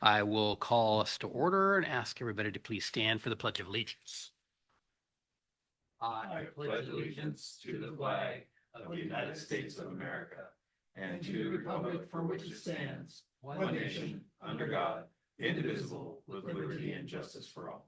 I will call us to order and ask everybody to please stand for the Pledge of Allegiance. I pledge allegiance to the flag of the United States of America and to the republic for which it stands, one nation, under God, indivisible, with liberty and justice for all.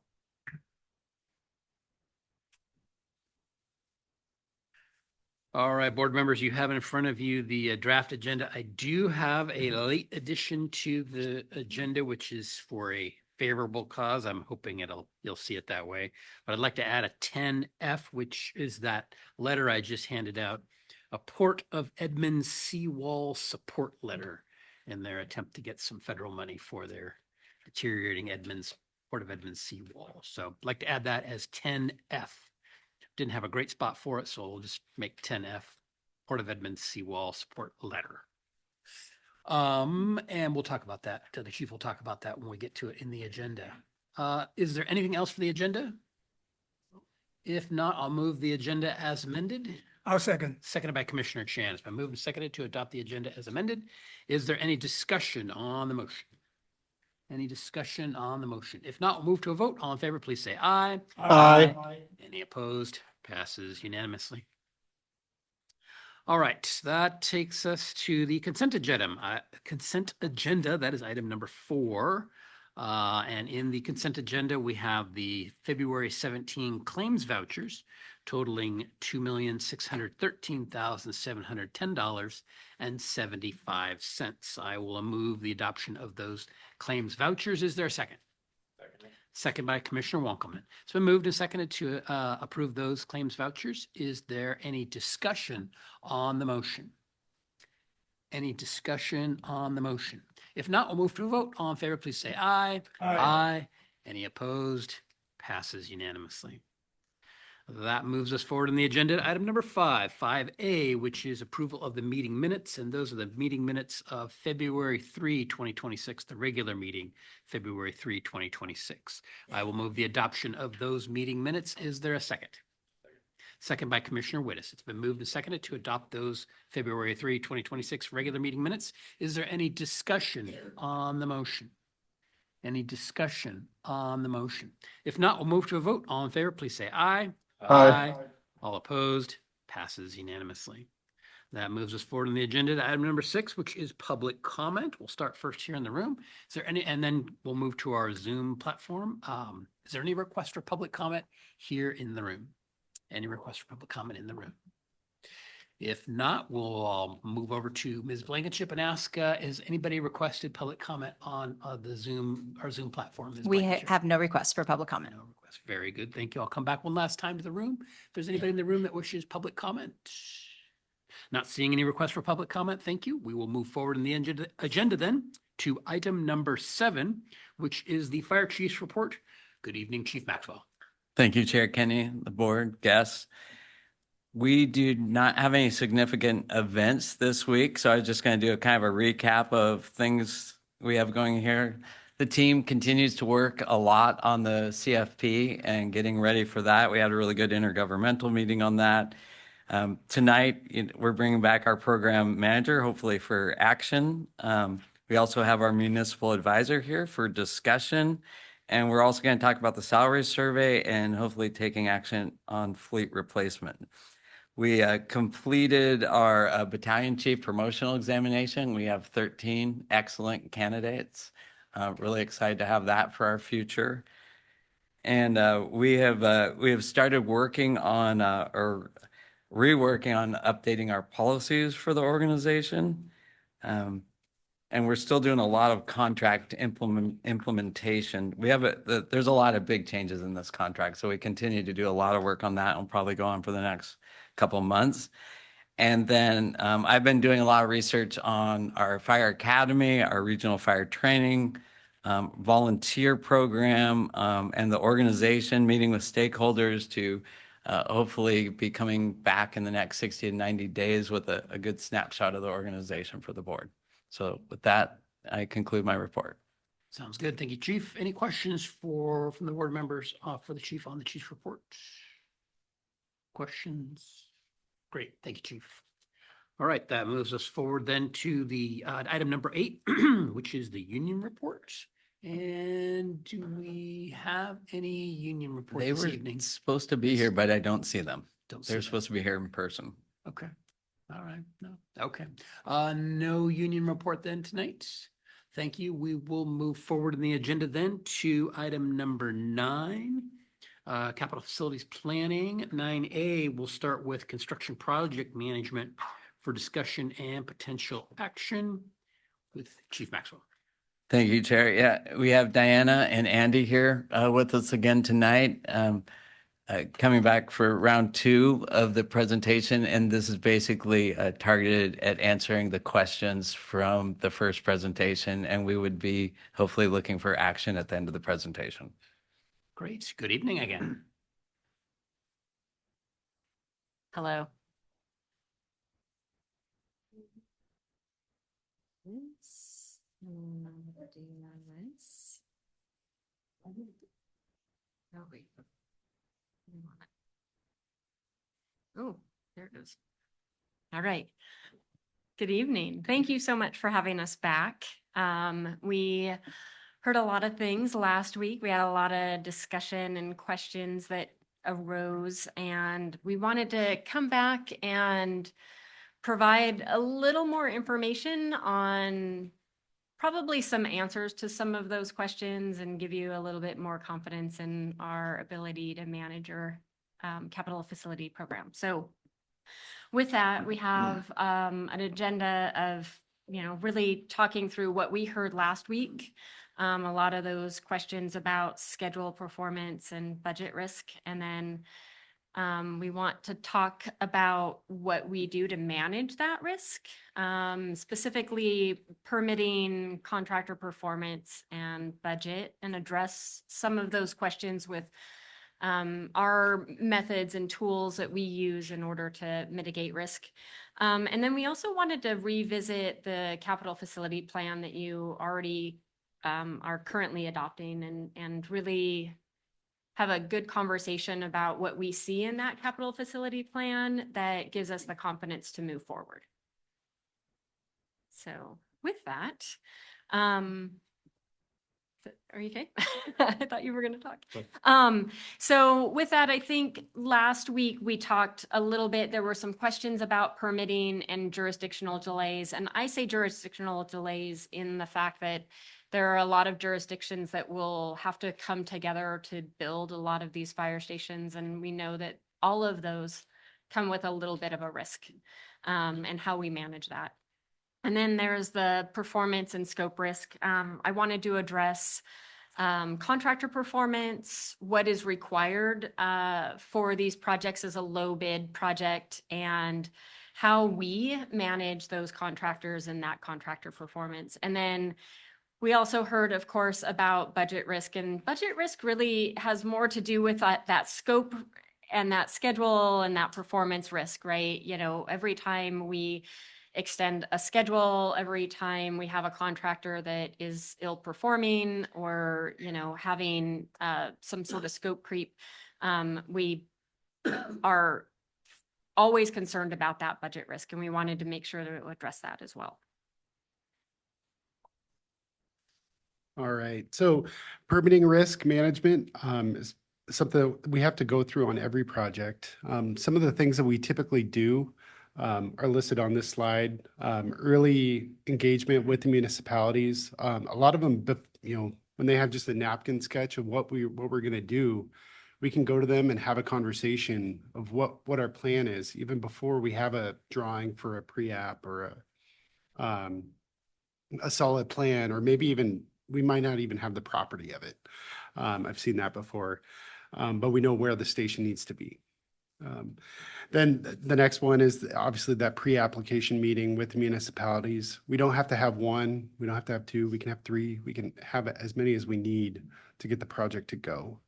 All right, board members, you have in front of you the draft agenda. I do have a late addition to the agenda, which is for a favorable cause. I'm hoping you'll see it that way. But I'd like to add a 10F, which is that letter I just handed out, a Port of Edmonds seawall support letter in their attempt to get some federal money for their deteriorating Port of Edmonds seawall. So I'd like to add that as 10F. Didn't have a great spot for it, so we'll just make 10F, Port of Edmonds seawall support letter. And we'll talk about that. The chief will talk about that when we get to it in the agenda. Is there anything else for the agenda? If not, I'll move the agenda as amended. I'll second. Seconded by Commissioner Chan. It's been moved and seconded to adopt the agenda as amended. Is there any discussion on the motion? Any discussion on the motion? If not, we'll move to a vote. All in favor, please say aye. Aye. Any opposed? Passes unanimously. All right, that takes us to the consent agenda. That is item number 4. And in the consent agenda, we have the February 17 claims vouchers totaling $2,613,710.75. I will move the adoption of those claims vouchers. Is there a second? Second by Commissioner Wonkelman. It's been moved and seconded to approve those claims vouchers. Is there any discussion on the motion? Any discussion on the motion? If not, we'll move to a vote. All in favor, please say aye. Aye. Any opposed? Passes unanimously. That moves us forward in the agenda. Item number 5, 5A, which is approval of the meeting minutes. And those are the meeting minutes of February 3, 2026, the regular meeting, February 3, 2026. I will move the adoption of those meeting minutes. Is there a second? Second by Commissioner Wittes. It's been moved and seconded to adopt those February 3, 2026 regular meeting minutes. Is there any discussion on the motion? Any discussion on the motion? If not, we'll move to a vote. All in favor, please say aye. Aye. All opposed? Passes unanimously. That moves us forward on the agenda to item number 6, which is public comment. We'll start first here in the room. Is there any, and then we'll move to our Zoom platform. Is there any request for public comment here in the room? Any request for public comment in the room? If not, we'll move over to Ms. Blankenship and ask, has anybody requested public comment on the Zoom, our Zoom platform? Ms. We Blankenship? have no requests for public comment. No request. Very good. Thank you. I'll come back one last time to the room. If there's anybody in the room that wishes public comment. Not seeing any requests for public comment. Thank you. We will move forward in the agenda then to item number 7, which is the fire chief's report. Good evening, Chief Maxwell. Thank you, Chair Kenny, the board, guests. We do not have any significant events this week, so I was just going to do a kind of a recap of things we have going here. The team continues to work a lot on the CFP and getting ready for that. We had a really good intergovernmental meeting on that. Tonight, we're bringing back our program manager, hopefully for action. We also have our municipal advisor here for discussion. And we're also going to talk about the salary survey and hopefully taking action on fleet replacement. We completed our battalion chief promotional examination. We have 13 excellent candidates. Really excited to have that for our future. And we have started working on or reworking on updating our policies for the organization. And we're still doing a lot of contract implementation. There's a lot of big changes in this contract, so we continue to do a lot of work on that and we'll probably go on for the next couple of months. And then I've been doing a lot of research on our fire academy, our regional fire training, volunteer program, and the organization, meeting with stakeholders to hopefully be coming back in the next 60 to 90 days with a good snapshot of the organization for the board. So with that, I conclude my report. Sounds good. Thank you, Chief. Any questions from the board members for the chief on the chief's report? Questions? Great. Thank you, Chief. All right, that moves us forward then to the item number 8, which is the union report. And do we have any union report They this were evening? supposed to be here, but I don't see them. Don't see They're them. supposed to be here in person. Okay. All right. No. Okay. No union report then tonight. Thank you. We will move forward in the agenda then to item number 9, capital facilities planning. 9A, we'll start with construction project management for discussion and potential action with Chief Maxwell. Thank you, Chair. Yeah, we have Diana and Andy here with us again tonight. Coming back for round 2 of the presentation, and this is basically targeted at answering the questions from the first presentation, and we would be hopefully looking for action at the end of the presentation. Great. Good evening again. Hello. This, do this. Oh, wait. Oh, there it is. All right. Good evening. Thank you so much for having us back. We heard a lot of things last week. We had a lot of discussion and questions that arose, and we wanted to come back and provide a little more information on probably some answers to some of those questions and give you a little bit more confidence in our ability to manage your capital facility program. So with that, we have an agenda of, really talking through what we heard last week. A lot of those questions about schedule performance and budget risk. And then we want to talk about what we do to manage that risk, specifically permitting, contractor performance, and budget, and address some of those questions with our methods and tools that we use in order to mitigate risk. And then we also wanted to revisit the capital facility plan that you already are currently adopting and really have a good conversation about what we see in that capital facility plan that gives us the confidence to move forward. So with that, are you okay? I thought you were going to talk. So with that, I think last week we talked a little bit, there were some questions about permitting and jurisdictional delays. And I say jurisdictional delays in the fact that there are a lot of jurisdictions that will have to come together to build a lot of these fire stations. And we know that all of those come with a little bit of a risk and how we manage that. And then there's the performance and scope risk. I wanted to address contractor performance, what is required for these projects as a low bid project, and how we manage those contractors and that contractor performance. And then we also heard, of course, about budget risk, and budget risk really has more to do with that scope and that schedule and that performance risk, right? Every time we extend a schedule, every time we have a contractor that is ill performing or, having some sort of scope creep, we are always concerned about that budget risk, and we wanted to make sure to address that as well. All right, so permitting risk management is something we have to go through on every project. Some of the things that we typically do are listed on this slide. Early engagement with the municipalities. A lot of them, when they have just a napkin sketch of what we're going to do, we can go to them and have a conversation of what our plan is, even before we have a drawing for a pre-app or a solid plan, or maybe even we might not even have the property of it. I've seen that before, but we know where the station needs to be. Then the next one is obviously that pre-application meeting with the municipalities. We don't have to have one, we don't have to have two, we can have three, we can have as many as we need to get the project to go,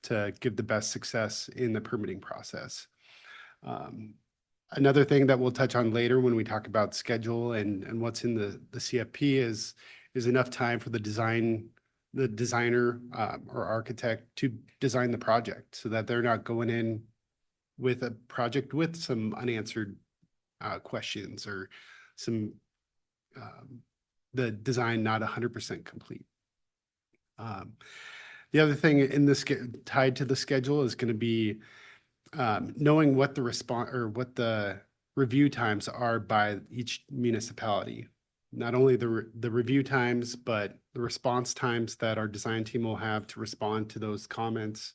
to give the best success in the permitting process. Another thing that we'll touch on later when we talk about schedule and what's in the CFP is enough time for the designer or architect to design the project so that they're not going in with a project with some unanswered questions or some the design not 100% complete. The other thing in this tied to the schedule is going to be knowing what the response or what the review times are by each municipality. Not only the review times, but the response times that our design team will have to respond to those comments.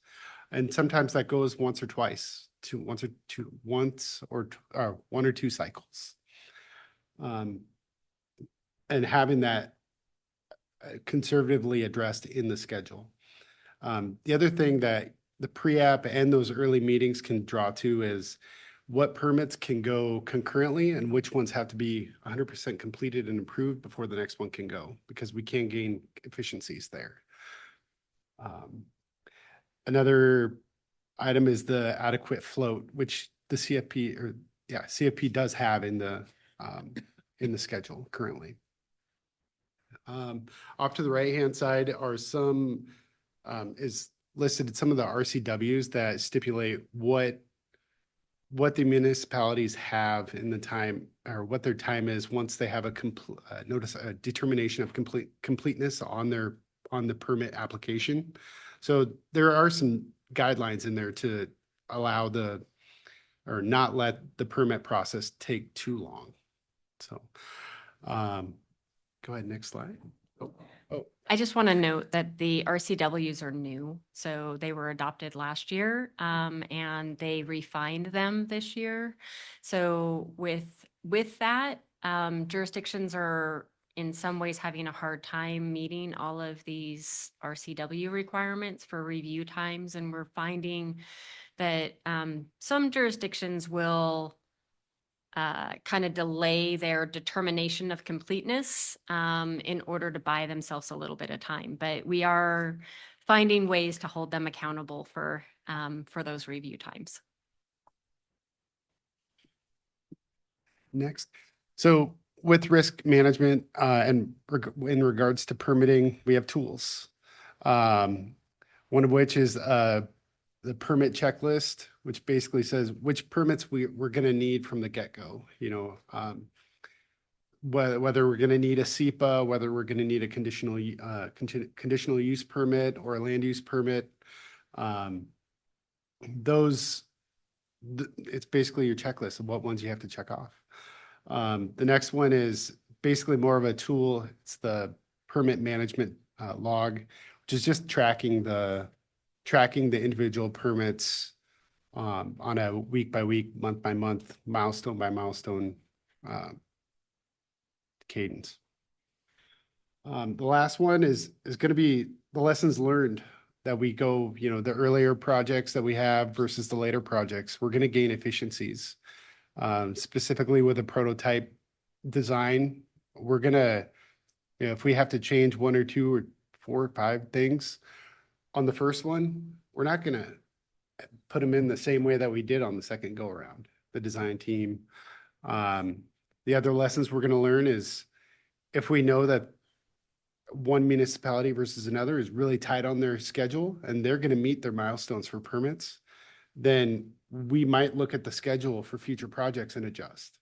And sometimes that goes once or twice, one or two cycles. And having that conservatively addressed in the schedule. The other thing that the pre-app and those early meetings can draw to is what permits can go concurrently and which ones have to be 100% completed and approved before the next one can go, because we can gain efficiencies there. Another item is the adequate float, which the CFP does have in the schedule currently. Off to the right-hand side are is listed some of the RCWs that stipulate what the municipalities have in the time, or what their time is once they have a determination of completeness on the permit application. So there are some guidelines in there to allow or not let the permit process take too long. So, go ahead, next slide. I just want to note that the RCWs are new, so they were adopted last year, and they refined them this year. So with that, jurisdictions are in some ways having a hard time meeting all of these RCW requirements for review times, and we're finding that some jurisdictions will kind of delay their determination of completeness in order to buy themselves a little bit of time. But we are finding ways to hold them accountable for those review times. Next. So with risk management and in regards to permitting, we have tools. One of which is the permit checklist, which basically says which permits we're going to need from the get-go. Whether we're going to need a SEPA, whether we're going to need a conditional use permit or a land use permit. It's basically your checklist of what ones you have to check off. The next one is basically more of a tool. It's the permit management log, which is just tracking the individual permits on a week by week, month by month, milestone by milestone cadence. The last one is going to be the lessons learned that we go, the earlier projects that we have versus the later projects. We're going to gain efficiencies. Specifically with a prototype design, we're going to, if we have to change one or two or 4 or 5 things on the first one, we're not going to put them in the same way that we did on the second go around, the design team. The other lessons we're going to learn is if we know that one municipality versus another is really tight on their schedule and they're going to meet their milestones for permits, then we might look at the schedule for future projects and adjust.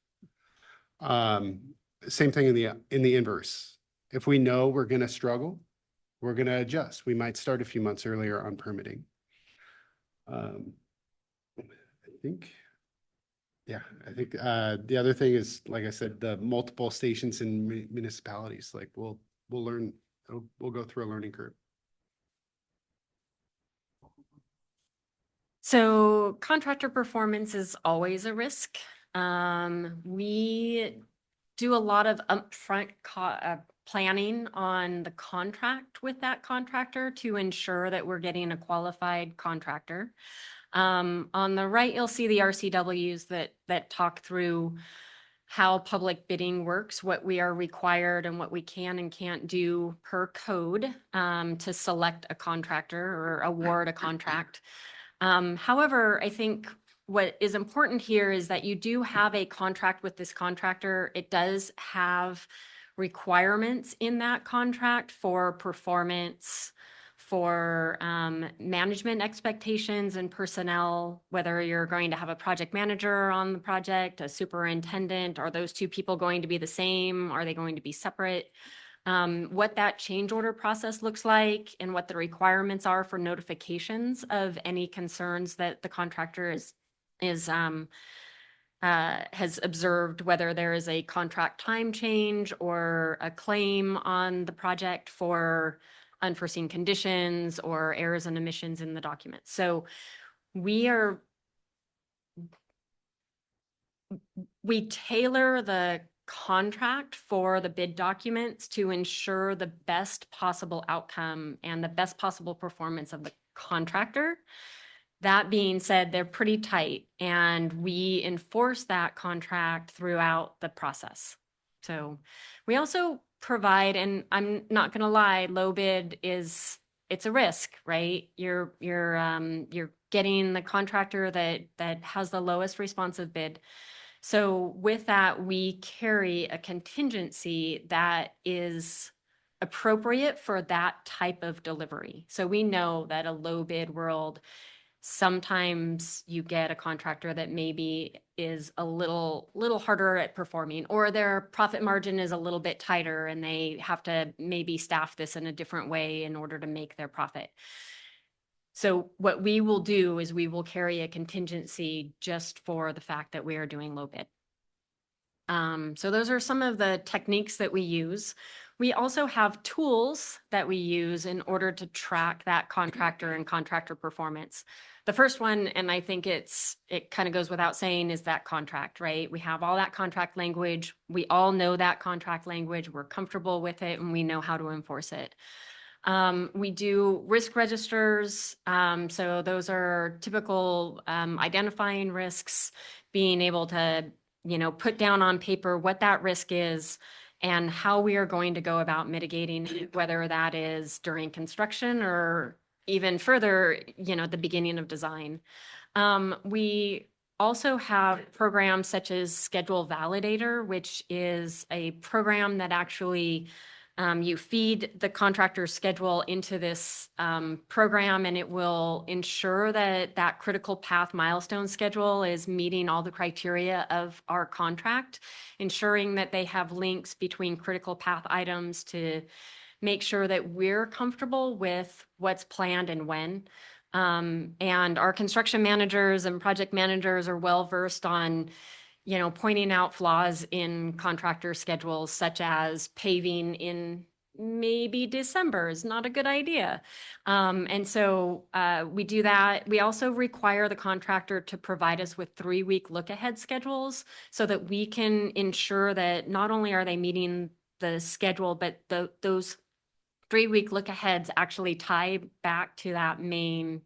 Same thing in the inverse. If we know we're going to struggle, we're going to adjust. We might start a few months earlier on permitting. I think the other thing is, like I said, the multiple stations in municipalities. Like we'll learn. We'll go through a learning curve. So contractor performance is always a risk. We do a lot of upfront planning on the contract with that contractor to ensure that we're getting a qualified contractor. On the right, you'll see the RCWs that talk through how public bidding works, what we are required and what we can and can't do per code to select a contractor or award a contract. However, I think what is important here is that you do have a contract with this contractor. It does have requirements in that contract for performance, for management expectations and personnel, whether you're going to have a project manager on the project, a superintendent, are those two people going to be the same? Are they going to be separate? what that change order process looks like and what the requirements are for notifications of any concerns that the contractor has observed, whether there is a contract time change or a claim on the project for unforeseen conditions or errors and omissions in the document. So we tailor the contract for the bid documents to ensure the best possible outcome and the best possible performance of the contractor. That being said, they're pretty tight and we enforce that contract throughout the process. So we also provide, and I'm not going to lie, low bid it's a risk, right? You're getting the contractor that has the lowest responsive bid. So with that, we carry a contingency that is appropriate for that type of delivery. So we know that a low bid world, sometimes you get a contractor that maybe is a little harder at performing, or their profit margin is a little bit tighter and they have to maybe staff this in a different way in order to make their profit. So what we will do is we will carry a contingency just for the fact that we are doing low bid. So those are some of the techniques that we use. We also have tools that we use in order to track that contractor and contractor performance. The first one, and I think it kind of goes without saying, is that contract, right? We have all that contract language. We all know that contract language. We're comfortable with it and we know how to enforce it. We do risk registers. So those are typical identifying risks, being able to, put down on paper what that risk is and how we are going to go about mitigating it, whether that is during construction or even further, the beginning of design. We also have programs such as Schedule Validator, which is a program that actually you feed the contractor's schedule into this program, and it will ensure that that critical path milestone schedule is meeting all the criteria of our contract, ensuring that they have links between critical path items to make sure that we're comfortable with what's planned and when. And our construction managers and project managers are well versed on pointing out flaws in contractor schedules, such as paving in maybe December is not a good idea. And so we do that. We also require the contractor to provide us with 3-week look-ahead schedules so that we can ensure that not only are they meeting the schedule, but those 3-week look-aheads actually tie back to that main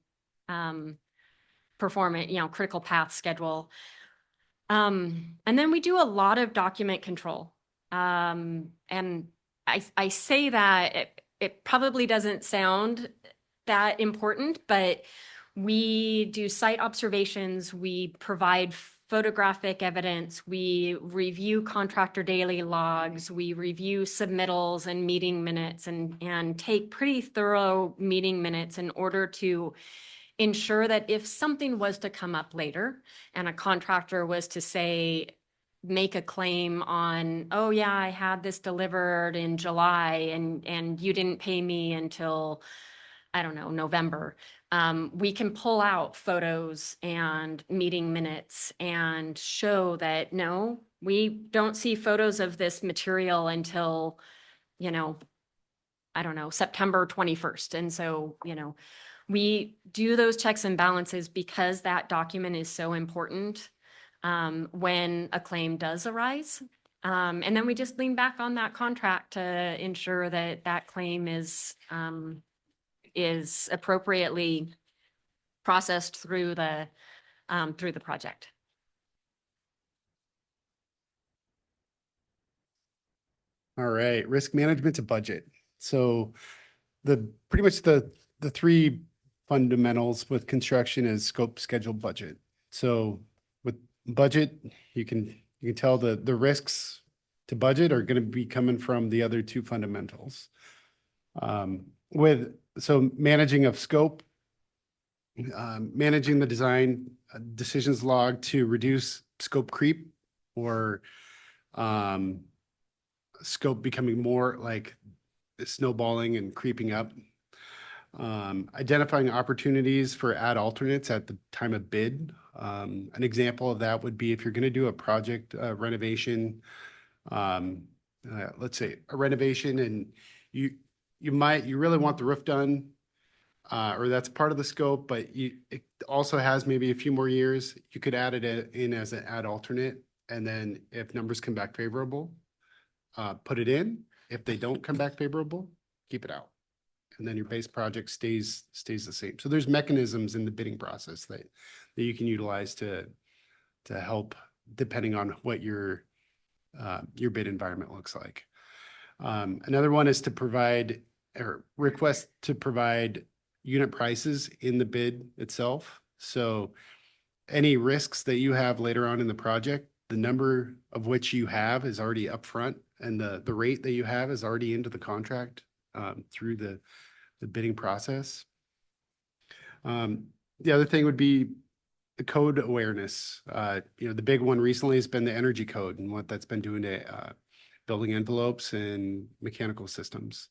performance, critical path schedule. And then we do a lot of document control. And I say that it probably doesn't sound that important, but we do site observations, we provide photographic evidence, we review contractor daily logs, we review submittals and meeting minutes and take pretty thorough meeting minutes in order to ensure that if something was to come up later and a contractor was to say, make a claim on, oh yeah, I had this delivered in July and you didn't pay me until, I don't know, November. We can pull out photos and meeting minutes and show that, no, we don't see photos of this material until, I don't know, September 21st. And so, we do those checks and balances because that document is so important when a claim does arise. And then we just lean back on that contract to ensure that that claim is appropriately processed through the project. All right, risk management to budget. So pretty much the 3 fundamentals with construction is scope, schedule, budget. So with budget, you can tell the risks to budget are going to be coming from the other 2 fundamentals. So managing of scope, managing the design decisions log to reduce scope creep or scope becoming more like snowballing and creeping up. Identifying opportunities for ad alternates at the time of bid. An example of that would be if you're going to do a project renovation, let's say a renovation, and you you really want the roof done, or that's part of the scope, but it also has maybe a few more years. You could add it in as an ad alternate, and then if numbers come back favorable, put it in. If they don't come back favorable, keep it out. And then your base project stays the same. So there's mechanisms in the bidding process that you can utilize to help depending on what your bid environment looks like. Another one is to provide or request to provide unit prices in the bid itself. So any risks that you have later on in the project, the number of which you have is already upfront, and the rate that you have is already into the contract through the bidding process. The other thing would be the code awareness. The big one recently has been the energy code and what that's been doing to building envelopes and mechanical systems.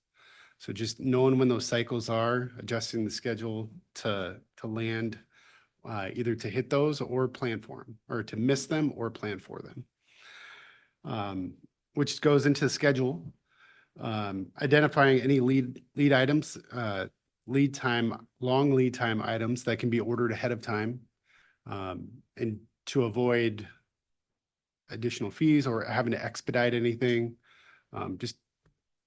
So just knowing when those cycles are, adjusting the schedule to land, either to hit those or plan for them, or to miss them or plan for them. Which goes into the schedule. Identifying any lead items, long lead time items that can be ordered ahead of time, and to avoid additional fees or having to expedite anything, just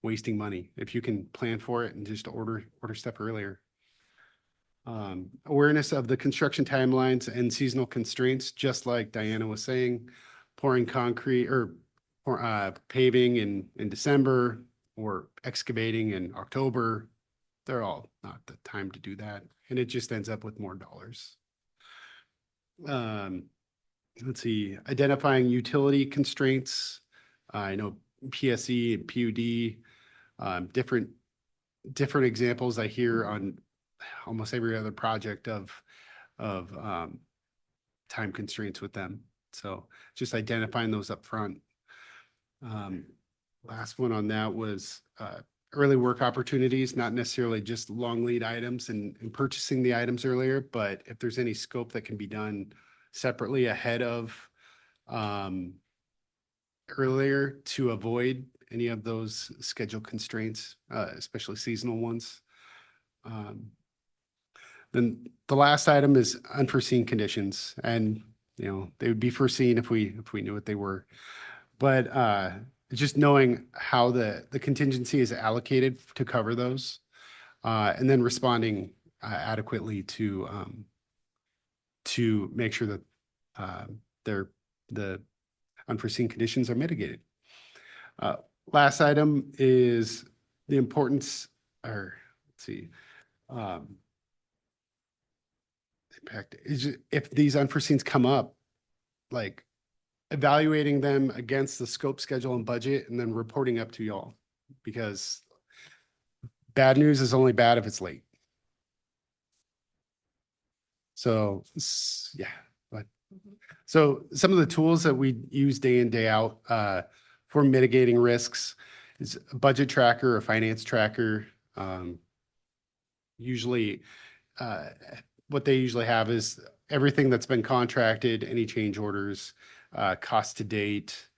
wasting money if you can plan for it and just order stuff earlier. Awareness of the construction timelines and seasonal constraints, just like Diana was saying, pouring concrete or paving in December or excavating in October. They're all not the time to do that. And it just ends up with more dollars. Let's see, identifying utility constraints. I know PSE and PUD, different examples I hear on almost every other project of time constraints with them. So just identifying those up front. Last one on that was early work opportunities, not necessarily just long lead items and purchasing the items earlier, but if there's any scope that can be done separately ahead of earlier to avoid any of those schedule constraints, especially seasonal ones. Then the last item is unforeseen conditions, and they would be foreseen if we knew what they were. But just knowing how the contingency is allocated to cover those, and then responding adequately to make sure that the unforeseen conditions are mitigated. Last item is the importance, or let's see, impact is if these unforeseens come up, like evaluating them against the scope, schedule, and budget, and then reporting up to y'all, because bad news is only bad if it's late. So yeah, but so some of the tools that we use day in, day out for mitigating risks is a budget tracker, a finance tracker. Usually what they usually have is everything that's been contracted, any change orders, cost to date,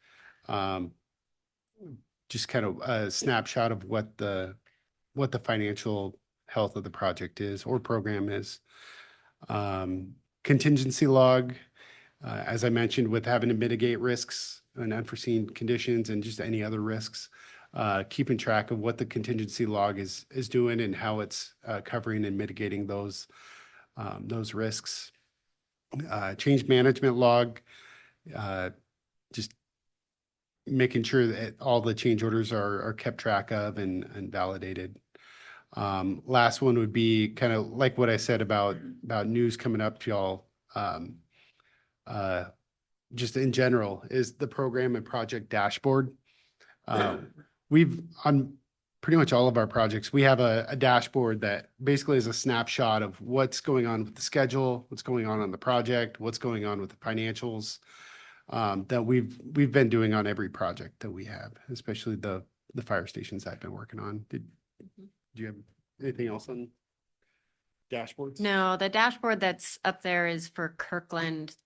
just kind of a snapshot of what the financial health of the project is or program is. Contingency log, as I mentioned, with having to mitigate risks and unforeseen conditions and just any other risks, keeping track of what the contingency log is doing and how it's covering and mitigating those risks. Change management log, just making sure that all the change orders are kept track of and validated. Last one would be kind of like what I said about news coming up to y'all. Just in general is the program and project dashboard. We've on pretty much all of our projects, we have a dashboard that basically is a snapshot of what's going on with the schedule, what's going on the project, what's going on with the financials, that we've been doing on every project that we have, especially the fire stations I've been working on. Do you have anything else on dashboards? No, the dashboard that's up there is for Kirkland.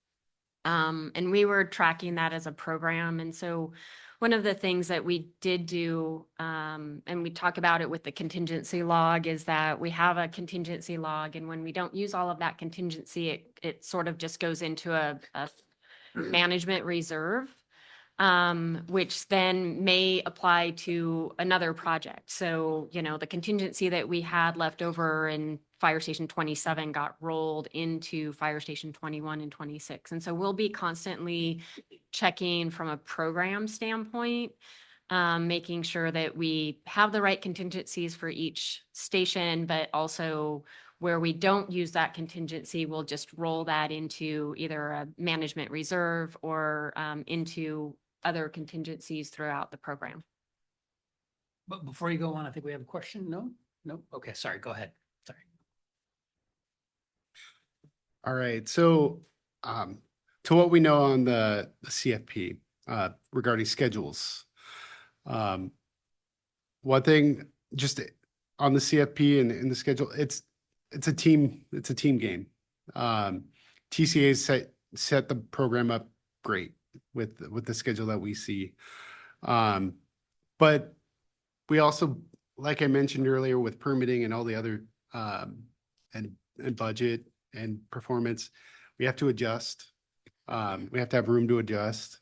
And we were tracking that as a program. And so one of the things that we did do, and we talk about it with the contingency log, is that we have a contingency log. And when we don't use all of that contingency, it sort of just goes into a management reserve, which then may apply to another project. So, you know, the contingency that we had left over in Fire Station 27 got rolled into Fire Station 21 and 26. And so we'll be constantly checking from a program standpoint, making sure that we have the right contingencies for each station, but also where we don't use that contingency, we'll just roll that into either a management reserve or into other contingencies throughout the program. But before you go on, I think we have a question. No? No? Okay, sorry, go ahead. Sorry. All right, so to what we know on the CFP regarding schedules. One thing just on the CFP and in the schedule, it's a team game. TCA set the program up great with the schedule that we see. But we also, like I mentioned earlier, with permitting and all the other and budget and performance, we have to adjust. We have to have room to adjust.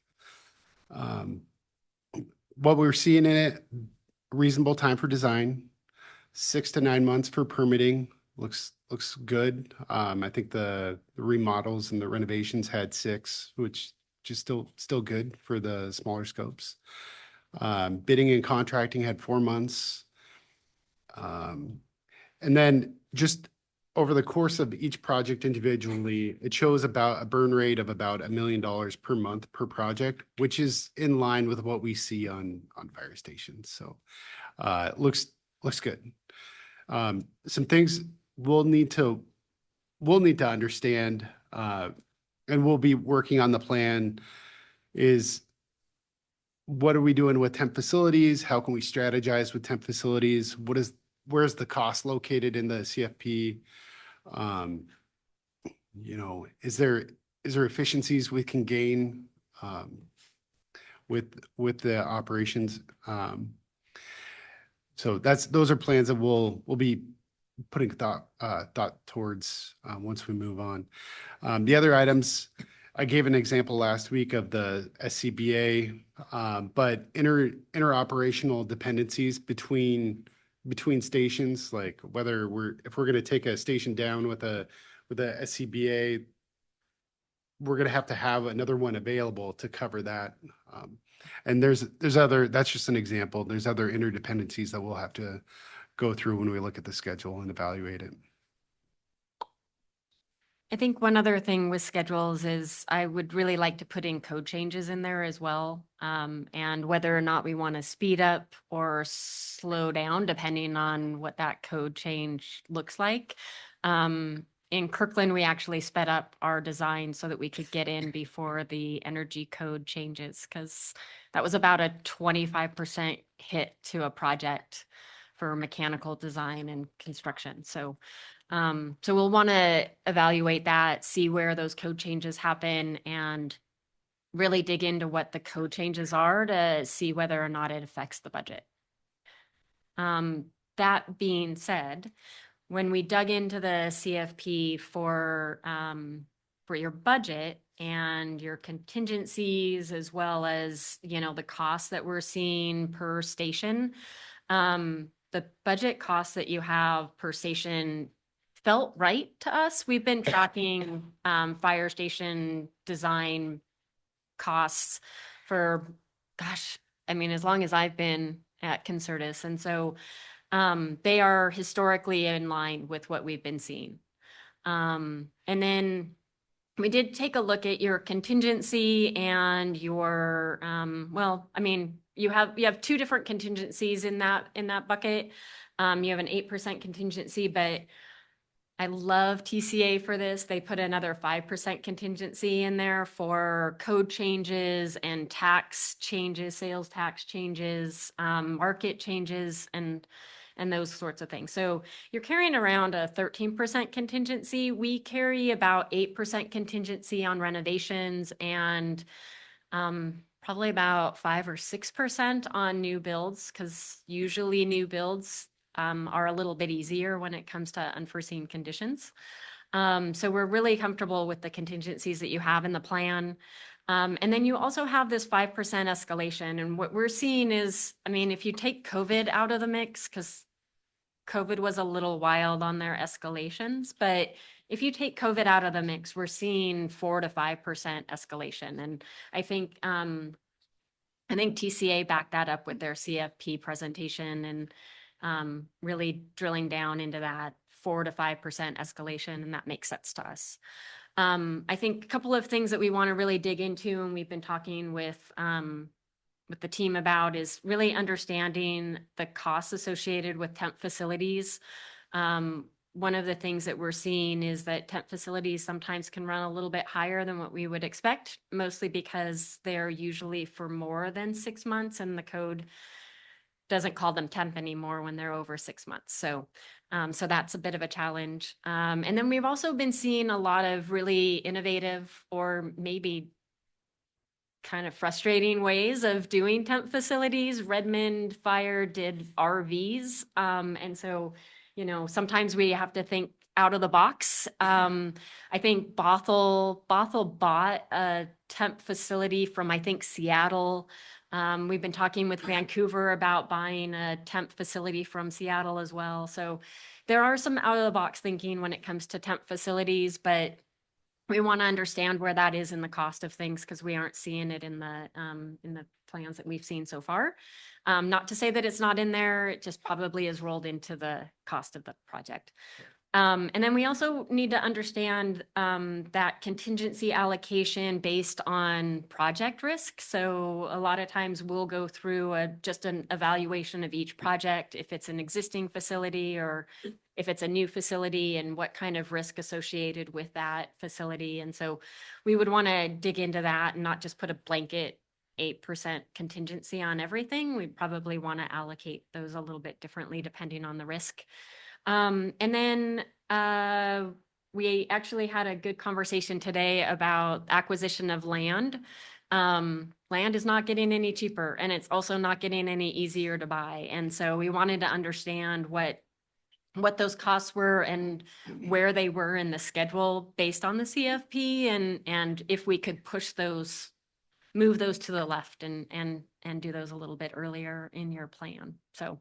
What we're seeing in it, reasonable time for design, 6 to 9 months for permitting, looks good. I think the remodels and the renovations had 6, which is still good for the smaller scopes. Bidding and contracting had 4 months. And then just over the course of each project individually, it shows about a burn rate of about $1 million per month per project, which is in line with what we see on fire stations. So it looks good. Some things we'll need to understand, and we'll be working on the plan, is what are we doing with temp facilities? How can we strategize with temp facilities? Where's the cost located in the CFP? You know, is there efficiencies we can gain with the operations? So those are plans that we'll be putting thought towards once we move on. The other items, I gave an example last week of the SCBA, but interoperational dependencies between stations, like whether if we're going to take a station down with a SCBA, we're going to have another one available to cover that. And there's that's just an example. There's other interdependencies that we'll have to go through when we look at the schedule and evaluate it. I think one other thing with schedules is I would really like to put in code changes in there as well. And whether or not we want to speed up or slow down, depending on what that code change looks like. In Kirkland, we actually sped up our design so that we could get in before the energy code changes, because that was about a 25% hit to a project for mechanical design and construction. So we'll want to evaluate that, see where those code changes happen, and really dig into what the code changes are to see whether or not it affects the budget. That being said, when we dug into the CFP for your budget and your contingencies, as well as, you know, the costs that we're seeing per station, the budget costs that you have per station felt right to us. We've been tracking fire station design costs for, gosh, I mean, as long as I've been at Concertus. And so they are historically in line with what we've been seeing. And then we did take a look at your contingency and your, well, I mean, you have 2 different contingencies in that bucket. You have an 8% contingency, but I love TCA for this. They put another 5% contingency in there for code changes and tax changes, sales tax changes, market changes, and those sorts of things. So you're carrying around a 13% contingency. We carry about 8% contingency on renovations and probably about 5 or 6% on new builds, because usually new builds are a little bit easier when it comes to unforeseen conditions. So we're really comfortable with the contingencies that you have in the plan. And then you also have this 5% escalation. And what we're seeing is, I mean, if you take COVID out of the mix, because COVID was a little wild on their escalations, but if you take COVID out of the mix, we're seeing 4 to 5% escalation. And I think TCA backed that up with their CFP presentation and really drilling down into that 4 to 5% escalation, and that makes sense to us. I think a couple of things that we want to really dig into, and we've been talking with the team about, is really understanding the costs associated with temp facilities. One of the things that we're seeing is that temp facilities sometimes can run a little bit higher than what we would expect, mostly because they're usually for more than 6 months, and the code doesn't call them temp anymore when they're over 6 months. So that's a bit of a challenge. And then we've also been seeing a lot of really innovative, or maybe kind of frustrating, ways of doing temp facilities. Redmond Fire did RVs. And so, you know, sometimes we have to think out of the box. I think Bothell bought a temp facility from, I think, Seattle. We've been talking with Vancouver about buying a temp facility from Seattle as well. So there are some out of the box thinking when it comes to temp facilities, but we want to understand where that is in the cost of things, because we aren't seeing it in the plans that we've seen so far. Not to say that it's not in there, it just probably is rolled into the cost of the project. And then we also need to understand that contingency allocation based on project risk. So a lot of times we'll go through just an evaluation of each project, if it's an existing facility or if it's a new facility, and what kind of risk associated with that facility. And so we would want to dig into that and not just put a blanket 8% contingency on everything. We'd probably want to allocate those a little bit differently depending on the risk. And then we actually had a good conversation today about acquisition of land. Land is not getting any cheaper, and it's also not getting any easier to buy. And so we wanted to understand what those costs were and where they were in the schedule based on the CFP, and if we could move those to the left and do those a little bit earlier in your plan. So,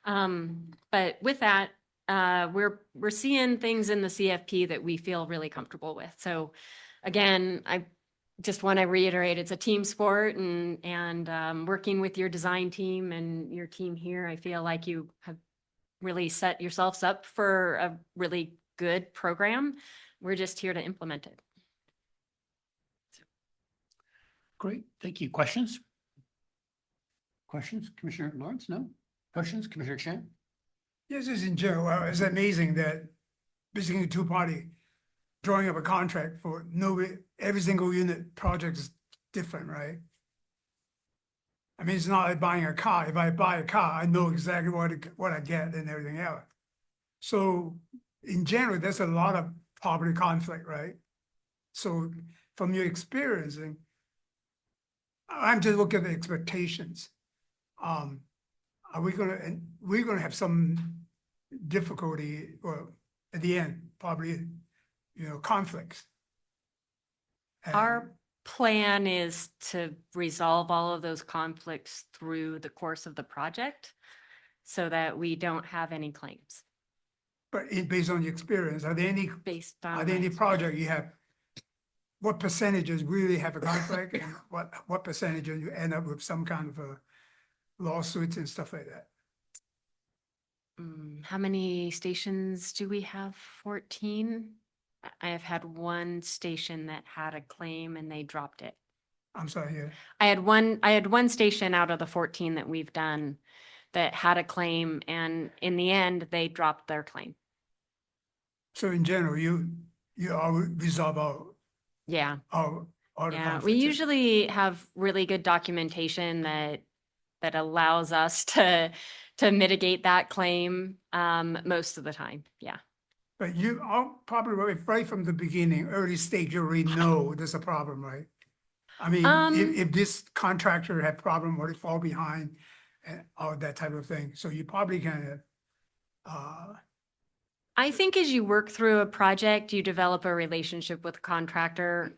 but with that, we're seeing things in the CFP that we feel really comfortable with. So again, I just want to reiterate, it's a team sport, and working with your design team and your team here, I feel like you have really set yourselves up for a really good program. We're just here to implement it. Great, thank you. Questions? Questions, Commissioner Lawrence? No? Questions, Commissioner Chan? Yes, just in general, it's amazing that basically a two-party drawing up a contract for every single unit project is different, right? I mean, it's not like buying a car. If I buy a car, I know exactly what I get and everything else. So in general, there's a lot of property conflict, right? So from your experiencing, I'm just looking at the expectations. We're gonna have some difficulty, or at the end, probably, conflicts. Our plan is to resolve all of those conflicts through the course of the project so that we don't have any claims. But based on your experience, are there any project you have, what percentages really have a conflict, and what percentages you end up with some kind of a lawsuits and stuff like that? How many stations do we have? 14? I have had one station that had a claim and they dropped it. I'm sorry, yeah. I had one station out of the 14 that we've done that had a claim, and in the end, they dropped their claim. So in general, you all resolve Yeah. all the Yeah, conflicts. we usually have really good documentation that allows us to mitigate that claim most of the time. Yeah. But you all probably right from the beginning, early stage, you already know there's a problem, right? I mean, if this contractor had problem or they fall behind and all that type of thing, so you probably can, I think as you work through a project, you develop a relationship with the contractor.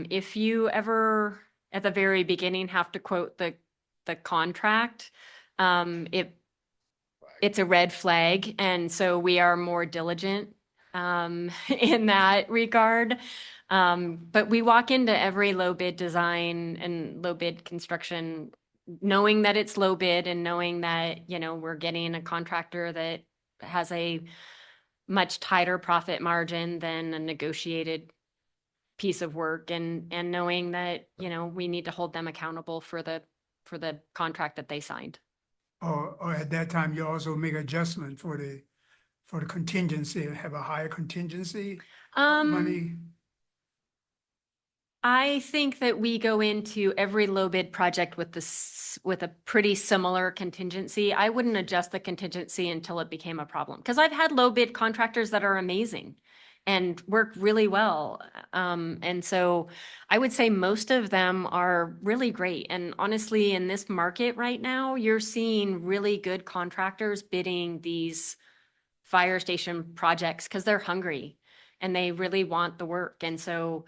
If you ever at the very beginning have to quote the contract, it's a red flag, and so we are more diligent in that regard. But we walk into every low bid design and low bid construction knowing that it's low bid and knowing that, we're getting a contractor that has a much tighter profit margin than a negotiated piece of work, and knowing that, we need to hold them accountable for the contract that they signed. or at that time, you also make adjustment for the contingency, have a higher contingency money. I think that we go into every low bid project with with a pretty similar contingency. I wouldn't adjust the contingency until it became a problem, because I've had low bid contractors that are amazing and work really well. And so I would say most of them are really great. And honestly, in this market right now, you're seeing really good contractors bidding these fire station projects because they're hungry and they really want the work. And so,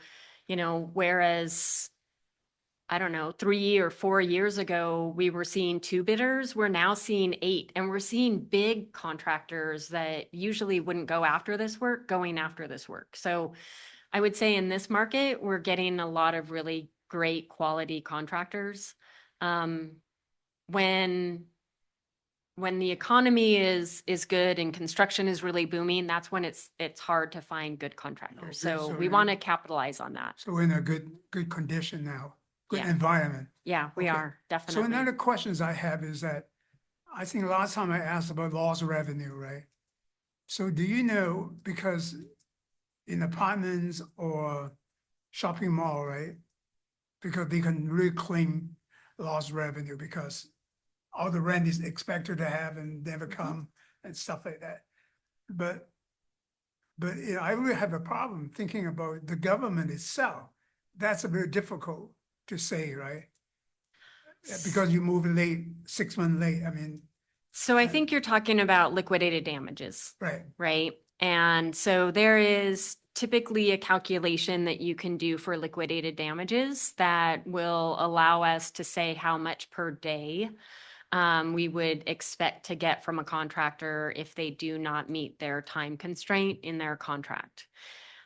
whereas, I don't know, 3 or 4 years ago, we were seeing 2 bidders, we're now seeing 8, and we're seeing big contractors that usually wouldn't go after this work, going after this work. So I would say in this market, we're getting a lot of really great quality contractors. When the economy is good and construction is really booming, that's when it's hard to find good contractors. Okay, So so we you- want to capitalize on that. So we're in a good condition now, good Yeah. environment. Yeah, we Okay. are So definitely. another questions I have is that, I think last time I asked about lost revenue, right? So do you know, because in apartments or shopping mall, right? Because they can really claim lost revenue because all the rent is expected to have and never come and stuff like that. But I really have a problem thinking about the government itself. That's a very difficult to say, right? Because you move late, 6 months late, I mean, So I think you're talking about liquidated damages, right, right? And so there is typically a calculation that you can do for liquidated damages that will allow us to say how much per day we would expect to get from a contractor if they do not meet their time constraint in their contract.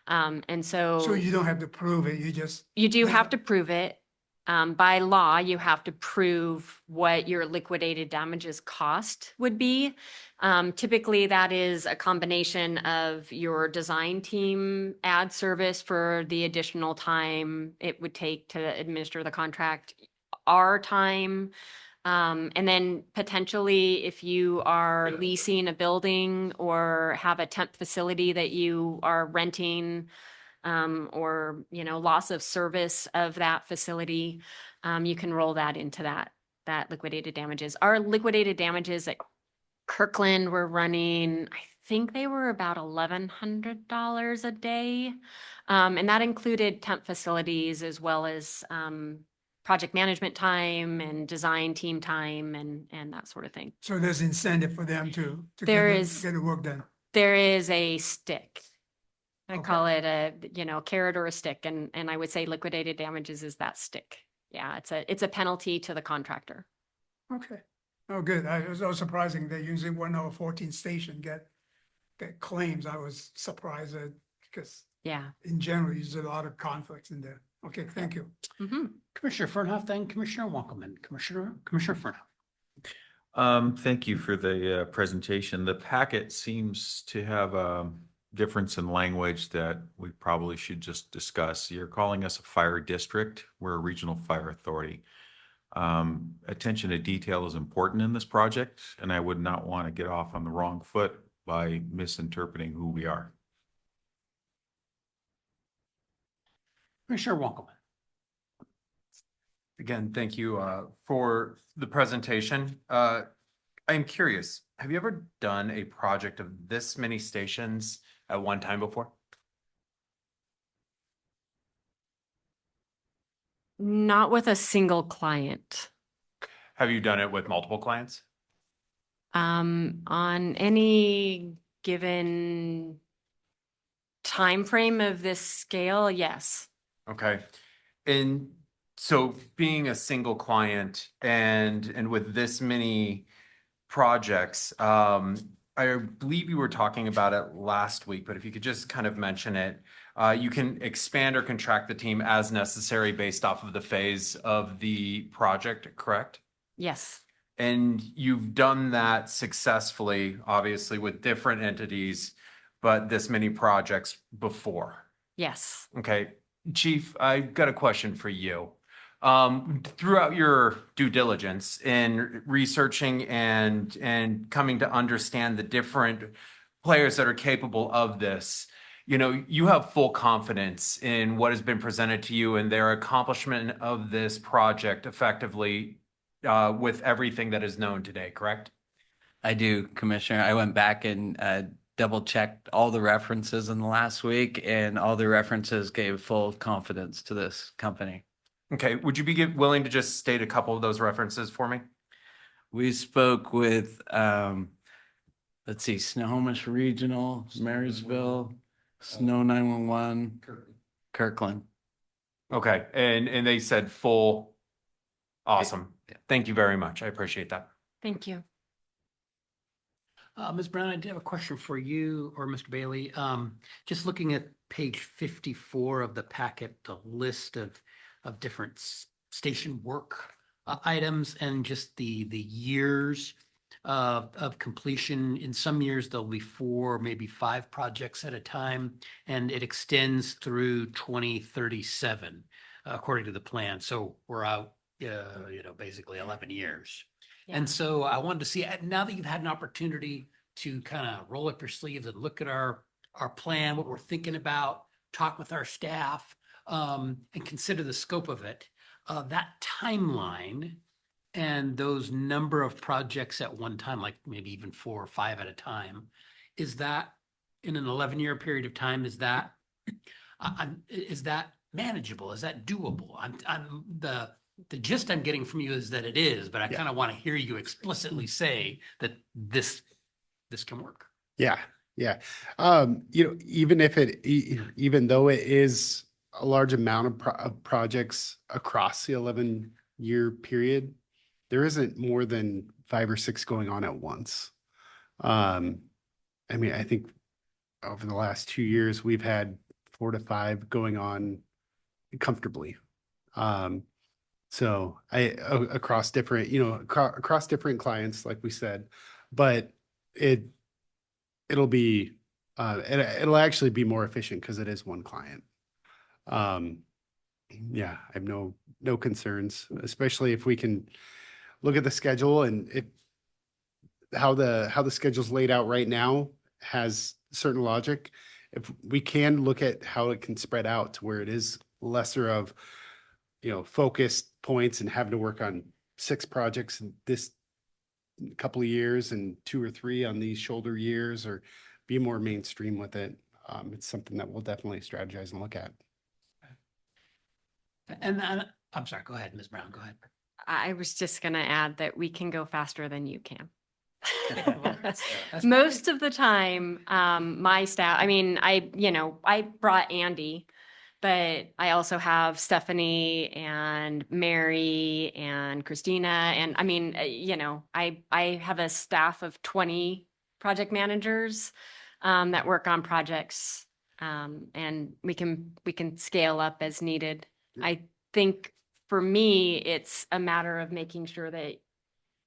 And so you don't have to prove it, you just. you do have to prove it. By law, you have to prove what your liquidated damages cost would be. Typically, that is a combination of your design team ad service for the additional time it would take to administer the contract, our time, and then potentially if you are leasing a building or have a temp facility that you are renting, or, loss of service of that facility, you can roll that into that liquidated damages. Our liquidated damages at Kirkland were running, I think they were about $1,100 a day. And that included temp facilities as well as project management time and design team time and that sort of thing. So there's incentive for them to There get is- the work done. There is a stick. I Okay. call it a, carrot or a stick, and I would say liquidated damages is that stick. Yeah, it's a penalty to the contractor. Okay, oh, good, it was so surprising that usually 1 or 14 station get claims, I was surprised at, because Yeah. in general, there's a lot of conflicts in there. Okay, thank you. Mhm. Commissioner Fernhoff, then Commissioner Wonkelman. Commissioner Fernhoff. Thank you for the presentation. The packet seems to have a difference in language that we probably should just discuss. You're calling us a fire district. We're a regional fire authority. Attention to detail is important in this project, and I would not want to get off on the wrong foot by misinterpreting who we are. Commissioner Wankelman. Again, thank you for the presentation. I'm curious, have you ever done a project of this many stations at one time before? Not with a single client. Have you done it with multiple clients? On any given time frame of this scale, yes. Okay. And so being a single client and with this many projects, I believe you were talking about it last week, but if you could just kind of mention it, you can expand or contract the team as necessary based off of the phase of the project, correct? Yes. And you've done that successfully, obviously, with different entities, but this many projects before. Yes. Okay, Chief, I've got a question for you. Throughout your due diligence in researching and coming to understand the different players that are capable of this, you know, you have full confidence in what has been presented to you and their accomplishment of this project effectively with everything that is known today, correct? I do, Commissioner. I went back and double checked all the references in the last week, and all the references gave full confidence to this company. Okay, would you be willing to just state a couple of those references for me? We spoke with, let's see, Snohomish Regional, Marysville, Snow 911, Kirkland. Okay, and they said full. Awesome. Yeah. Thank you very much. I appreciate that. Thank you. Ms. Brown, I did have a question for you or Mr. Bailey. Just looking at page 54 of the packet, the list of different station work items and just the years of completion. In some years, there'll be 4, maybe 5 projects at a time, and it extends through 2037, according to the plan. So we're out, basically 11 years. Yeah. And so I wanted to see, now that you've had an opportunity to kind of roll up your sleeves and look at our plan, what we're thinking about, talk with our staff, and consider the scope of it, that timeline and those number of projects at one time, like maybe even 4 or 5 at a time, is that in an 11-year period of time, is that manageable? Is that doable? The gist I'm getting from you is that it is, but I kind of want to hear you explicitly say that this can work. Yeah, yeah. Even if even though it is a large amount of projects across the 11-year period, there isn't more than 5 or 6 going on at once. I mean, I think over the last 2 years, we've had 4 to 5 going on comfortably. So across different, across different clients, like we said, but it'll be, it'll actually be more efficient because it is one client. Yeah, I have no concerns, especially if we can look at the schedule and how the schedule's laid out right now has certain logic. If we can look at how it can spread out to where it is lesser of, focused points and having to work on 6 projects in this couple of years and 2 or 3 on these shoulder years, or be more mainstream with it. It's something that we'll definitely strategize and look at. And I'm sorry, go ahead, Ms. Brown, go ahead. I was just going to add that we can go faster than you can. That's Most of the time, my staff, I mean, I brought Andy, but I also have Stephanie and Mary and Christina. And I mean, I have a staff of 20 project managers that work on projects. And we can scale up as needed. I think for me, it's a matter of making sure that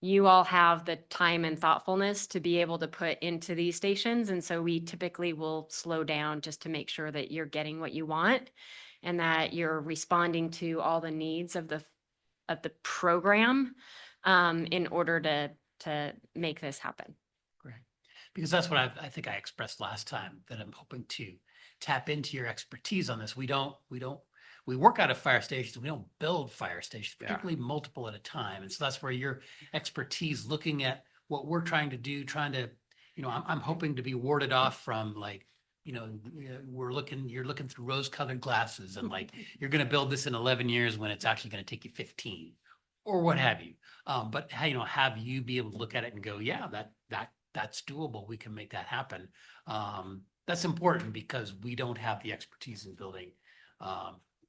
you all have the time and thoughtfulness to be able to put into these stations. And so we typically will slow down just to make sure that you're getting what you want and that you're responding to all the needs of the program in order to make this happen. Great. Because that's what I think I expressed last time, that I'm hoping to tap into your expertise on this. We we work out of fire stations. We don't build fire stations, Yeah. particularly multiple at a time. And so that's where your expertise looking at what we're trying to do, I'm hoping to be warded off from like, you're looking through rose-colored glasses and like, you're going to build this in 11 years when it's actually going to take you 15 or what have you. But have you be able to look at it and go, yeah, that's doable. We can make that happen. That's important because we don't have the expertise in building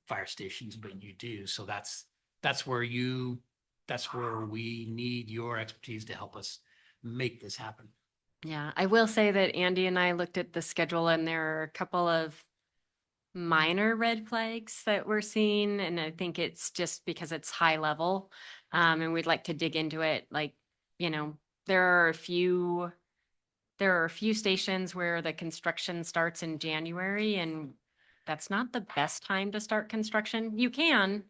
fire stations, but you do. So that's where we need your expertise to help us make this happen. Yeah, I will say that Andy and I looked at the schedule and there are a couple of minor red flags that we're seeing. And I think it's just because it's high level. And we'd like to dig into it. Like, there are a few stations where the construction starts in January, and that's not the best time to start construction. You can,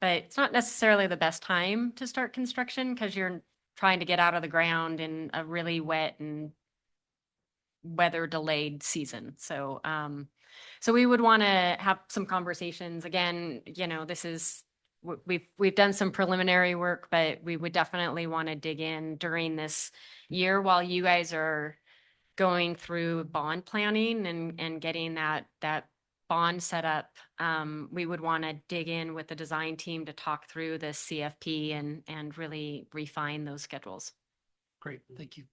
but it's not necessarily the best time to start construction because you're trying to get out of the ground in a really wet and weather delayed season. So we would want to have some conversations. Again, we've done some preliminary work, but we would definitely want to dig in during this year while you guys are going through bond planning and getting that bond set up. We would want to dig in with the design team to talk through the CFP and really refine those schedules. Great, thank you.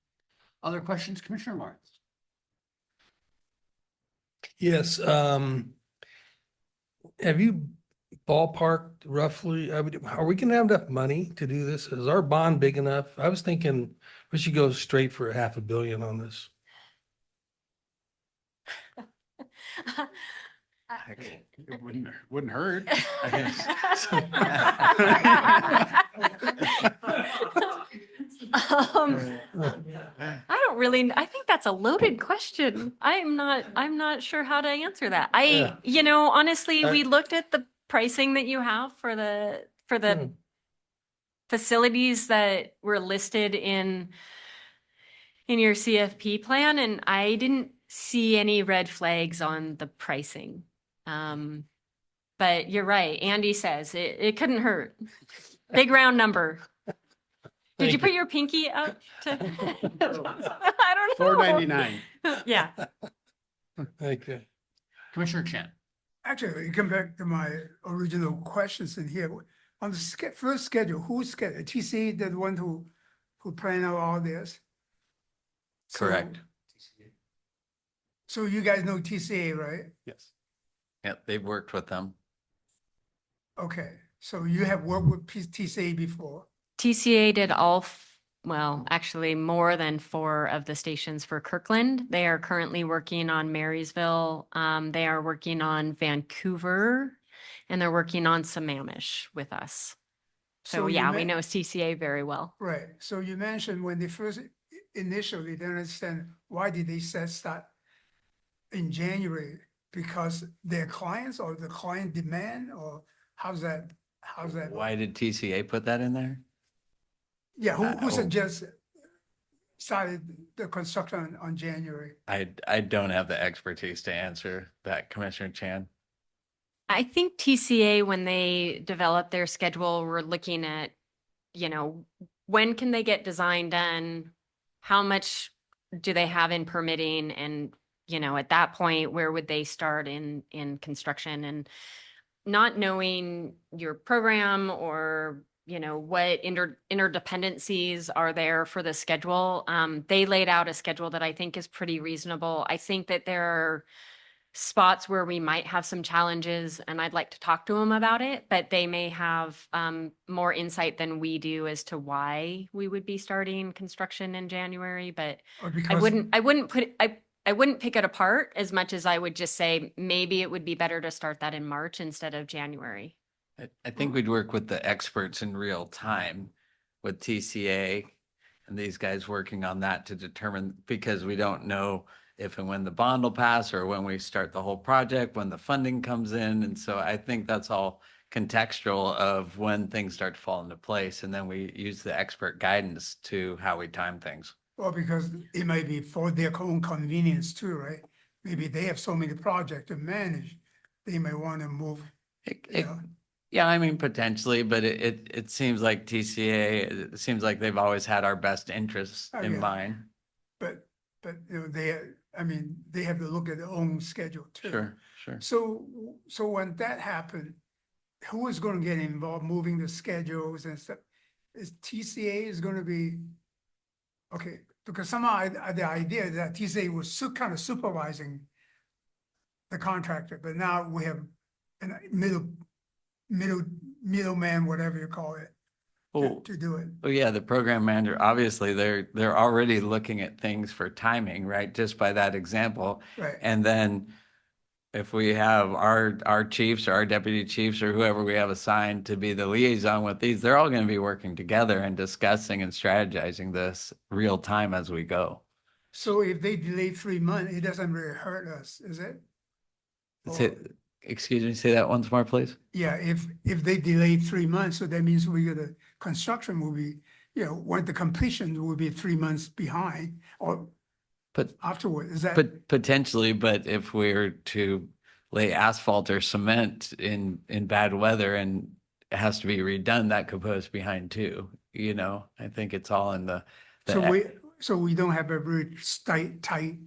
Other questions, Commissioner Lawrence? Yes, have you ballparked roughly, are we gonna have enough money to do this? Is our bond big enough? I was thinking we should go straight for $500 million on this. It wouldn't hurt. I think that's a loaded question. I'm not sure how to answer that. Honestly, we looked at the pricing that you have for the facilities that were listed in your CFP plan, and I didn't see any red flags on the pricing. But you're right. Andy says it couldn't hurt. Big round number. Did you put your pinky up to? I don't know. $4.99. Yeah. Thank you. Commissioner Chan? Actually, you come back to my original questions in here. On the first schedule, who's scheduled? TC, the one who planned out all this? So- Correct. So you guys know TCA, right? Yes. Yeah, they've worked with them. Okay, so you have worked with TCA before? TCA did actually more than 4 of the stations for Kirkland. They are currently working on Marysville. They are working on Vancouver, and they're working on Sammamish with us. So you yeah, we men- know TCA very well. Right, so you mentioned when they first initially didn't understand why did they start in January? Because their clients or the client demand, or how's that? Why did TCA put that in there? Yeah, who Oh. suggested started the construction on January? I don't have the expertise to answer that, Commissioner Chan. I think TCA, when they developed their schedule, were looking at, when can they get design done? How much do they have in permitting? And, at that point, where would they start in construction? And not knowing your program or, what interdependencies are there for the schedule. They laid out a schedule that I think is pretty reasonable. I think that there are spots where we might have some challenges, and I'd like to talk to them about it, but they may have more insight than we do as to why we would be starting construction in January. But Or I because wouldn't pick it apart as much as I would just say maybe it would be better to start that in March instead of January. I think we'd work with the experts in real time with TCA and these guys working on that to determine, because we don't know if and when the bond will pass or when we start the whole project, when the funding comes in. And so I think that's all contextual of when things start to fall into place. And then we use the expert guidance to how we time things. Well, because it might be for their own convenience too, right? Maybe they have so many projects to manage, they may want to move you know? Yeah, I mean, potentially, but it seems like TCA, it seems like they've always had our best interests Oh, in yeah. mind. But, you know, I mean, they have to look at their own schedule too. Sure, sure. So when that happened, who is gonna get involved moving the schedules and stuff? Is TCA is gonna be, okay, because somehow the idea that TCA was kind of supervising the contractor, but now we have a middleman, whatever you call it, Well, to do it. well, yeah, the program manager, obviously, they're already looking at things for timing, right? Just by that example. Right. And then if we have our chiefs or our deputy chiefs or whoever we have assigned to be the liaison with these, they're all going to be working together and discussing and strategizing this real time as we go. So if they delay 3 months, it doesn't really hurt us, is it? Say, excuse me, say that once more, please. Yeah, if they delay 3 months, so that means construction will be, you know, when the completion will be 3 months behind or But afterward, is that? potentially, but if we're to lay asphalt or cement in bad weather and it has to be redone, that could put us behind too. You know, I think it's all in the So we don't have a very tight,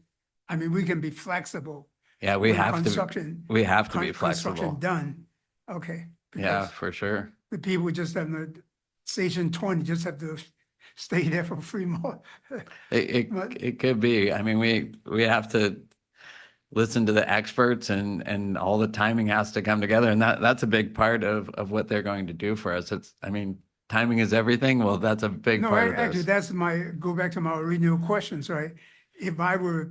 I mean, we can be flexible. yeah, we when have to construction- we have to be Construction flexible. done, okay. Yeah, because for sure. The people just have the station 20, just have to stay there for 3 more. But- It could be. I mean, we have to listen to the experts and all the timing has to come together. And that's a big part of what they're going to do for us. I mean, timing is everything. Well, that's a big No, part of actually, this. go back to my original questions, right? If I were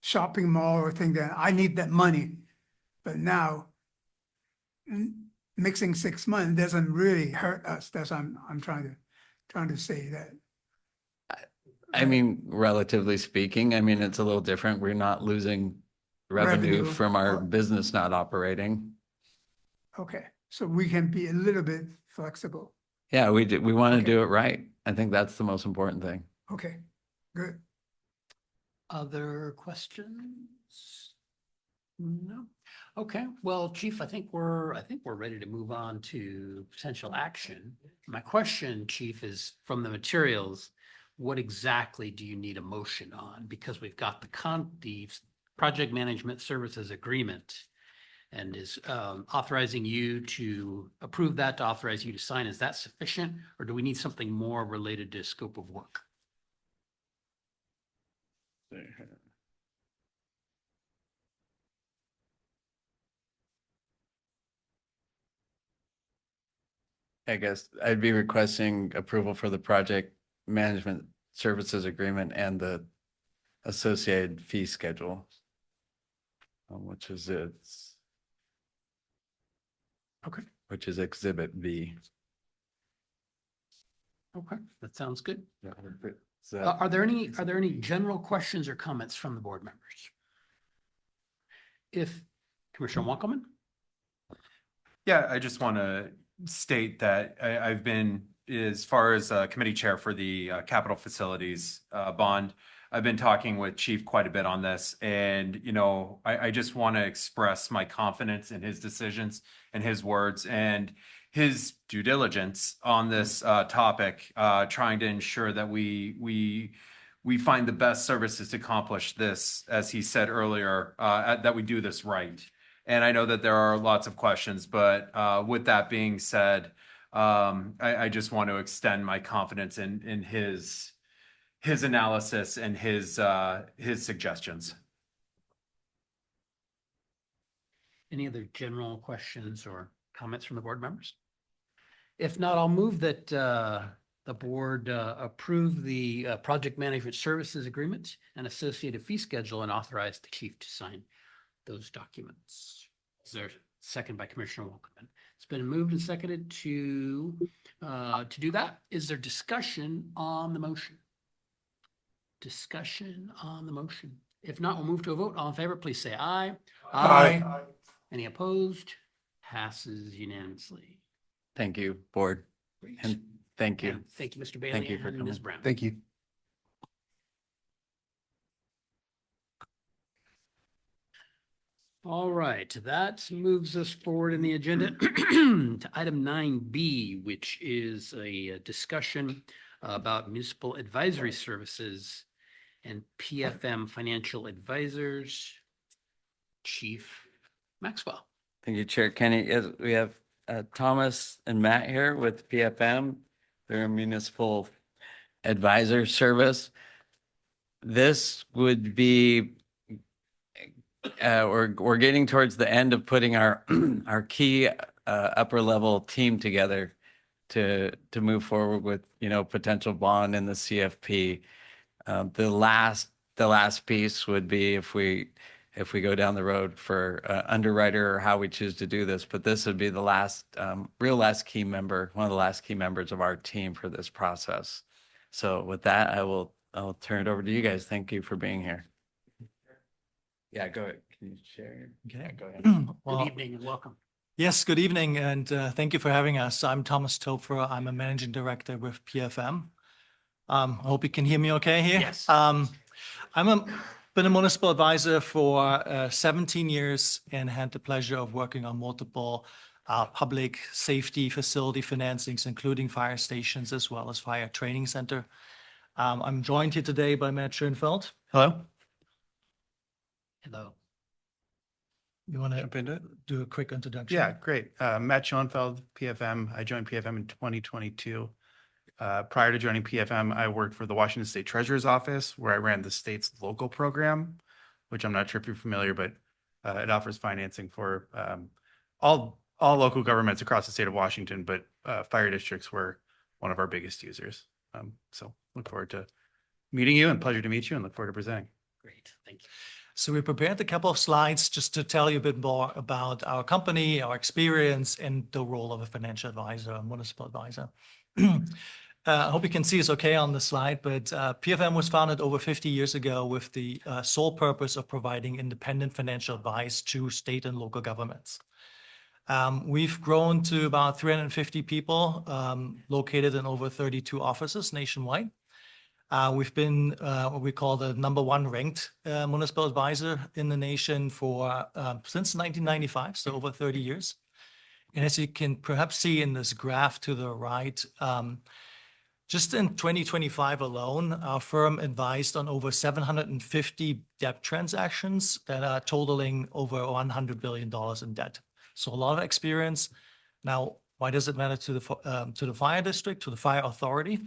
shopping mall or thing, that I need that money, but now mixing 6 months doesn't really hurt us. That's I'm trying to say that. I mean, relatively speaking, I mean, it's a little different. We're not losing revenue Revenue. from our business not operating. Okay, so we can be a little bit flexible. Yeah, we want to Okay. do it right. I think that's the most important thing. Okay, good. Other questions? No. Okay, well, Chief, I think we're ready to move on to potential action. My question, Chief, is from the materials, what exactly do you need a motion on? Because we've got the project management services agreement and is authorizing you to approve that, to authorize you to sign. Is that sufficient? Or do we need something more related to scope of work? I guess I'd be requesting approval for the project management services agreement and the associated fee schedule. Which is Okay. which is Exhibit B. Okay, that sounds good. So Are there any general questions or comments from the board members? If Commissioner Wankelman? Yeah, I just want to state that I've been, as far as committee chair for the capital facilities bond, I've been talking with Chief quite a bit on this. And, you know, I just want to express my confidence in his decisions and his words and his due diligence on this topic, trying to ensure that we find the best services to accomplish this, as he said earlier, that we do this right. And I know that there are lots of questions, but with that being said, I just want to extend my confidence in his analysis and his suggestions. Any other general questions or comments from the board members? If not, I'll move that the board approve the project management services agreement and associated fee schedule and authorize the chief to sign those documents. Is there a second by Commissioner Wolkerman? It's been moved and seconded to do that. Is there discussion on the motion? Discussion on the motion. If not, we'll move to a vote. All in favor, please say aye. Aye. Any opposed? Passes unanimously. thank you, board, Great. and thank you. And thank you, Mr. Bailey Thank you for and Ms. coming. Brown. Thank you. All right, that moves us forward in the agenda to item 9B, which is a discussion about municipal advisory services and PFM financial advisors. Chief Maxwell. Thank you, Chair Kenny. Yes, we have Thomas and Matt here with PFM, their municipal advisor service. This would be, we're getting towards the end of putting our our key upper level team together to move forward with, potential bond in the CFP. The last piece would be if we go down the road for underwriter or how we choose to do this, but this would be the last last key member, one of the last key members of our team for this process. So with that, I'll turn it over to you guys. Thank you for being here. Yeah, go ahead. Can you share? Okay. Yeah, go ahead. Good Well, evening and welcome. yes, good evening, and thank you for having us. I'm Thomas Topfer. I'm a managing director with PFM. I hope you can hear me okay here. Yes. Been a municipal advisor for 17 years and had the pleasure of working on multiple public safety facility financings, including fire stations as well as fire training center. I'm joined here today by Matt Schoenfeld. Hello. Hello. You want to Jump into it? do a quick introduction? Yeah, great. Matt Schoenfeld, PFM. I joined PFM in 2022. Prior to joining PFM, I worked for the Washington State Treasurer's Office, where I ran the state's local program, which I'm not sure if you're familiar, but it offers financing for all local governments across the state of Washington, but fire districts were one of our biggest users. So look forward to meeting you, and pleasure to meet you, and look forward to presenting. Great. Thank you. So we prepared a couple of slides just to tell you a bit more about our company, our experience, and the role of a financial advisor, a municipal advisor. I hope you can see us okay on the slide, but PFM was founded over 50 years ago with the sole purpose of providing independent financial advice to state and local governments. We've grown to about 350 people located in over 32 offices nationwide. We've been what we call the #1 ranked municipal advisor in the nation for since 1995, so over 30 years. And as you can perhaps see in this graph to the right, just in 2025 alone, our firm advised on over 750 debt transactions that are totaling over $100 billion in debt. So a lot of experience. Now, why does it matter to the fire district, to the fire authority?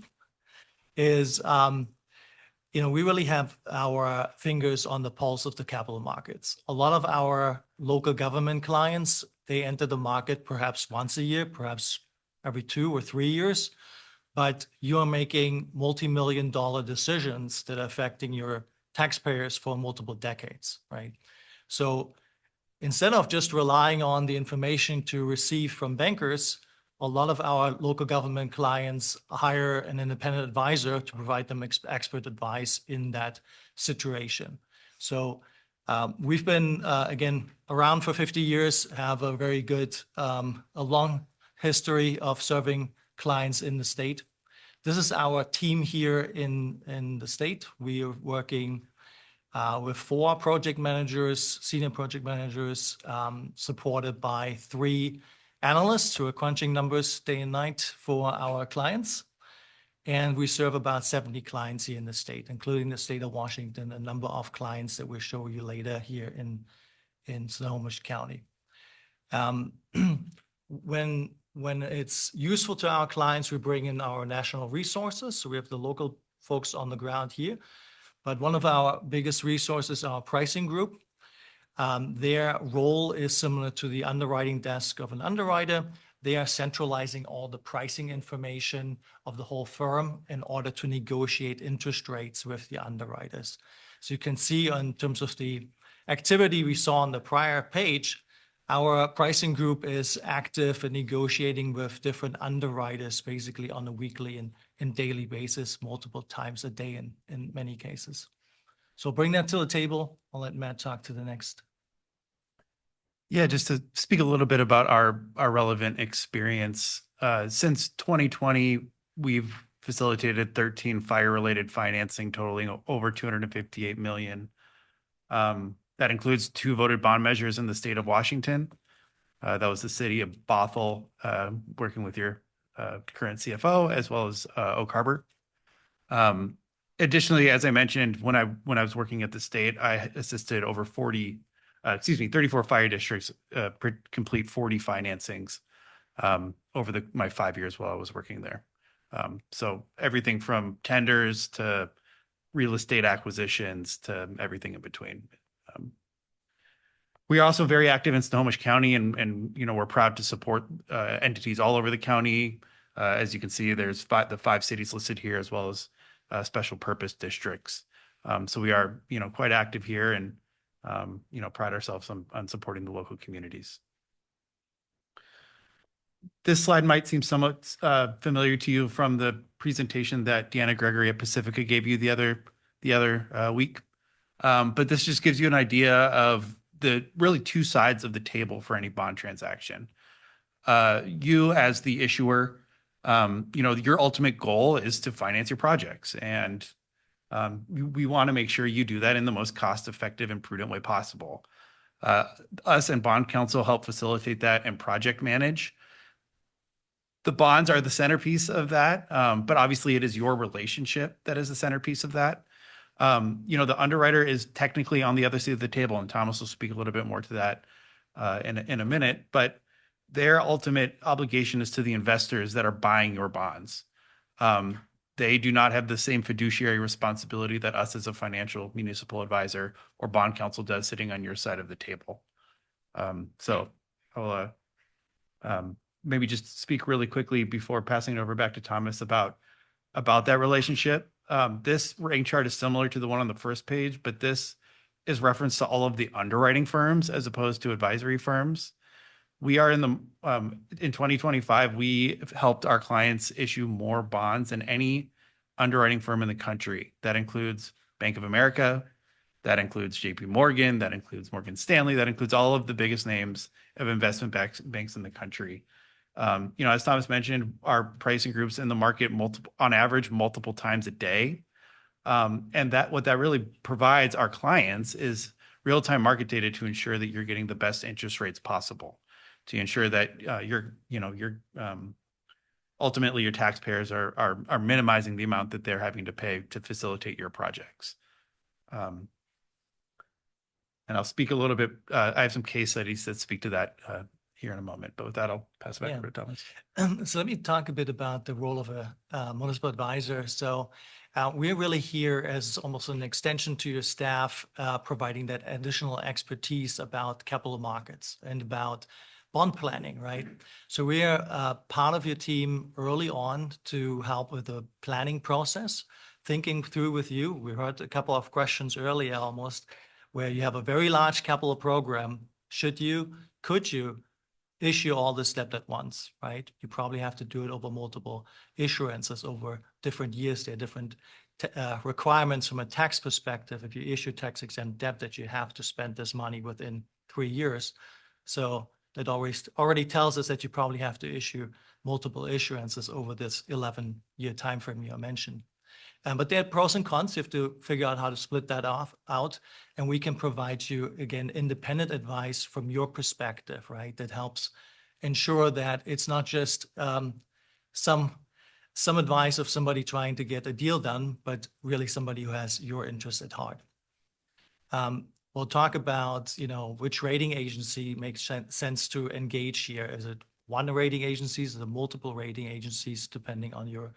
Is, we really have our fingers on the pulse of the capital markets. A lot of our local government clients, they enter the market perhaps once a year, perhaps every 2 or 3 years, but you are making multi-million-dollar decisions that are affecting your taxpayers for multiple decades, right? So instead of just relying on the information to receive from bankers, a lot of our local government clients hire an independent advisor to provide them expert advice in that situation. So we've been, again, around for 50 years, have a very good, a long history of serving clients in the state. This is our team here in the state. We are working with 4 project managers, senior project managers, supported by 3 analysts who are crunching numbers day and night for our clients. And we serve about 70 clients here in the state, including the state of Washington, a number of clients that we'll show you later here in Snohomish County. When it's useful to our clients, we bring in our national resources. So we have the local folks on the ground here. But one of our biggest resources, our pricing group. Their role is similar to the underwriting desk of an underwriter. They are centralizing all the pricing information of the whole firm in order to negotiate interest rates with the underwriters. So you can see in terms of the activity we saw on the prior page, our pricing group is active in negotiating with different underwriters basically on a weekly and daily basis, multiple times a day in many cases. So bring that to the table. I'll let Matt talk to the next. Yeah, just to speak a little bit about our relevant experience. Since 2020, we've facilitated 13 fire-related financing totaling over $258 million. That includes 2 voted bond measures in the state of Washington. That was the city of Bothell, working with your current CFO, as well as Oak Harbor. Additionally, as I mentioned, when I was working at the state, I assisted over 34 fire districts complete 40 financings over my 5 years while I was working there. So everything from tenders to real estate acquisitions to everything in between. We are also very active in Snohomish County, and we're proud to support entities all over the county. As you can see, there's the 5 cities listed here, as well as special purpose districts. So we are, quite active here, and pride ourselves on supporting the local communities. This slide might seem somewhat familiar to you from the presentation that Deanna Gregory at Pacifica gave you the other week. But this just gives you an idea of the really 2 sides of the table for any bond transaction. You as the issuer, your ultimate goal is to finance your projects, and we want to make sure you do that in the most cost-effective and prudent way possible. Us and Bond Counsel help facilitate that and project manage. The bonds are the centerpiece of that, but obviously it is your relationship that is the centerpiece of that. The underwriter is technically on the other side of the table, and Thomas will speak a little bit more to that in a minute, but their ultimate obligation is to the investors that are buying your bonds. They do not have the same fiduciary responsibility that us as a financial municipal advisor or Bond Counsel does sitting on your side of the table. So I'll maybe just speak really quickly before passing it over back to Thomas about that relationship. This rank chart is similar to the one on the first page, but this is reference to all of the underwriting firms as opposed to advisory firms. We are in 2025, we helped our clients issue more bonds than any underwriting firm in the country. That includes Bank of America, that includes JP Morgan, that includes Morgan Stanley, that includes all of the biggest names of investment banks in the country. As Thomas mentioned, our pricing groups in the market on average multiple times a day. And what that really provides our clients is real-time market data to ensure that you're getting the best interest rates possible, to ensure that ultimately your taxpayers are minimizing the amount that they're having to pay to facilitate your projects. And I'll speak a little bit, I have some case studies that speak to that here in a moment, but with that, I'll pass it back over to Thomas. So let me talk a bit about the role of a municipal advisor. So we're really here as almost an extension to your staff, providing that additional expertise about capital markets and about bond planning, right? So we are part of your team early on to help with the planning process, thinking through with you. We heard a couple of questions earlier almost, where you have a very large capital program. Could you issue all this debt at once, right? You probably have to do it over multiple issuances over different years. There are different requirements from a tax perspective. If you issue tax-exempt debt, that you have to spend this money within 3 years. So that already tells us that you probably have to issue multiple issuances over this 11-year timeframe you mentioned. But there are pros and cons. You have to figure out how to split that out. And we can provide you, again, independent advice from your perspective, right? That helps ensure that it's not just some advice of somebody trying to get a deal done, but really somebody who has your interest at heart. We'll talk about, which rating agency makes sense to engage here. Is it one rating agencies? Is it multiple rating agencies, depending on your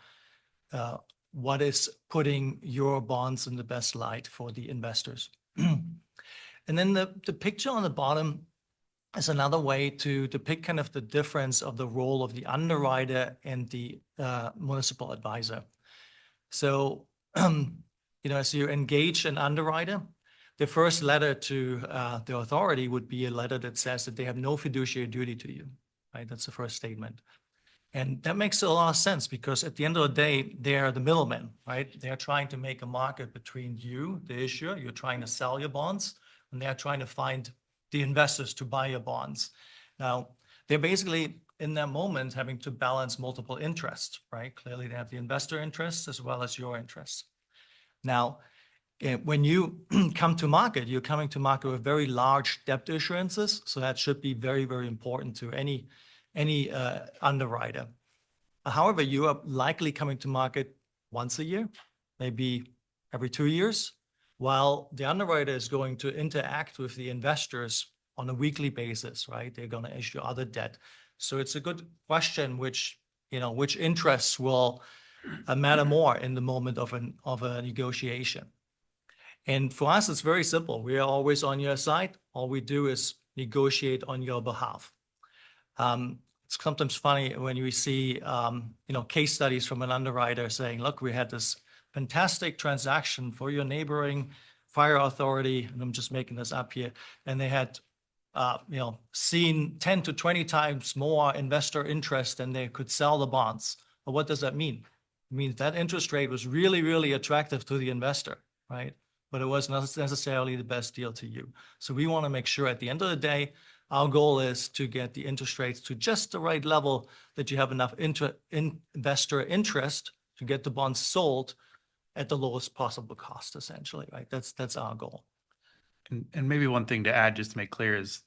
what is putting your bonds in the best light for the investors. And then the picture on the bottom is another way to depict kind of the difference of the role of the underwriter and the municipal advisor. So, as you engage an underwriter, the first letter to the authority would be a letter that says that they have no fiduciary duty to you, right? That's the first statement. And that makes a lot of sense because at the end of the day, they're the middlemen, right? They're trying to make a market between you, the issuer, you're trying to sell your bonds, and they're trying to find the investors to buy your bonds. Now, they're basically in that moment having to balance multiple interests, right? Clearly, they have the investor interests as well as your interests. Now, when you come to market, you're coming to market with very large debt issuances. So that should be very, very important to any underwriter. However, you are likely coming to market once a year, maybe every 2 years, while the underwriter is going to interact with the investors on a weekly basis, right? They're going to issue other debt. So it's a good question, which interests will matter more in the moment of a negotiation. And for us, it's very simple. We are always on your side. All we do is negotiate on your behalf. It's sometimes funny when we see, case studies from an underwriter saying, look, we had this fantastic transaction for your neighboring fire authority, and I'm just making this up here, and they had, seen 10 to 20 times more investor interest than they could sell the bonds. But what does that mean? It means that interest rate was really, really attractive to the investor, right? But it wasn't necessarily the best deal to you. So we want to make sure at the end of the day, our goal is to get the interest rates to just the right level that you have enough investor interest to get the bonds sold at the lowest possible cost, essentially, right? That's our goal. And maybe one thing to add, just to make clear, is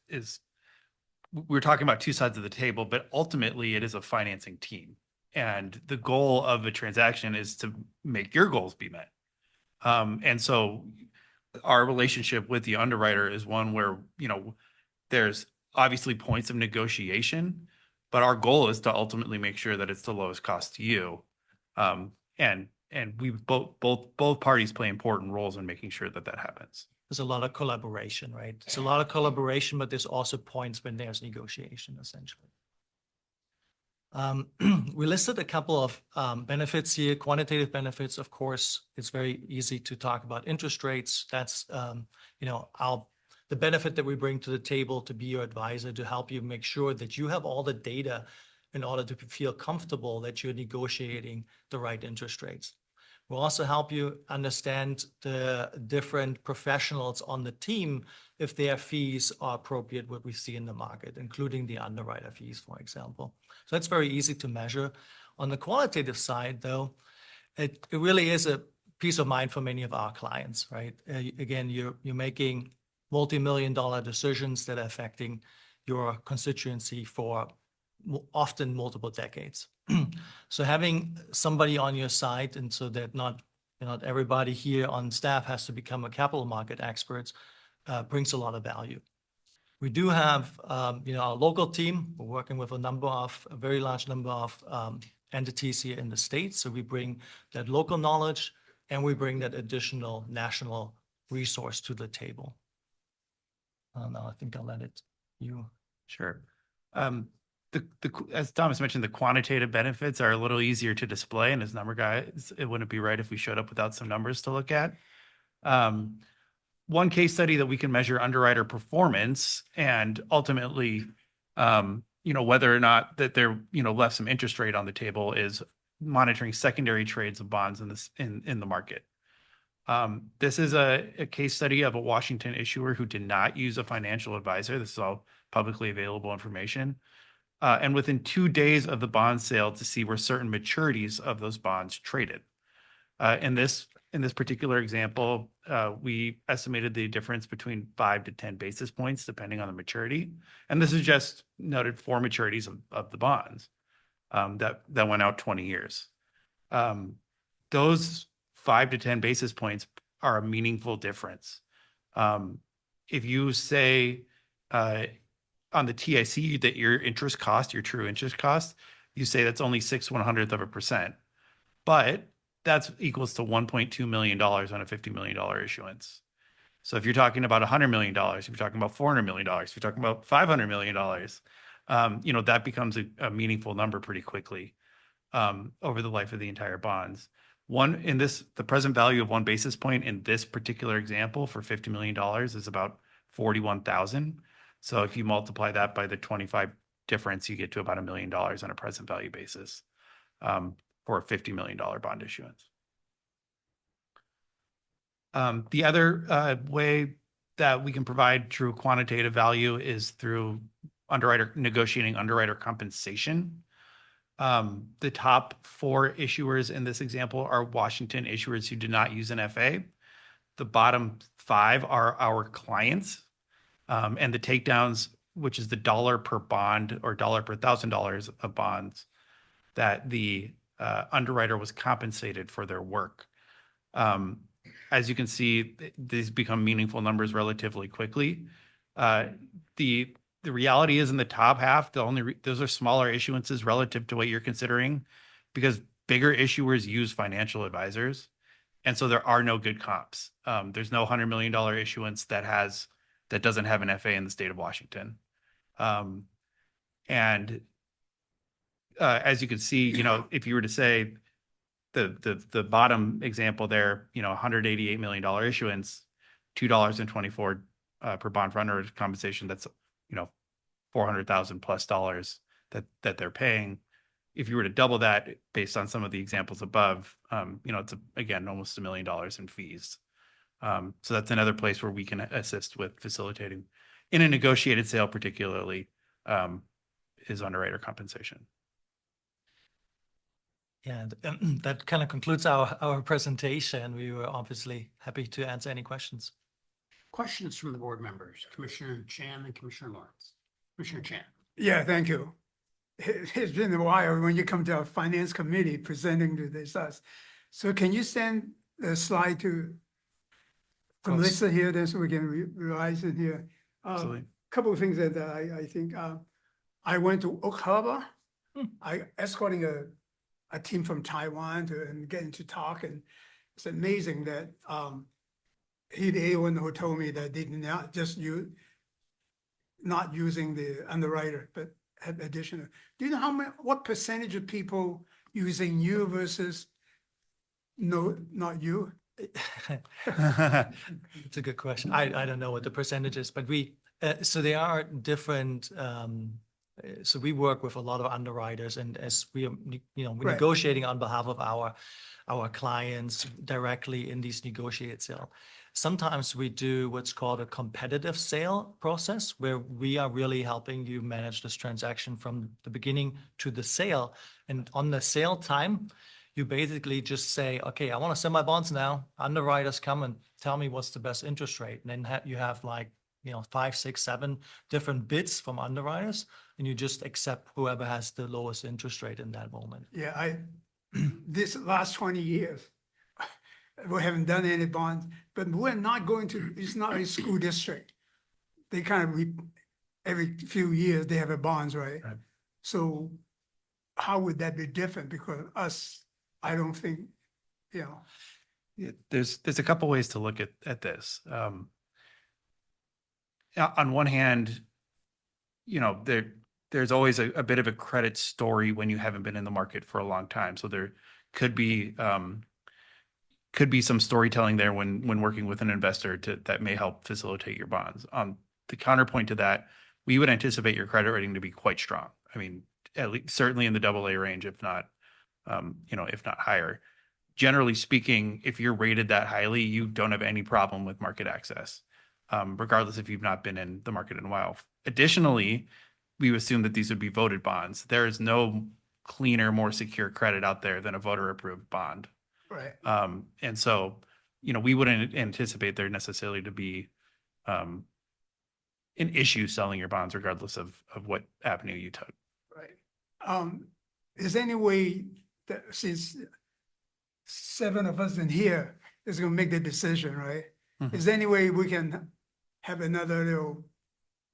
we're talking about two sides of the table, but ultimately it is a financing team. And the goal of a transaction is to make your goals be met. And so our relationship with the underwriter is one where, there's obviously points of negotiation, but our goal is to ultimately make sure that it's the lowest cost to you. And we both parties play important roles in making sure that happens. There's a lot of collaboration, right? It's a lot of collaboration, but there's also points when there's negotiation, essentially. We listed a couple of benefits here, quantitative benefits. Of course, it's very easy to talk about interest rates. That's, the benefit that we bring to the table to be your advisor, to help you make sure that you have all the data in order to feel comfortable that you're negotiating the right interest rates. We'll also help you understand the different professionals on the team, if their fees are appropriate, what we see in the market, including the underwriter fees, for example. So that's very easy to measure. On the qualitative side, though, it really is a peace of mind for many of our clients, right? Again, you're making multi-million-dollar decisions that are affecting your constituency for often multiple decades. So having somebody on your side, and so that not everybody here on staff has to become a capital market expert, brings a lot of value. We do have, our local team. We're working with a very large number of entities here in the States. So we bring that local knowledge and we bring that additional national resource to the table. Now I think I'll let you. Sure. As Thomas mentioned, the quantitative benefits are a little easier to display, and as number guys, it wouldn't be right if we showed up without some numbers to look at. One case study that we can measure underwriter performance and ultimately, whether or not that they're, left some interest rate on the table is monitoring secondary trades of bonds in the market. This is a case study of a Washington issuer who did not use a financial advisor. This is all publicly available information. And within 2 days of the bond sale to see where certain maturities of those bonds traded. In this particular example, we estimated the difference between 5 to 10 basis points, depending on the maturity. And this is just noted for maturities of the bonds that went out 20 years. Those 5 to 10 basis points are a meaningful difference. If you say, on the TIC that your true interest cost, you say that's only 6/100%. But that's equals to $1.2 million on a $50 million issuance. So if you're talking about $100 million, if you're talking about $400 million, if you're talking about $500 million, that becomes a meaningful number pretty quickly over the life of the entire bonds. The present value of 1 basis point in this particular example for $50 million is about $41,000. So if you multiply that by the 25 difference, you get to about $1 million on a present value basis for a $50 million bond issuance. The other way that we can provide true quantitative value is through negotiating underwriter compensation. The top 4 issuers in this example are Washington issuers who did not use an FA. the bottom 5 are our clients. And the takedowns, which is the dollar per bond or dollar per $1,000 of bonds that the underwriter was compensated for their work. As you can see, these become meaningful numbers relatively quickly. The reality is in the top half, those are smaller issuances relative to what you're considering, because bigger issuers use financial advisors. And so there are no good comps. There's no $100 million issuance that doesn't have an FA in the state of Washington. As you can see, if you were to say the bottom example there, $188 million issuance, $2.24 per bond for underwriter compensation, that's, $400,000 plus that they're paying. If you were to double that based on some of the examples above, it's again, almost $1 million in fees. So that's another place where we can assist with facilitating in a negotiated sale, particularly, is underwriter compensation. Yeah, and that kind of concludes our presentation. We were obviously happy to answer any questions. Questions from the board members, Commissioner Chan and Commissioner Lawrence. Commissioner Chan. Yeah, thank you. It's been a while when you come to our finance committee presenting to this us. So can you send the slide to course. Melissa here, then so we can realize it here? Absolutely. Couple of things that I think, I went to Oak Harbor. I escorting a team from Taiwan and getting to talk, and it's amazing that he, the one who told me that they did not just not using the underwriter, but have additional. Do you know what percentage of people using you versus no, not you? It's a good question. I don't know what the percentage is, but so there are different, so we work with a lot of underwriters, and as we're Right. negotiating on behalf of our clients directly in these negotiated sale. Sometimes we do what's called a competitive sale process, where we are really helping you manage this transaction from the beginning to the sale. And on the sale time, you basically just say, okay, I want to sell my bonds now. Underwriters come and tell me what's the best interest rate. And then you have 5, 6, 7 different bids from underwriters, and you just accept whoever has the lowest interest rate in that moment. Yeah, this last 20 years, we haven't done any bonds, but we're not going to, it's not a school district. They kind of, every few years, they have a bonds, right? Right. So how would that be different? Because us, I don't think, Yeah, there's a couple ways to look at this. On one hand, there's always a bit of a credit story when you haven't been in the market for a long time. So there could be some storytelling there when working with an investor that may help facilitate your bonds. The counterpoint to that, we would anticipate your credit rating to be quite strong. I mean, at least certainly in the AA range, if not higher. Generally speaking, if you're rated that highly, you don't have any problem with market access, regardless if you've not been in the market in a while. Additionally, we assume that these would be voted bonds. There is no cleaner, more secure credit out there than a voter-approved bond. right. And so, we wouldn't anticipate there necessarily to be an issue selling your bonds, regardless of what avenue you took. Right. Is there any way that, since 7 of us in here is gonna make the decision, right? Mhm. Is there any way we can have another little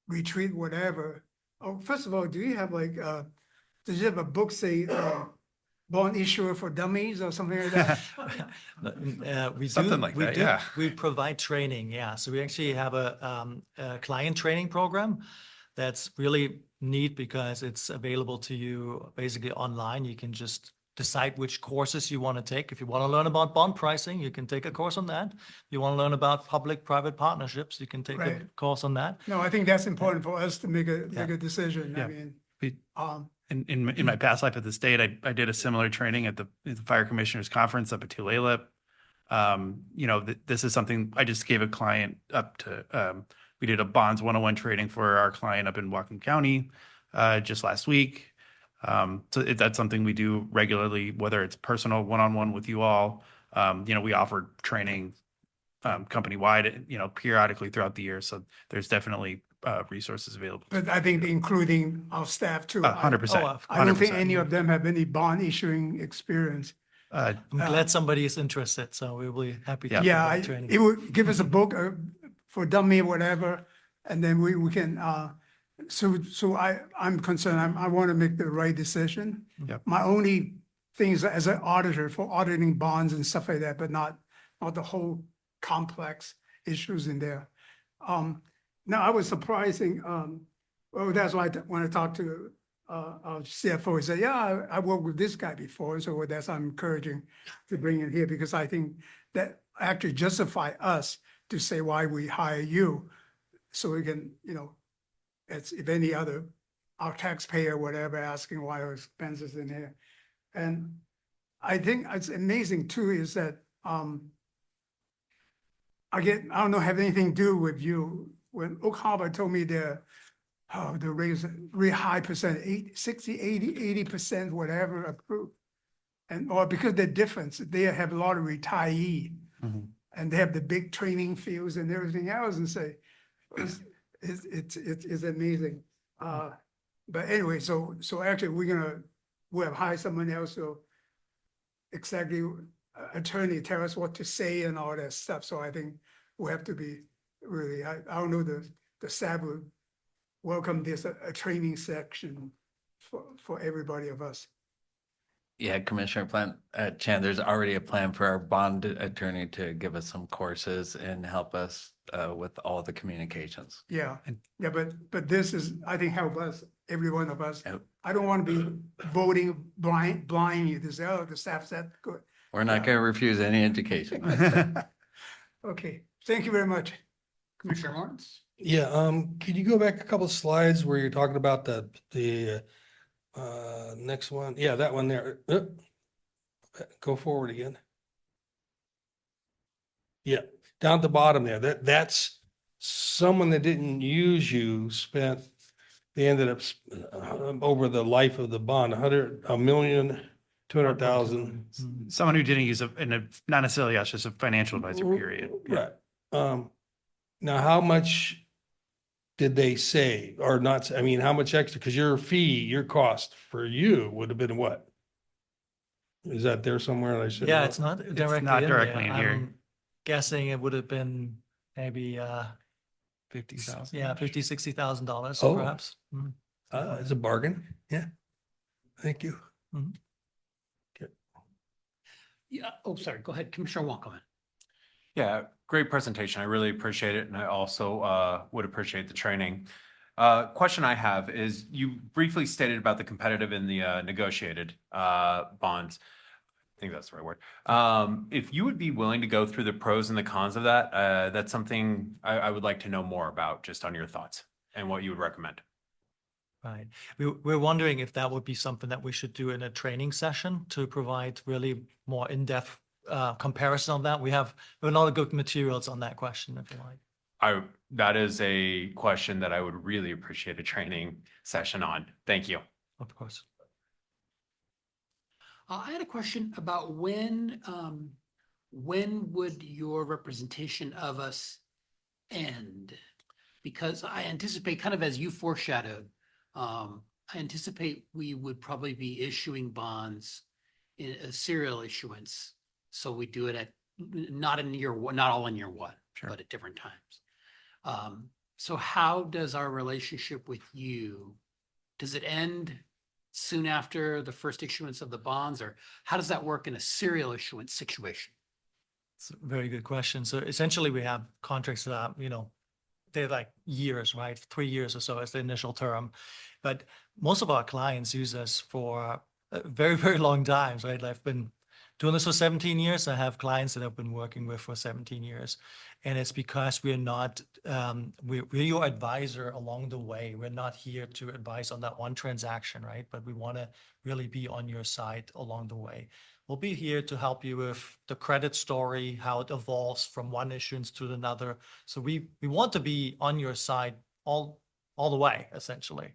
retreat, whatever? Oh, first of all, do you have does you have a book say, bond issuer for dummies or something like that? We Something do, like we that, do, yeah. we provide training. Yeah. So we actually have a client training program that's really neat because it's available to you basically online. You can just decide which courses you want to take. If you want to learn about bond pricing, you can take a course on that. If you want to learn about public-private partnerships, you can take a Right. course on that. No, I think that's important for us to make a decision. I Yeah. mean, We- um, In my past life at the state, I did a similar training at the Fire Commissioners Conference up at Tulalip. This is something I just gave a client we did a bonds 101 training for our client up in Whatcom County just last week. So that's something we do regularly, whether it's personal one-on-one with you all. We offer training company-wide, periodically throughout the year. So there's definitely resources available. But I think including our staff too. 100%. Oh, I don't think 100%. any of them have any bond issuing experience. I'm glad somebody is interested, so we'll be happy to. Yeah, provide training. it would give us a book for dummy or whatever, and then we can, I'm concerned, I want to make the right decision. Yep. My only thing is as an auditor for auditing bonds and stuff like that, but not the whole complex issues in there. Now, I was surprising, well, that's why when I talked to our CFO, he said, yeah, I worked with this guy before, and so that's I'm encouraging to bring it here, because I think that actually justify us to say why we hire you, so we can, it's if any other, our taxpayer, whatever, asking why our expenses in here. And I think it's amazing too, is that, I don't know, have anything to do with you. When Oak Harbor told me the raise really high percent, 60, 80%, whatever approved. And, or because the difference, they have a lot of retirees and they have the big training fields and everything else, and say, it's amazing. But anyway, so actually we'll have hired someone else to exactly attorney tell us what to say and all that stuff. So I think we have to be really, I don't know, the staff would welcome this, a training section for everybody of us. Yeah, Commissioner Chan, there's already a plan for our bond attorney to give us some courses and help us with all the communications. Yeah, yeah, but this is, I think, help us, every one of us. Yep. I don't want to be voting blindly to say, oh, the staff said good. We're not going to refuse any education. Okay, thank you very much. Commissioner Lawrence? Yeah, could you go back a couple of slides where you're talking about the next one? Yeah, that one there. Go forward again. Yeah, down at the bottom there, that's someone that didn't use you they ended up over the life of the bond, $1,200,000. Someone who didn't use not necessarily us, just a financial advisor, period. Yeah. Right. Now, how much did they save or not? I mean, how much extra? Because your cost for you would have been what? Is that there somewhere? That I should. Yeah, it's not directly not in directly there. in here. I'm guessing it would have been maybe 50,000. yeah, $50,000-$60,000 Oh. perhaps. Mhm. It's a bargain. Yeah. Thank you. Yeah, oh, sorry, go ahead, Commissioner Wonkelman. Yeah, great presentation. I really appreciate it. And I also would appreciate the training. Question I have is you briefly stated about the competitive and the negotiated bonds. I think that's the right word. If you would be willing to go through the pros and the cons of that, that's something I would like to know more about, just on your thoughts and what you would recommend. Right. We're wondering if that would be something that we should do in a training session to provide really more in-depth comparison of that. We have a lot of good materials on that question, if you like. That is a question that I would really appreciate a training session on. Thank you. Of course. I had a question about when would your representation of us end? Because I anticipate, kind of as you foreshadowed, I anticipate we would probably be issuing bonds in a serial issuance. So we do it not all in year one, Sure. but at different times. So how does our relationship with you, does it end soon after the first issuance of the bonds, or how does that work in a serial issuance situation? It's a very good question. So essentially we have contracts that, they're like years, right? 3 years or so as the initial term. But most of our clients use us for very, very long times, right? I've been doing this for 17 years. I have clients that I've been working with for 17 years. And it's because we're not, we're your advisor along the way. We're not here to advise on that one transaction, right? But we want to really be on your side along the way. We'll be here to help you with the credit story, how it evolves from one issuance to another. So we want to be on your side all the way, essentially.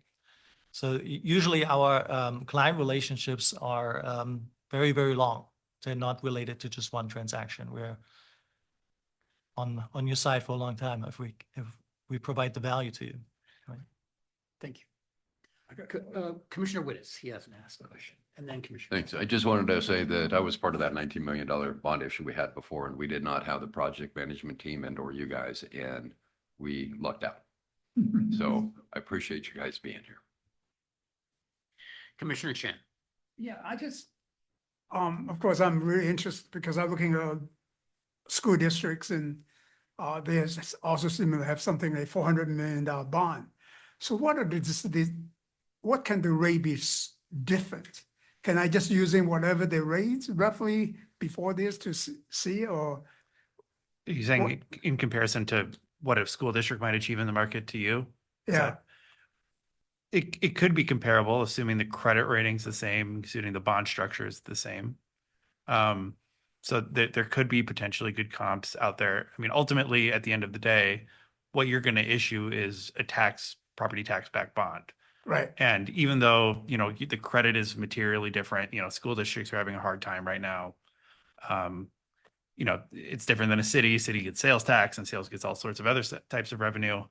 So usually our client relationships are very, very long. They're not related to just one transaction. on your side for a long time if we provide the value to you. Thank you. Commissioner Wittes, he hasn't asked a question, and then Commissioner. Thanks. I just wanted to say that I was part of that $19 million bond issue we had before, and we did not have the project management team and or you guys, and we lucked out. So I appreciate you guys being here. Commissioner Chan. Yeah, of course, I'm really interested because I'm looking at school districts and there's also seem to have something like $400 million bond. So what are what can the rate be different? Can I just using whatever the rates roughly before this to see, or? You're saying in comparison to what a school district might achieve in the market to you? Is Yeah, that- It could be comparable, assuming the credit rating's the same, assuming the bond structure is the same. So there could be potentially good comps out there. I mean, ultimately, at the end of the day, what you're going to issue is a property tax backed bond. right, And even though, the credit is materially different, school districts are having a hard time right now. It's different than a city. City gets sales tax and sales gets all sorts of other types of revenue.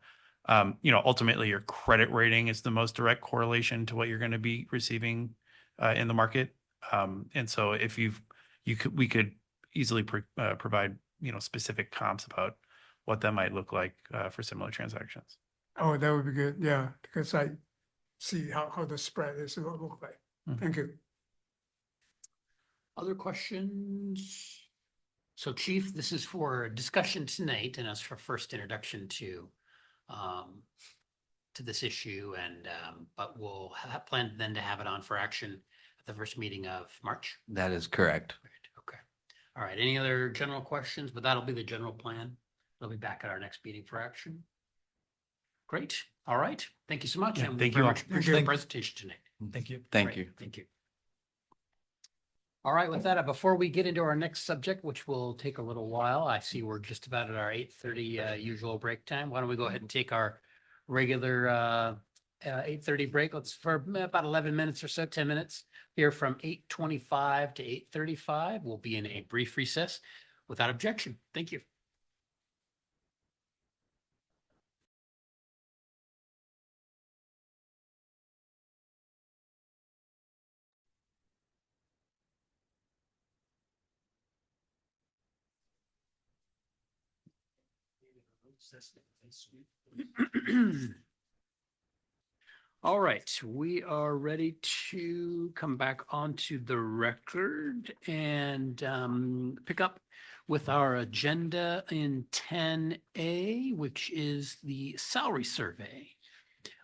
Ultimately your credit rating is the most direct correlation to what you're going to be receiving in the market. And so if we could easily provide, specific comps about what that might look like for similar transactions. oh, that would be good, yeah, because I see how the spread is, what it look like. Mhm. Thank you. Other questions? So Chief, this is for discussion tonight and as for first introduction to this issue and, but we'll plan then to have it on for action at the first meeting of March. That is correct. Okay. All right. Any other general questions? But that'll be the general plan. They'll be back at our next meeting for action. Great. All right. Thank you so much. Yeah, And we thank very you all. much appreciate the Thank- presentation tonight. Thank you. Thank Great. you. Thank you. All right, with that, before we get into our next subject, which will take a little while, I see we're just about at our 8:30 usual break time. Why don't we go ahead and take our regular 8:30 break? Let's for about 11 minutes or so, 10 minutes. Here from 8:25 to 8:35. We'll be in a brief recess without objection. Thank you. All right, we are ready to come back onto the record and pick up with our agenda in 10A, which is the salary survey.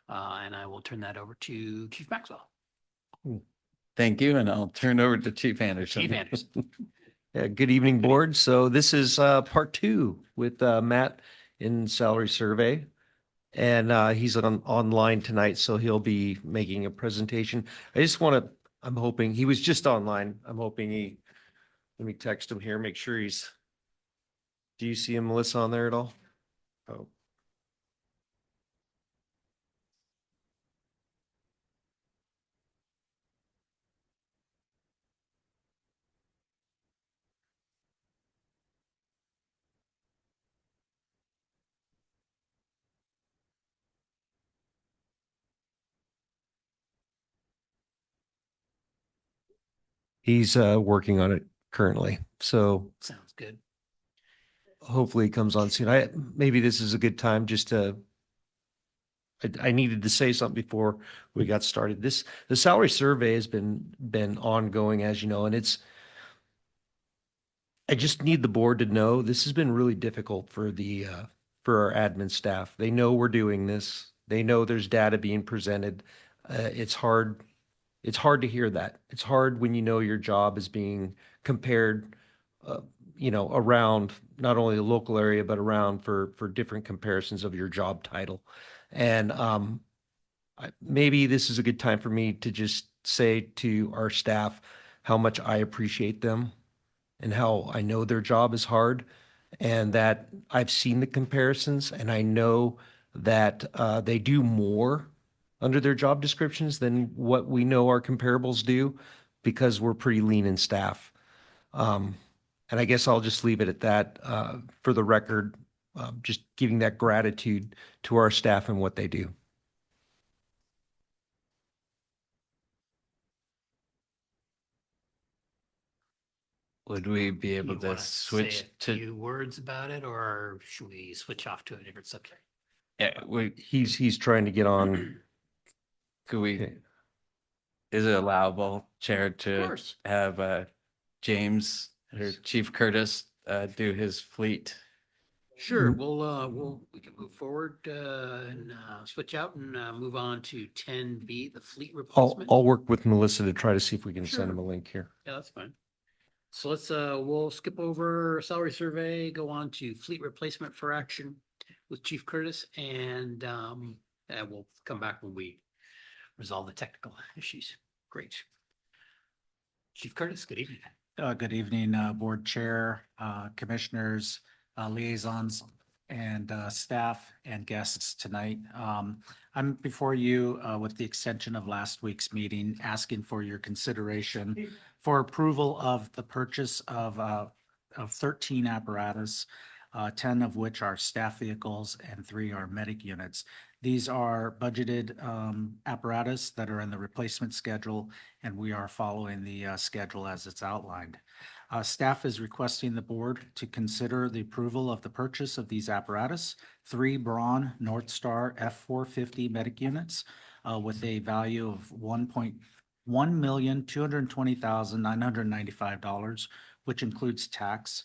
And I will turn that over to Chief Maxwell. Thank you. And I'll turn over to Chief Anderson. Chief Anderson. Good evening, board. So this is part two with Matt in salary survey. And he's online tonight, so he'll be making a presentation. I'm hoping, he was just online. I'm hoping let me text him here, make sure do you see him, Melissa, on there at all? Oh. He's working on it currently, so Sounds good. hopefully he comes on soon. Maybe this is a good time just I needed to say something before we got started. The salary survey has been ongoing, as you know, and I just need the board to know this has been really difficult for for our admin staff. They know we're doing this. They know there's data being presented. It's hard. It's hard to hear that. It's hard when you know your job is being compared, around not only the local area, but around for different comparisons of your job title. And maybe this is a good time for me to just say to our staff how much I appreciate them and how I know their job is hard and that I've seen the comparisons and I know that they do more under their job descriptions than what we know our comparables do because we're pretty lean in staff. And I guess I'll just leave it at that for the record, just giving that gratitude to our staff and what they do. Would we be able You to wanna say switch a to, few words about it, or should we switch off to a different subject? yeah, He's trying to get on. could we, Okay. is it allowable, Chair, Of to course. have James or Chief Curtis do his fleet? Sure, we can move forward and switch out and move on to 10B, the fleet replacement. I'll work with Melissa to try to see if we can send Sure. him a link here. Yeah, that's fine. So we'll skip over salary survey, go on to fleet replacement for action with Chief Curtis, and we'll come back when we resolve the technical issues. Great. Chief Curtis, good evening. Good evening, Board Chair, Commissioners, liaisons, and staff and guests tonight. I'm before you with the extension of last week's meeting, asking for your consideration for approval of the purchase of 13 apparatus, 10 of which are staff vehicles and 3 are medic units. These are budgeted apparatus that are in the replacement schedule, and we are following the schedule as it's outlined. Staff is requesting the board to consider the approval of the purchase of these apparatus, 3 Braun North Star F450 medic units with a value of $1,220,995, which includes tax.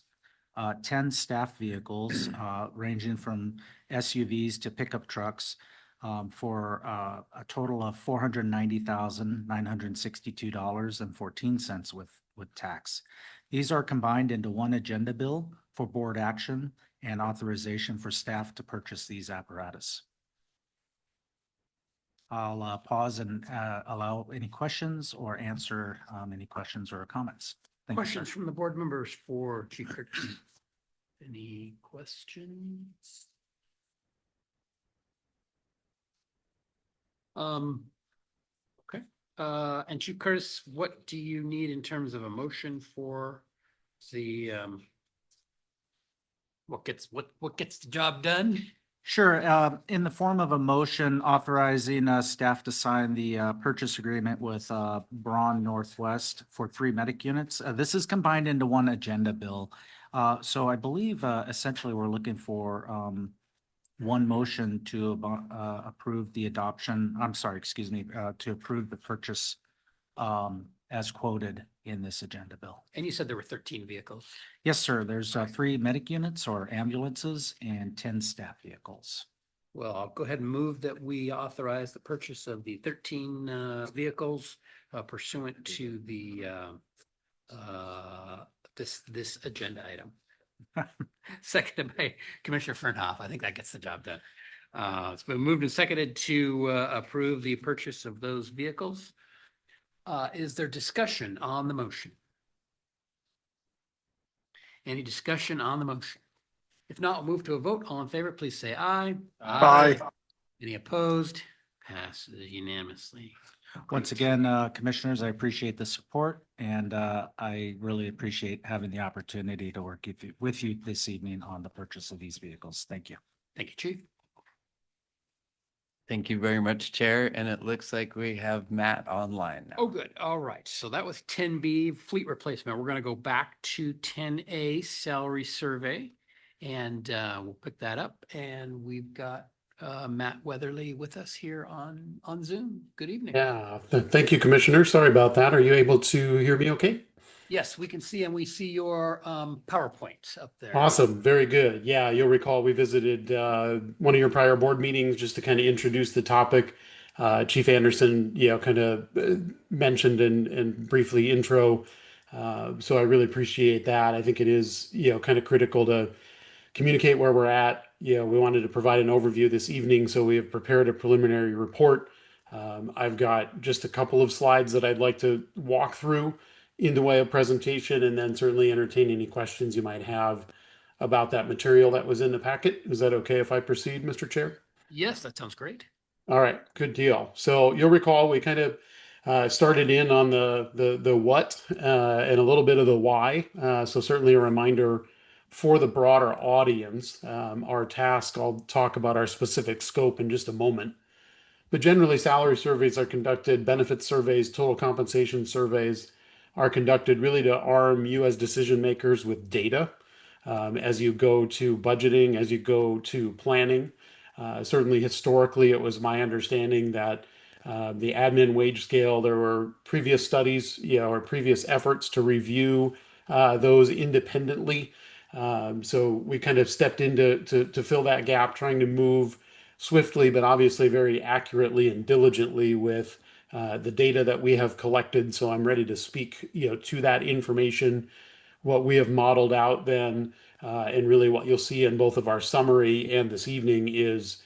10 staff vehicles ranging from SUVs to pickup trucks for a total of $490,962.14 with tax. These are combined into one agenda bill for board action and authorization for staff to purchase these apparatus. I'll pause and allow any questions or answer any questions or comments. Thank you, sir. Questions from the board members for Chief Curtis? Any questions? Okay, and Chief Curtis, what do you need in terms of a motion for the what gets the job done? Sure. In the form of a motion authorizing staff to sign the purchase agreement with Braun Northwest for 3 medic units. This is combined into one agenda bill. So I believe essentially we're looking for one motion to approve the adoption, I'm sorry, excuse me, to approve the purchase as quoted in this agenda bill. And you said there were 13 vehicles. Yes, sir. There's 3 medic units or ambulances and 10 staff vehicles. Well, I'll go ahead and move that we authorize the purchase of the 13 vehicles pursuant to the this agenda item. Seconded by Commissioner Fernhoff. I think that gets the job done. It's been moved and seconded to approve the purchase of those vehicles. Is there discussion on the motion? Any discussion on the motion? If not, we'll move to a vote. All in favor, please say aye. Aye. Any opposed? Passes unanimously. Once again, Commissioners, I appreciate the support and I really appreciate having the opportunity to work with you this evening on the purchase of these vehicles. Thank you. Thank you, Chief. Thank you very much, Chair. And it looks like we have Matt online now. Oh, good. All right. So that was 10B fleet replacement. We're going to go back to 10A salary survey and we'll pick that up. And we've got Matt Weatherly with us here on Zoom. Good evening. Yeah, thank you, Commissioner. Sorry about that. Are you able to hear me okay? Yes, we can see, and we see your PowerPoint up there. Awesome, very good. Yeah, you'll recall we visited one of your prior board meetings just to kind of introduce the topic. Chief Anderson, kind of mentioned and briefly intro. So I really appreciate that. I think it is, kind of critical to communicate where we're at. We wanted to provide an overview this evening, so we have prepared a preliminary report. I've got just a couple of slides that I'd like to walk through in the way of presentation, and then certainly entertain any questions you might have about that material that was in the packet. Is that okay if I proceed, Mr. Chair? Yes, that sounds great. All right, good deal. So you'll recall we kind of Started in on the what and a little bit of the why. So certainly a reminder for the broader audience. Our task, I'll talk about our specific scope in just a moment. But generally, salary surveys are conducted, benefit surveys, total compensation surveys are conducted really to arm you as decision makers with data as you go to budgeting, as you go to planning. Certainly, historically, it was my understanding that the admin wage scale, there were previous studies, or previous efforts to review those independently. So we kind of stepped in to fill that gap, trying to move swiftly, but obviously very accurately and diligently with the data that we have collected. So I'm ready to speak, to that information, what we have modeled out then, and really what you'll see in both of our summary and this evening is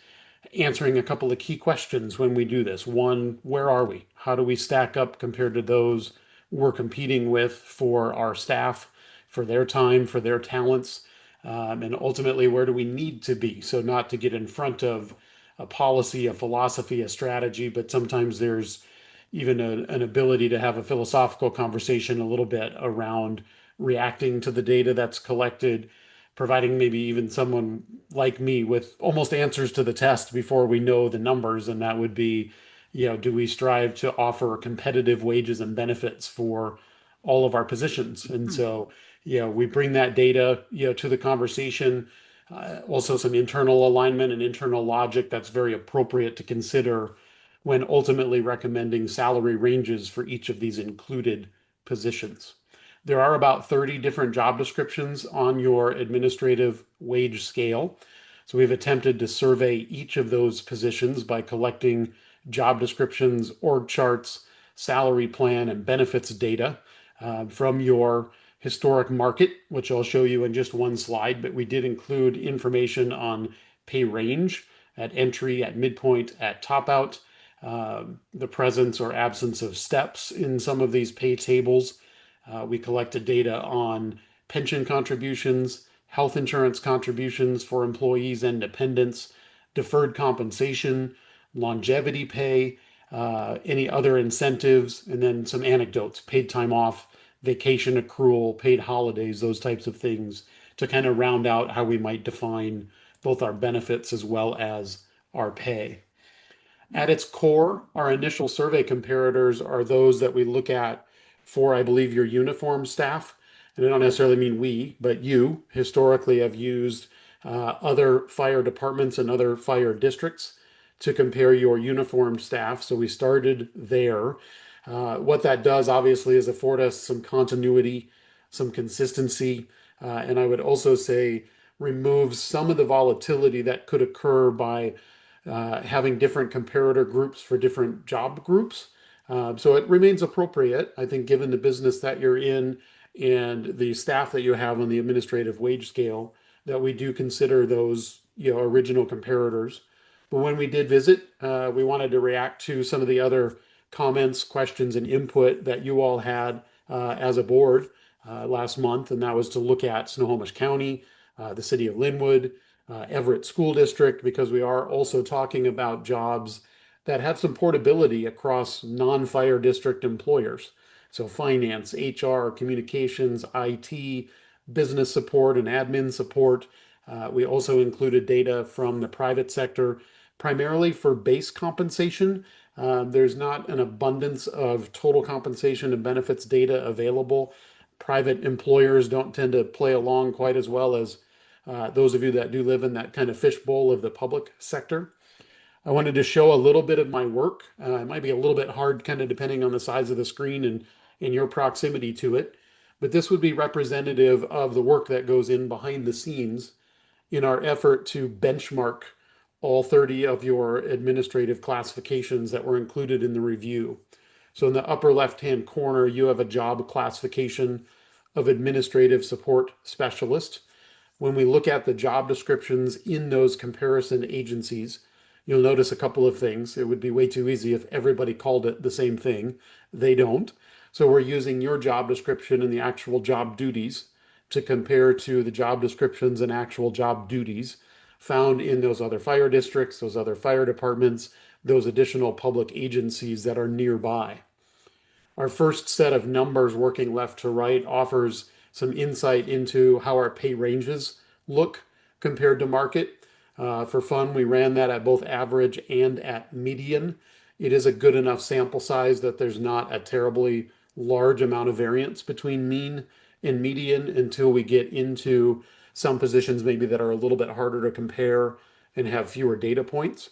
answering a couple of key questions when we do this. One, where are we? How do we stack up compared to those we're competing with for our staff, for their time, for their talents? And ultimately, where do we need to be? So, not to get in front of a policy, a philosophy, a strategy, but sometimes there's even an ability to have a philosophical conversation a little bit around reacting to the data that's collected, providing maybe even someone like me with almost answers to the test before we know the numbers. And that would be, do we strive to offer competitive wages and benefits for all of our positions? And so, we bring that data, to the conversation. Also, some internal alignment and internal logic that's very appropriate to consider when ultimately recommending salary ranges for each of these included positions. There are about 30 different job descriptions on your administrative wage scale. So we've attempted to survey each of those positions by collecting job descriptions, org charts, salary plan, and benefits data from your historic market, which I'll show you in just one slide, but we did include information on pay range at entry, at midpoint, at top out, the presence or absence of steps in some of these pay tables. We collected data on pension contributions, health insurance contributions for employees and dependents, deferred compensation, longevity pay, any other incentives, and then some anecdotes, paid time off, vacation accrual, paid holidays, those types of things to kind of round out how we might define both our benefits as well as our pay. At its core, our initial survey comparators are those that we look at for, I believe, your uniform staff. And I don't necessarily mean we, but you historically have used other fire departments and other fire districts to compare your uniform staff. So we started there. What that does, obviously, is afford us some continuity, some consistency, and I would also say removes some of the volatility that could occur by having different comparator groups for different job groups. So it remains appropriate, I think, given the business that you're in and the staff that you have on the administrative wage scale, that we do consider those, original comparators. But when we did visit, we wanted to react to some of the other comments, questions, and input that you all had as a board last month, and that was to look at Snohomish County, the city of Linwood, Everett School District, because we are also talking about jobs that have some portability across non-fire district employers. So finance, HR, communications, IT, business support, and admin support. We also included data from the private sector, primarily for base compensation. There's not an abundance of total compensation and benefits data available. Private employers don't tend to play along quite as well as those of you that do live in that kind of fishbowl of the public sector. I wanted to show a little bit of my work. It might be a little bit hard, kind of depending on the size of the screen and your proximity to it. But this would be representative of the work that goes in behind the scenes in our effort to benchmark all 30 of your administrative classifications that were included in the review. So in the upper left-hand corner, you have a job classification of administrative support specialist. When we look at the job descriptions in those comparison agencies, you'll notice a couple of things. It would be way too easy if everybody called it the same thing. They don't. So we're using your job description and the actual job duties to compare to the job descriptions and actual job duties found in those other fire districts, those other fire departments, those additional public agencies that are nearby. Our first set of numbers working left to right offers some insight into how our pay ranges look compared to market. For fun, we ran that at both average and at median. It is a good enough sample size that there's not a terribly large amount of variance between mean and median until we get into some positions maybe that are a little bit harder to compare and have fewer data points.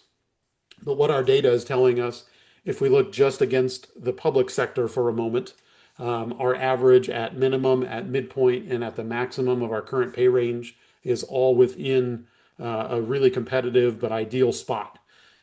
But what our data is telling us, if we look just against the public sector for a moment, our average at minimum, at midpoint, and at the maximum of our current pay range is all within a really competitive but ideal spot.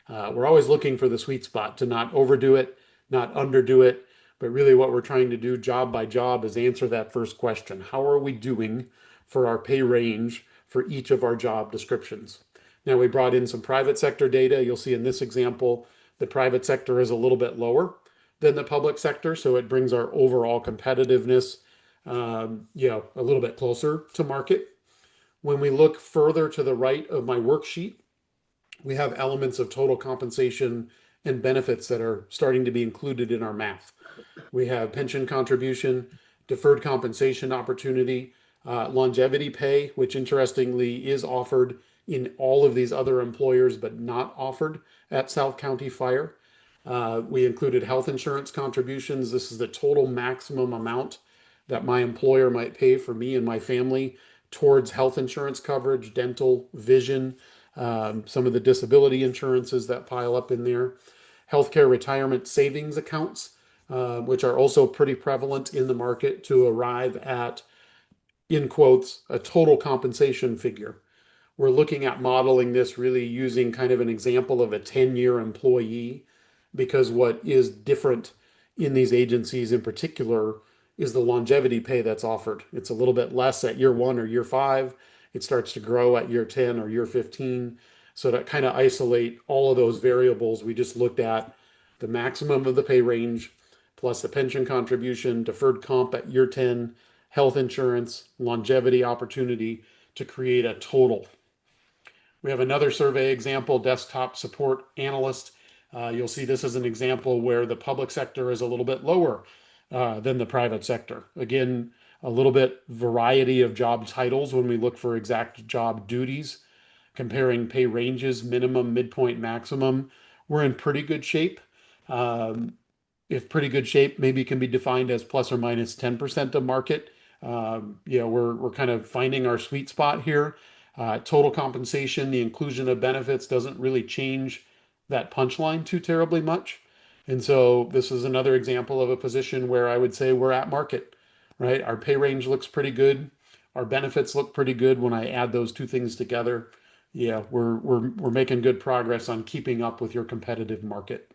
We're always looking for the sweet spot to not overdo it, not underdo it, but really what we're trying to do job by job is answer that first question. How are we doing for our pay range for each of our job descriptions? Now we brought in some private sector data. You'll see in this example, the private sector is a little bit lower than the public sector, so it brings our overall competitiveness, a little bit closer to market. When we look further to the right of my worksheet, we have elements of total compensation and benefits that are starting to be included in our math. We have pension contribution, deferred compensation opportunity, longevity pay, which interestingly is offered in all of these other employers, but not offered at South County Fire. We included health insurance contributions. This is the total maximum amount that my employer might pay for me and my family towards health insurance coverage, dental, vision, some of the disability insurances that pile up in there, healthcare retirement savings accounts, which are also pretty prevalent in the market to arrive at, in quotes, a total compensation figure. We're looking at modeling this really using kind of an example of a 10-year employee, because what is different in these agencies in particular is the longevity pay that's offered. It's a little bit less at year 1 or year 5. It starts to grow at year 10 or year 15. So to kind of isolate all of those variables, we just looked at the maximum of the pay range plus the pension contribution, deferred comp at year 10, health insurance, longevity opportunity to create a total. We have another survey example, desktop support analyst. You'll see this is an example where the public sector is a little bit lower than the private sector. Again, a little bit variety of job titles when we look for exact job duties, comparing pay ranges, minimum, midpoint, maximum. We're in pretty good shape. If pretty good shape maybe can be defined as plus or minus 10% of market. We're kind of finding our sweet spot here. Total compensation, the inclusion of benefits doesn't really change that punchline too terribly much. And so this is another example of a position where I would say we're at market, right? Our pay range looks pretty good. Our benefits look pretty good when I add those two things together. Yeah, we're making good progress on keeping up with your competitive market.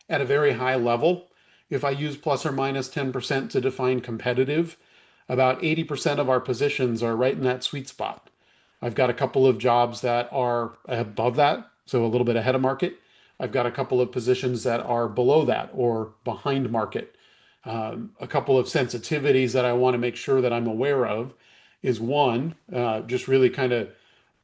At a very high level, if I use plus or minus 10% to define competitive, about 80% of our positions are right in that sweet spot. I've got a couple of jobs that are above that, so a little bit ahead of market. I've got a couple of positions that are below that or behind market. A couple of sensitivities that I want to make sure that I'm aware of is one, just really kind of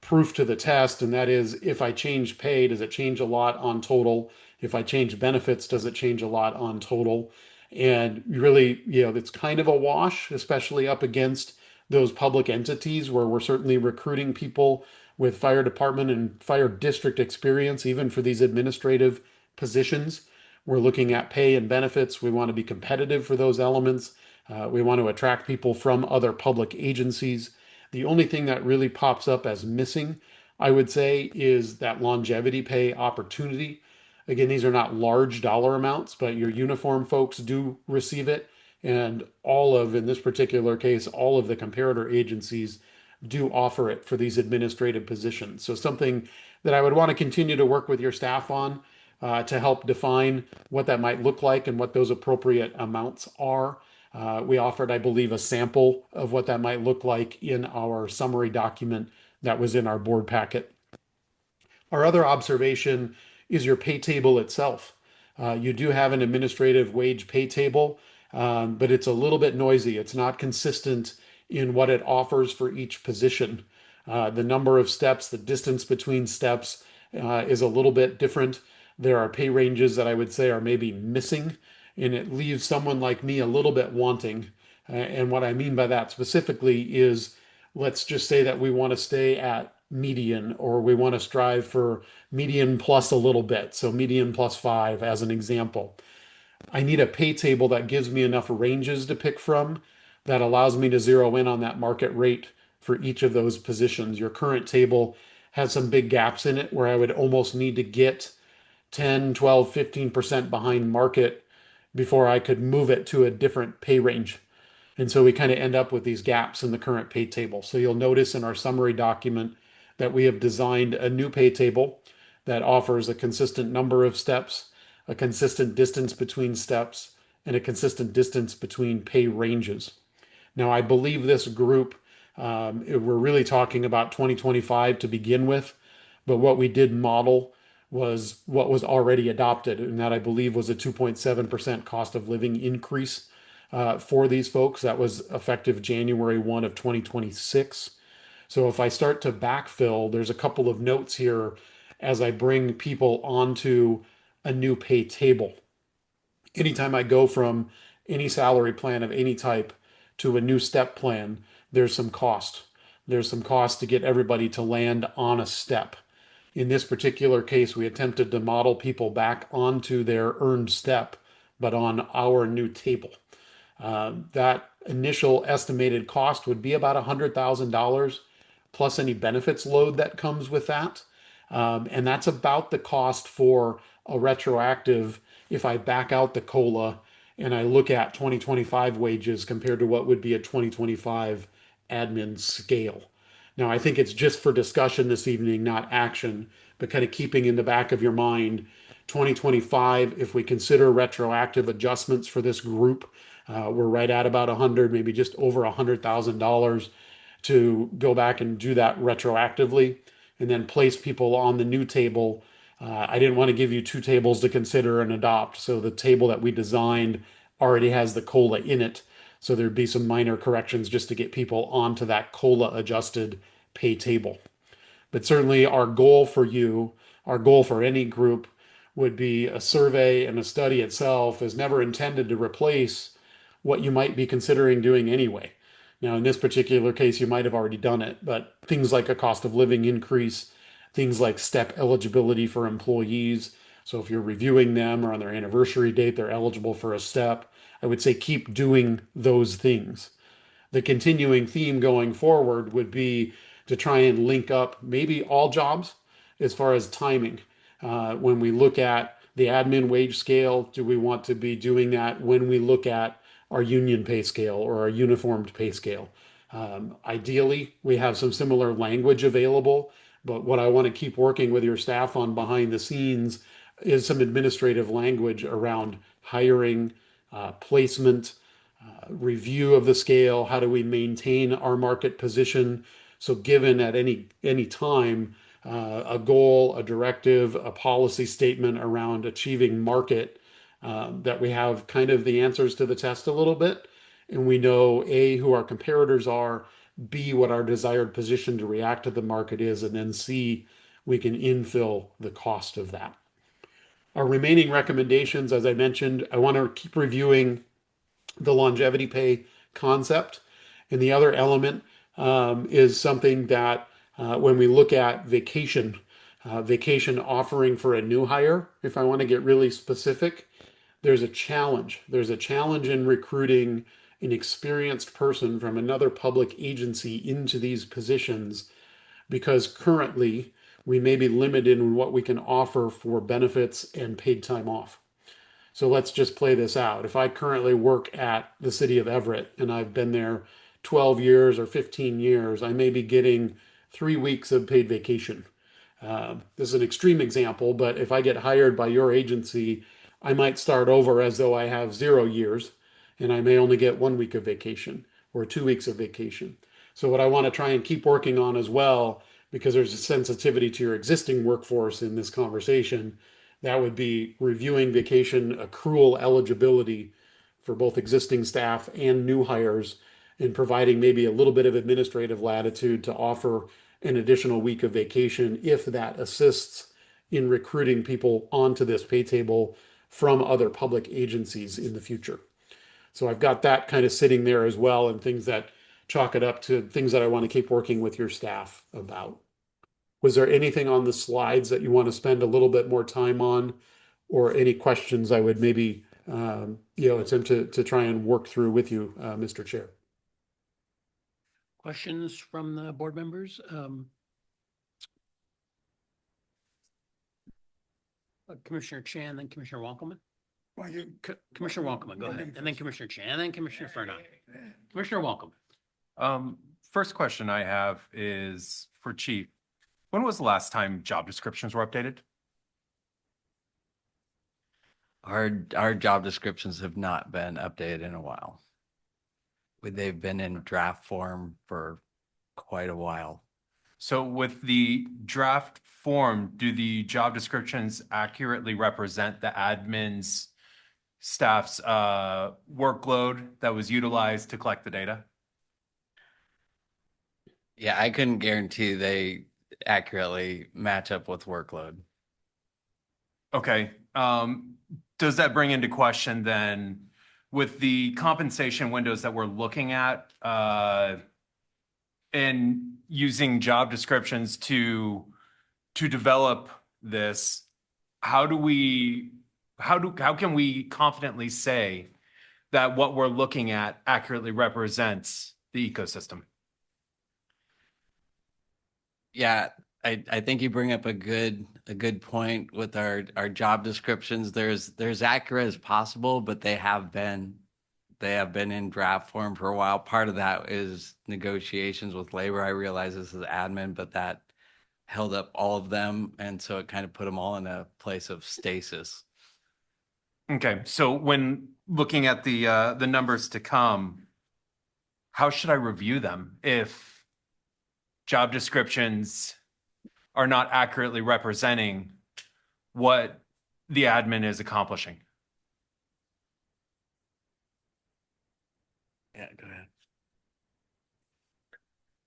proof to the test, and that is if I change pay, does it change a lot on total? If I change benefits, does it change a lot on total? And really, it's kind of a wash, especially up against those public entities where we're certainly recruiting people with fire department and fire district experience, even for these administrative positions. We're looking at pay and benefits. We want to be competitive for those elements. We want to attract people from other public agencies. The only thing that really pops up as missing, I would say, is that longevity pay opportunity. Again, these are not large dollar amounts, but your uniform folks do receive it. And in this particular case, all of the comparator agencies do offer it for these administrative positions. So something that I would want to continue to work with your staff on to help define what that might look like and what those appropriate amounts are. We offered, I believe, a sample of what that might look like in our summary document that was in our board packet. Our other observation is your pay table itself. You do have an administrative wage pay table, but it's a little bit noisy. It's not consistent in what it offers for each position. The number of steps, the distance between steps is a little bit different. There are pay ranges that I would say are maybe missing. And it leaves someone like me a little bit wanting. And what I mean by that specifically is, let's just say that we want to stay at median, or we want to strive for median plus a little bit. So median plus 5 as an example. I need a pay table that gives me enough ranges to pick from, that allows me to zero in on that market rate for each of those positions. Your current table has some big gaps in it where I would almost need to get 10, 12, 15% behind market before I could move it to a different pay range. And so we kind of end up with these gaps in the current pay table. So you'll notice in our summary document that we have designed a new pay table that offers a consistent number of steps, a consistent distance between steps, and a consistent distance between pay ranges. Now, I believe this group, we're really talking about 2025 to begin with, but what we did model was what was already adopted, and that I believe was a 2.7% cost of living increase for these folks. That was effective January 1 of 2026. So if I start to backfill, there's a couple of notes here as I bring people onto a new pay table. Anytime I go from any salary plan of any type to a new step plan, there's some cost. There's some cost to get everybody to land on a step. In this particular case, we attempted to model people back onto their earned step, but on our new table. That initial estimated cost would be about $100,000 plus any benefits load that comes with that. And that's about the cost for a retroactive if I back out the COLA and I look at 2025 wages compared to what would be a 2025 admin scale. Now, I think it's just for discussion this evening, not action, but kind of keeping in the back of your mind 2025, if we consider retroactive adjustments for this group, we're right at about 100, maybe just over $100,000 to go back and do that retroactively and then place people on the new table. I didn't want to give you two tables to consider and adopt. So the table that we designed already has the COLA in it. So there'd be some minor corrections just to get people onto that COLA adjusted pay table. But certainly our goal for you, our goal for any group would be a survey, and a study itself is never intended to replace what you might be considering doing anyway. Now, in this particular case, you might have already done it, but things like a cost of living increase, things like step eligibility for employees. So if you're reviewing them or on their anniversary date, they're eligible for a step, I would say keep doing those things. The continuing theme going forward would be to try and link up maybe all jobs as far as timing. When we look at the admin wage scale, do we want to be doing that when we look at our union pay scale or our uniformed pay scale? Ideally, we have some similar language available, but what I want to keep working with your staff on behind the scenes is some administrative language around hiring, placement, review of the scale. How do we maintain our market position? So given at any time a goal, a directive, a policy statement around achieving market, that we have kind of the answers to the test a little bit. And we know A, who our comparators are, B, what our desired position to react to the market is, and then C, we can infill the cost of that. Our remaining recommendations, as I mentioned, I want to keep reviewing the longevity pay concept. And the other element is something that when we look at vacation offering for a new hire, if I want to get really specific, there's a challenge. There's a challenge in recruiting an experienced person from another public agency into these positions because currently we may be limited in what we can offer for benefits and paid time off. So let's just play this out. If I currently work at the city of Everett and I've been there 12 years or 15 years, I may be getting 3 weeks of paid vacation. This is an extreme example, but if I get hired by your agency, I might start over as though I have 0 years and I may only get 1 week of vacation or 2 weeks of vacation. So what I want to try and keep working on as well, because there's a sensitivity to your existing workforce in this conversation, that would be reviewing vacation accrual eligibility for both existing staff and new hires and providing maybe a little bit of administrative latitude to offer an additional week of vacation if that assists in recruiting people onto this pay table from other public agencies in the future. So I've got that kind of sitting there as well, and things that chalk it up to things that I want to keep working with your staff about. Was there anything on the slides that you want to spend a little bit more time on, or any questions I would maybe attempt to try and work through with you, Mr. Chair? Questions from the board members? Commissioner Chan, then Commissioner Wankelman. Well, you, Commissioner Wankelman, go ahead. And then Commissioner Chan, and then Commissioner Furnon. Commissioner Wankelman. First question I have is for Chief. When was the last time job descriptions were updated? Our job descriptions have not been updated in a while. They've been in draft form for quite a while. So with the draft form, do the job descriptions accurately represent the admin's staff's workload that was utilized to collect the data? Yeah, I couldn't guarantee they accurately match up with workload. Okay. Does that bring into question then with the compensation windows that we're looking at and using job descriptions to develop this, how can we confidently say that what we're looking at accurately represents the ecosystem? Yeah, I think you bring up a good point with our job descriptions. There's accurate as possible, but they have been in draft form for a while. Part of that is negotiations with labor. I realize this is admin, but that held up all of them, and so it kind of put them all in a place of stasis. Okay, so when looking at the numbers to come, how should I review them if job descriptions are not accurately representing what the admin is accomplishing? Yeah, go ahead.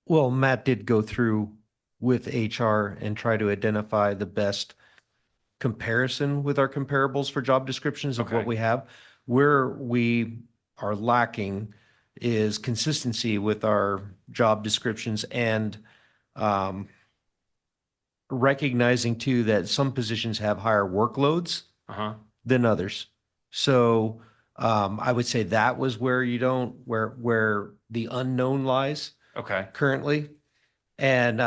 Well, Matt did go through with HR and try to identify the best comparison with our comparables for job descriptions of what Okay. we have. Where we are lacking is consistency with our job descriptions and recognizing too that some positions have higher workloads Uh-huh. than others. So I would say that was where where the unknown lies Okay. currently. And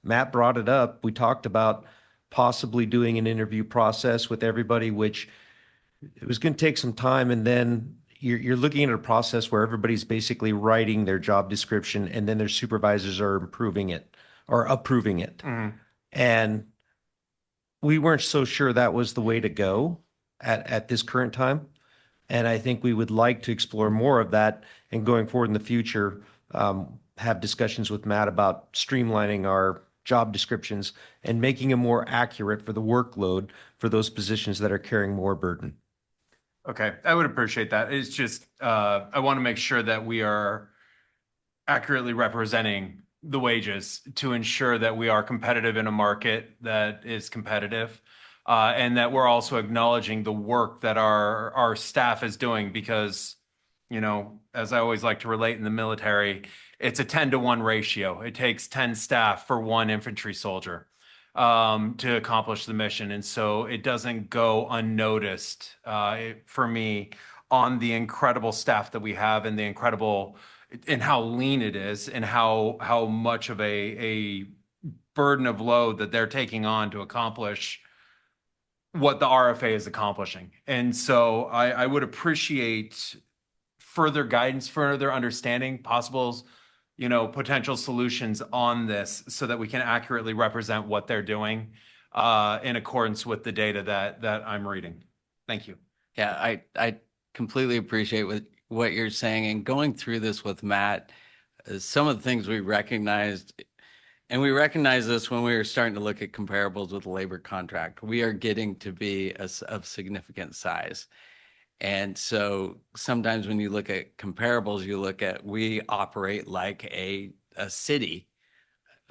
Matt brought it up. We talked about possibly doing an interview process with everybody, which it was going to take some time. And then you're looking at a process where everybody's basically writing their job description and then their supervisors are improving it or approving it. Mhm. And we weren't so sure that was the way to go at this current time. And I think we would like to explore more of that and going forward in the future, have discussions with Matt about streamlining our job descriptions and making them more accurate for the workload for those positions that are carrying more burden. Okay, I would appreciate that. It's just, I want to make sure that we are accurately representing the wages to ensure that we are competitive in a market that is competitive. And that we're also acknowledging the work that our staff is doing because, as I always like to relate in the military, it's a 10-to-1 ratio. It takes 10 staff for one infantry soldier to accomplish the mission. And so it doesn't go unnoticed for me on the incredible staff that we have and the incredible and how lean it is and how much of a burden of load that they're taking on to accomplish what the RFA is accomplishing. And so I would appreciate further guidance, further understanding, possible, potential solutions on this so that we can accurately represent what they're doing in accordance with the data that I'm reading. Thank you. Yeah, I completely appreciate what you're saying. And going through this with Matt, some of the things we recognized, and we recognized this when we were starting to look at comparables with the labor contract, we are getting to be of significant size. And so sometimes when you look at comparables, we operate like a city.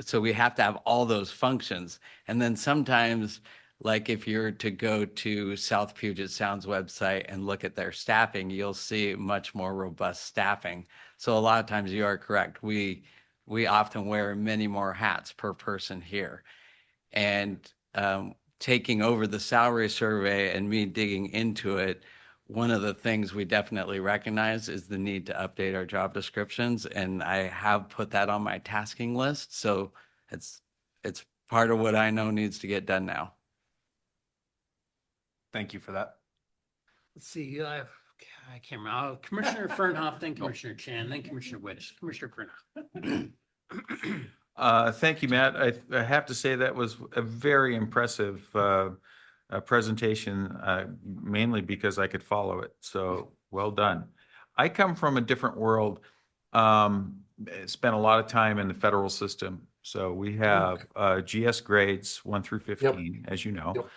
So we have to have all those functions. And then sometimes Like if you're to go to South Puget Sound's website and look at their staffing, you'll see much more robust staffing. So a lot of times you are correct. We often wear many more hats per person here. And taking over the salary survey and me digging into it, one of the things we definitely recognize is the need to update our job descriptions. And I have put that on my tasking list. So it's part of what I know needs to get done now. Thank you for that. Let's see, I can't remember. Commissioner Fernhoff, then Commissioner Chan, then Commissioner Witt. Commissioner Fernhoff. Thank you, Matt. I have to say that was a very impressive presentation, mainly because I could follow it. So well done. I come from a different world. Spent a lot of time in the federal system. So we have GS grades 1 through 15, as you know,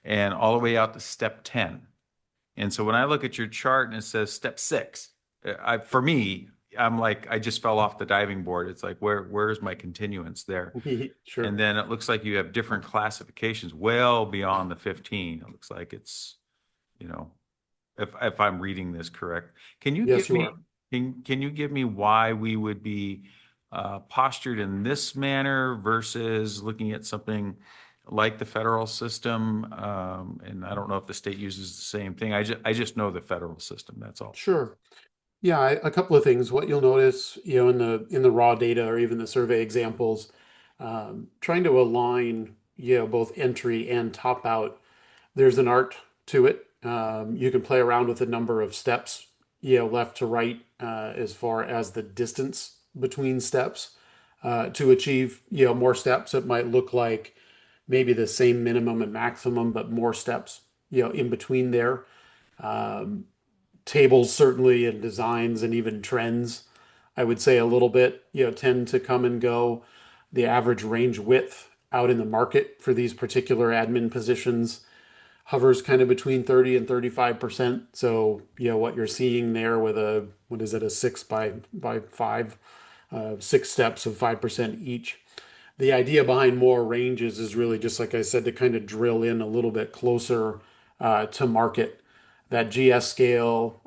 and all the way out to step 10. And so when I look at your chart and it says step 6, for me, I'm like, I just fell off the diving board. It's like, where's my continuance there? Sure. And then it looks like you have different classifications well beyond the 15. It looks like it's, if I'm reading this correct. Can you Yes, give you me, are. can you give me why we would be postured in this manner versus looking at something like the federal system? And I don't know if the state uses the same thing. I just know the federal system. That's all. Sure. Yeah, a couple of things. What you'll notice, in the raw data or even the survey examples, trying to align, both entry and top out, there's an art to it. You can play around with the number of steps, left to right, as far as the distance between steps. To achieve, more steps, it might look like maybe the same minimum and maximum, but more steps, in between there. Um, Tables certainly and designs and even trends, I would say a little bit, tend to come and go. The average range width out in the market for these particular admin positions hovers kind of between 30 and 35%. So, what you're seeing there with what is it, a 6 by 5, 6 steps of 5% each. The idea behind more ranges is really just like I said, to kind of drill in a little bit closer to market. That GS scale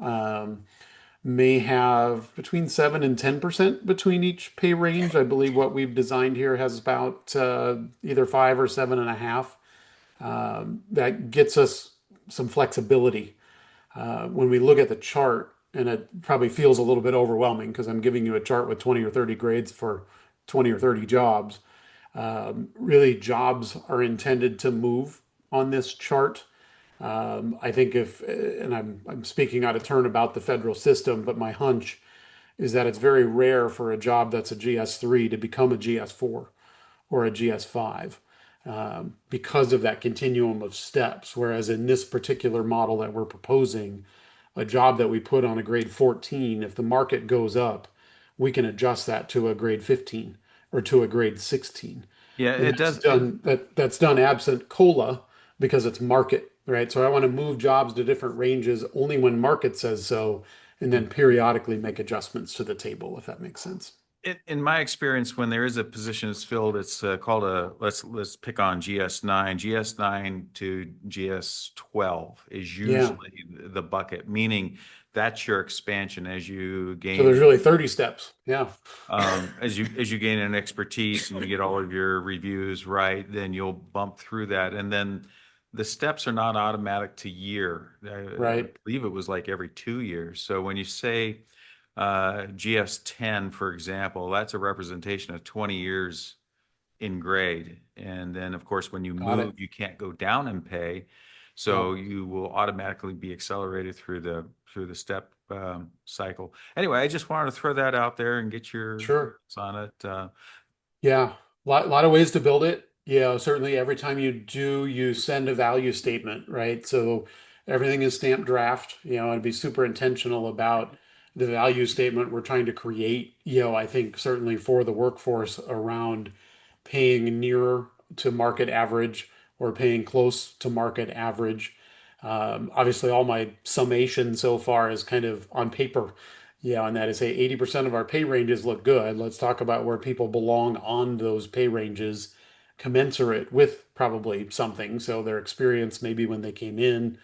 may have between 7 and 10% between each pay range. I believe what we've designed here has about either 5 or 7.5. That gets us some flexibility. When we look at the chart, and it probably feels a little bit overwhelming because I'm giving you a chart with 20 or 30 grades for 20 or 30 jobs. Really, jobs are intended to move on this chart. I think and I'm speaking out of turn about the federal system, but my hunch is that it's very rare for a job that's a GS3 to become a GS4 or a GS5, because of that continuum of steps. Whereas in this particular model that we're proposing, a job that we put on a grade 14, if the market goes up, we can adjust that to a grade 15 or to a grade 16. Yeah, And it does. that's done absent COLA because it's market, right? So I want to move jobs to different ranges only when market says so, and then periodically make adjustments to the table, if that makes sense. In my experience, when there is a position that's filled, it's called let's pick on GS9. GS9 to GS12 is usually the bucket, meaning that's your expansion as you gain. So there's really 30 steps. Yeah. As you gain an expertise and you get all of your reviews right, then you'll bump through that. And then the steps are not automatic to year. Right. I believe it was like every 2 years. So when you say GS10, for example, that's a representation of 20 years in grade. And then, of course, when you move, you can't go down in pay. So you will automatically be accelerated through the step cycle. Anyway, I just wanted to throw that out there and get your thoughts on it. Yeah, lot of ways to build it. Yeah, certainly every time you do, you send a value statement, right? So everything is stamped draft, and be super intentional about the value statement we're trying to create, I think certainly for the workforce around paying nearer to market average or paying close to market average. Obviously, all my summation so far is kind of on paper. Yeah, and that is, say 80% of our pay ranges look good. Let's talk about where people belong on those pay ranges, commensurate with probably something. So their experience, maybe when they came in,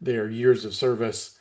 their years of service,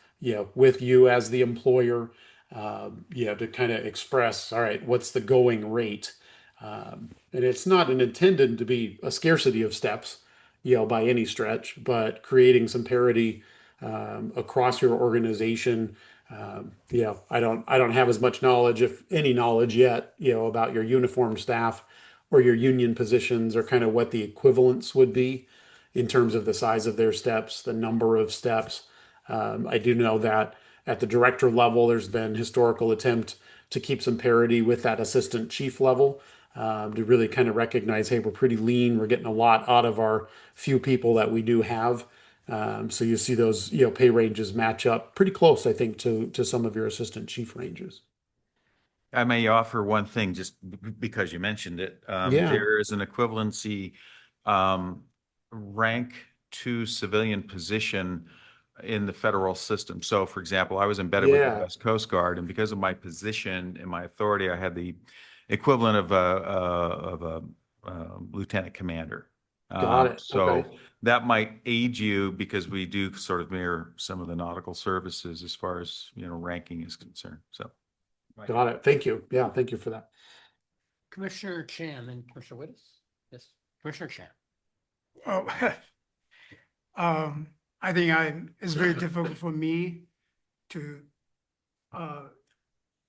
with you as the employer, to kind of express, all right, what's the going rate? And it's not an intended to be a scarcity of steps, by any stretch, but creating some parity across your organization. I don't have as much knowledge, if any knowledge yet, about your uniform staff or your union positions, or kind of what the equivalents would be in terms of the size of their steps, the number of steps. I do know that at the director level, there's been historical attempt to keep some parity with that assistant chief level, to really kind of recognize, hey, we're pretty lean. We're getting a lot out of our few people that we do have. So you see those, pay ranges match up pretty close, I think, to some of your assistant chief ranges. I may offer one thing just because you mentioned it. Yeah. There is an equivalency rank to civilian position in the federal system. So, for example, I was embedded with the Yeah. U.S. Coast Guard, and because of my position and my authority, I had the equivalent of a lieutenant commander. Got it. So Okay. that might aid you, because we do sort of mirror some of the nautical services as far as, ranking is concerned. So. Got it. Thank you. Yeah, thank you for that. Commissioner Chan, then Commissioner Wittes? Yes, Commissioner Chan. Oh, I think it's very difficult for me to,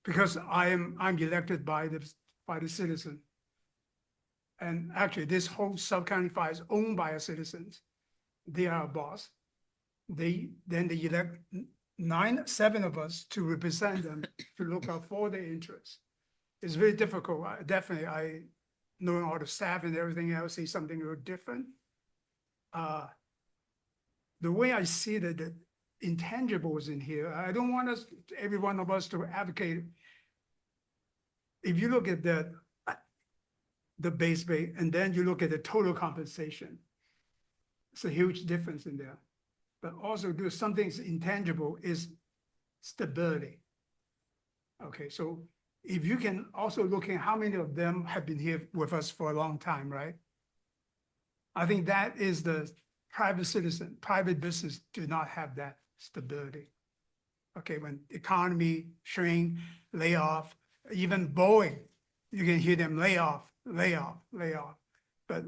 because I'm elected by the citizen. And actually, this whole sub-county fire is owned by our citizens. They are our boss. They elect seven of us to represent them, to look out for their interests. It's very difficult. Definitely, knowing all the staff and everything else, see something real different. The way I see the intangibles in here, I don't want every one of us to advocate. If you look at the base pay, and then you look at the total compensation, it's a huge difference in there. But also there's something intangible is stability. Okay, so if you can also look at how many of them have been here with us for a long time, right? I think that is the private business do not have that stability. Okay, when economy shrink, layoff, even Boeing, you can hear them lay off. But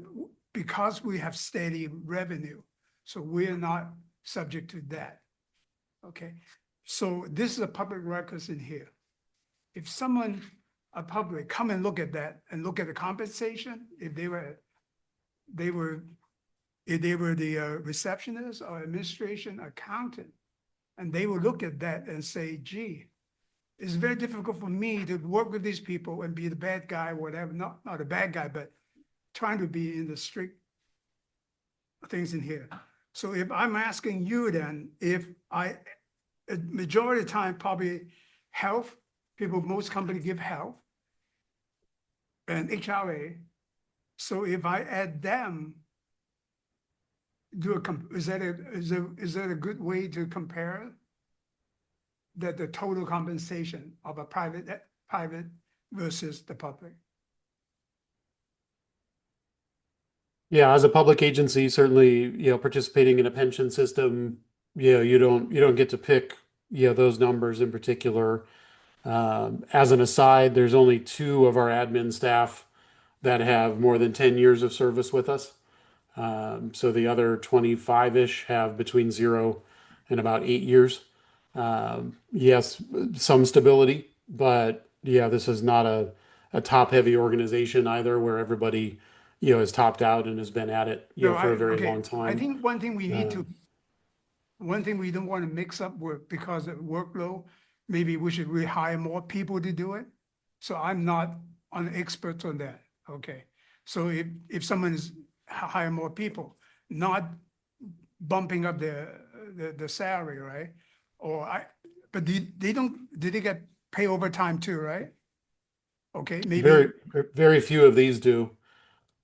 because we have steady revenue, so we're not subject to that. Okay, so this is a public records in here. If someone, a public, come and look at that and look at the compensation, if they were the receptionist or administration accountant, and they will look at that and say, gee, it's very difficult for me to work with these people and be the bad guy, whatever, not a bad guy, but trying to be in the strict things in here. So if I'm asking you then, if a majority of the time, probably health, most companies give health and HRA. So if I add them, is that a good way to compare that the total compensation of a private versus the public? Yeah, as a public agency, certainly, participating in a pension system, you don't get to pick, those numbers in particular. As an aside, there's only 2 of our admin staff that have more than 10 years of service with us. So the other 25-ish have between 0 and about 8 years. Yes, some stability, but yeah, this is not a top-heavy organization either, where everybody, is topped out and has been at it, for a very long time. I think one thing we need to, one thing we don't want to mix up with, because of workload, maybe we should hire more people to do it. So I'm not an expert on that. Okay, so if someone is hire more people, not bumping up the salary, right? But did they get pay overtime too, right? Okay, maybe. Very, very few of these do.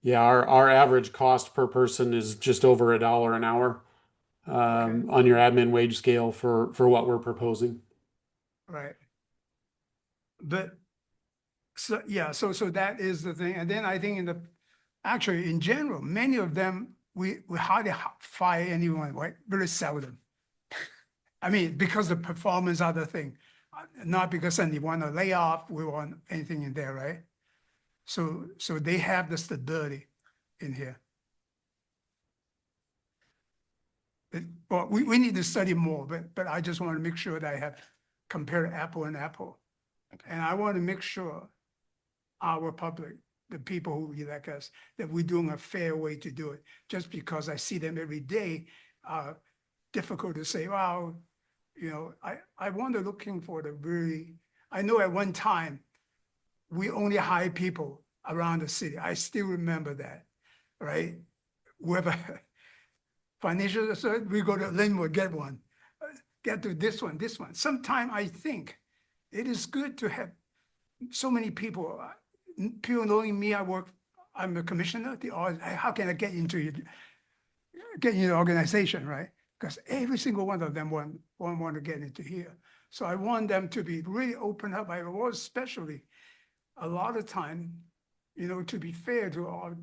Yeah, our average cost per person is just over $1 an hour, on your admin wage scale for what we're proposing. Right. But so yeah, so that is the thing. And then I think Actually, in general, many of them, we hardly fire anyone, right? Very seldom. I mean, because the performance are the thing, not because they want to lay off, we want anything in there, right? So they have the stability in here. Well, we need to study more, but I just want to make sure that I have compared apple and apple. And I want to make sure our public, the people who elect us, that we're doing a fair way to do it. Just because I see them every day, difficult to say, well, you know, I wonder looking for the really, I know at one time, we only hire people around the city. I still remember that, right? Whoever financial, so we go to Linwood, get one, get to this one. Sometime I think it is good to have so many people, people knowing me, I'm a commissioner, how can I get into the organization, right? Because every single one of them want to get into here. So I want them to be really open up. I was especially a lot of time, you know, to be fair to all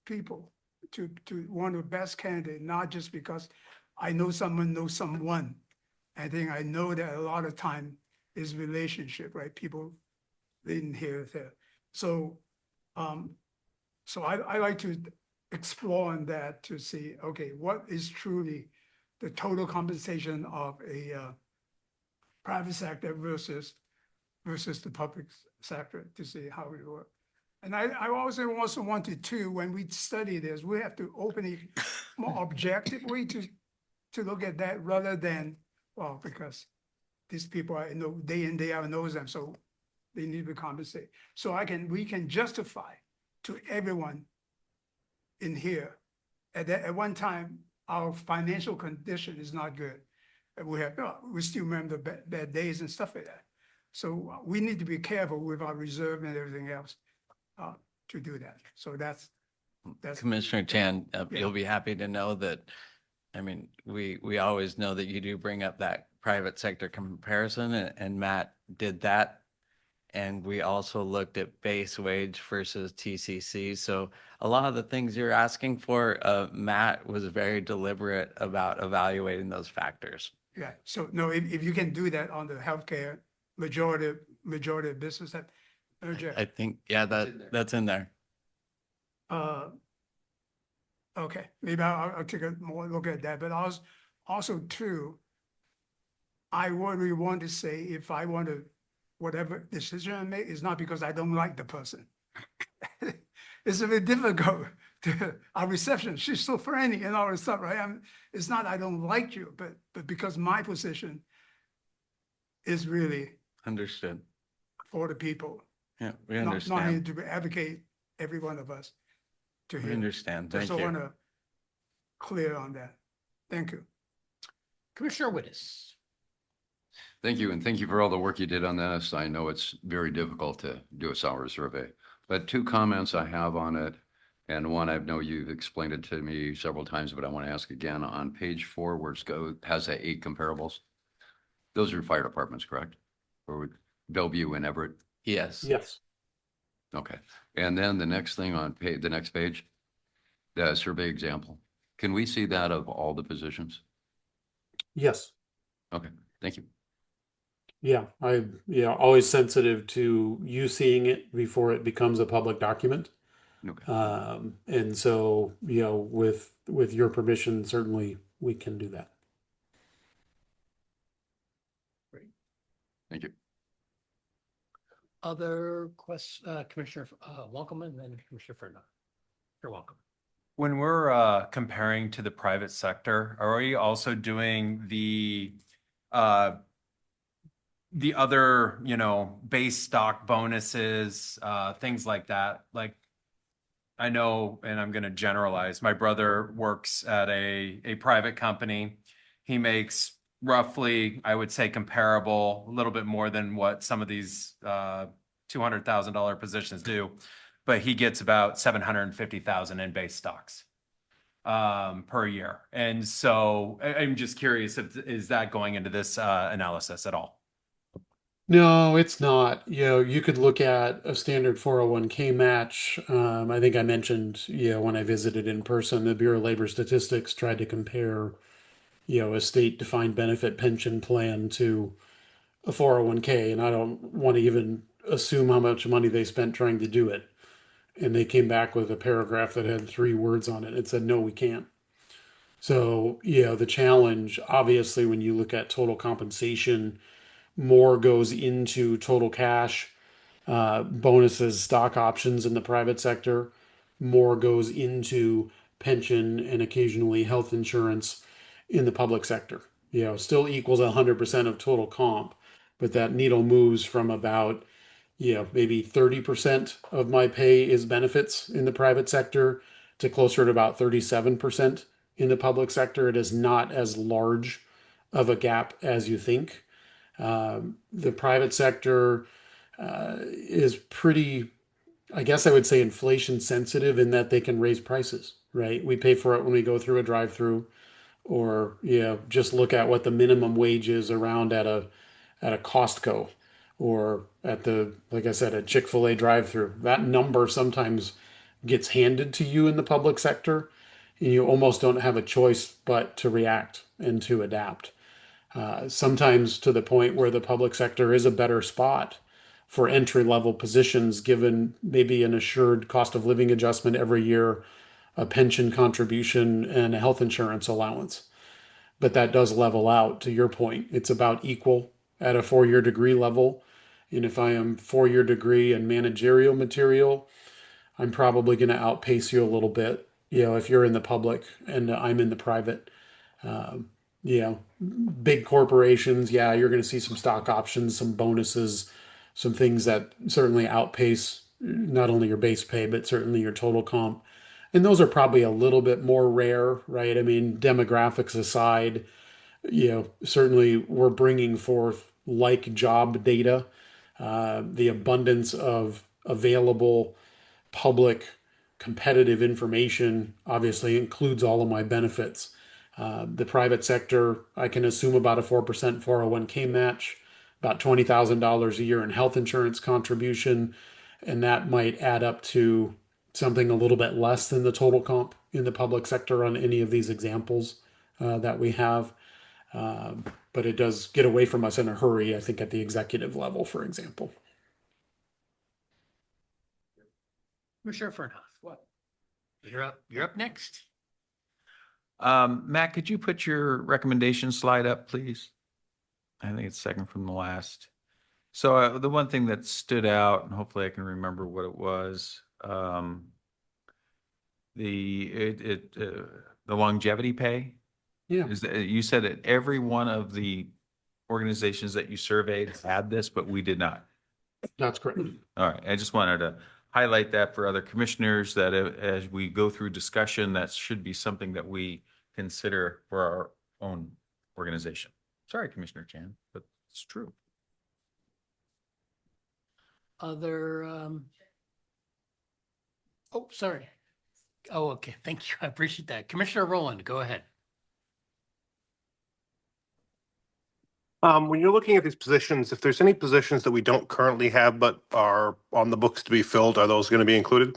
people, to want the best candidate, not just because I know someone knows someone. I think I know that a lot of time is relationship, right? People in here, there. So, so I like to explore on that to see, okay, what is truly the total compensation of a private sector versus the public sector to see how it works. And I also wanted to, when we study this, we have to open a more objective way to look at that rather than, well, because these people I know day in, day out knows them, so they need to be compensated. So we can justify to everyone in here, at one time, our financial condition is not good. And we still remember bad days and stuff like that. So we need to be careful with our reserve and everything else to do that. So that's. Commissioner Chan, Yeah. you'll be happy to know that, I mean, we always know that you do bring up that private sector comparison, and Matt did that. And we also looked at base wage versus TCC. So a lot of the things you're asking for, Matt was very deliberate about evaluating those factors. Yeah, so no, if you can do that on the healthcare, majority of business, that. I think, yeah, that's in there. Okay, maybe I'll take a more look at that, but also too, I really want to say, if I want to, whatever decision I make, is not because I don't like the person. It's a bit difficult to, our reception, she's so friendly and all this stuff, right? It's not I don't like you, but because my position is really Understood. for the people. Yeah, we Not understand. here to advocate every one of us to We hear. understand. Thank Just want you. to clear on that. Thank you. Commissioner Wittes. Thank you, and thank you for all the work you did on this. I know it's very difficult to do a salary survey, but two comments I have on it. And one, I know you've explained it to me several times, but I want to ask again on page 4 where has that 8 comparables. Those are fire departments, correct? Or Bellevue and Everett? Yes. Yes. Okay. And then the next thing on the next page, the survey example. Can we see that of all the positions? Yes. Okay, thank you. Yeah, always sensitive to you seeing it before it becomes a public document. Okay. And so, with your permission, certainly we can do that. Thank you. Other questions, Commissioner Welcome, and then Commissioner Fernand. You're welcome. When we're comparing to the private sector, are we also doing the other, base stock bonuses, things like that? Like, I know, and I'm going to generalize, my brother works at a private company. He makes roughly, I would say, comparable, a little bit more than what some of these $200,000 positions do, but he gets about $750,000 in base stocks per year. And so I'm just curious, is that going into this analysis at all? No, it's not. You could look at a standard 401k match. I think I mentioned, when I visited in person, the Bureau of Labor Statistics tried to compare, a state defined benefit pension plan to a 401k, and I don't want to even assume how much money they spent trying to do it. And they came back with a paragraph that had 3 words on it. It said, no, we can't. So, the challenge, obviously, when you look at total compensation, more goes into total cash, bonuses, stock options in the private sector. More goes into pension and occasionally health insurance in the public sector. Still equals 100% of total comp, but that needle moves from about, maybe 30% of my pay is benefits in the private sector to closer to about 37% in the public sector. It is not as large of a gap as you think. The private sector is pretty, I guess I would say, inflation sensitive in that they can raise prices, right? We pay for it when we go through a drive through, or just look at what the minimum wage is around at a Costco, or at the, like I said, a Chick-fil-A drive through. That number sometimes gets handed to you in the public sector, and you almost don't have a choice but to react and to adapt. Sometimes to the point where the public sector is a better spot for entry level positions, given maybe an assured cost of living adjustment every year, a pension contribution, and a health insurance allowance. But that does level out, to your point. It's about equal at a 4-year degree level. And if I am 4-year degree and managerial material, I'm probably going to outpace you a little bit, if you're in the public and I'm in the private. Um, Big corporations, yeah, you're going to see some stock options, some bonuses, some things that certainly outpace not only your base pay, but certainly your total comp. And those are probably a little bit more rare, right? I mean, demographics aside, certainly we're bringing forth like job data, the abundance of available public competitive information obviously includes all of my benefits. The private sector, I can assume about a 4% 401k match, about $20,000 a year in health insurance contribution, and that might add up to something a little bit less than the total comp in the public sector on any of these examples that we have. But it does get away from us in a hurry, I think, at the executive level, for example. Commissioner Fernhoff, what? You're up next. Matt, could you put your recommendation slide up, please? I think it's second from the last. So the one thing that stood out, and hopefully I can remember what it was, the longevity pay. Yeah, You said that every one of the organizations that you surveyed had this, but we did not. that's correct. All right, I just wanted to highlight that for other commissioners, that as we go through discussion, that should be something that we consider for our own organization. Sorry, Commissioner Chan, but it's true. Other, oh, sorry. Oh, okay. Thank you. I appreciate that. Commissioner Rowland, go ahead. When you're looking at these positions, if there's any positions that we don't currently have but are on the books to be filled, are those going to be included?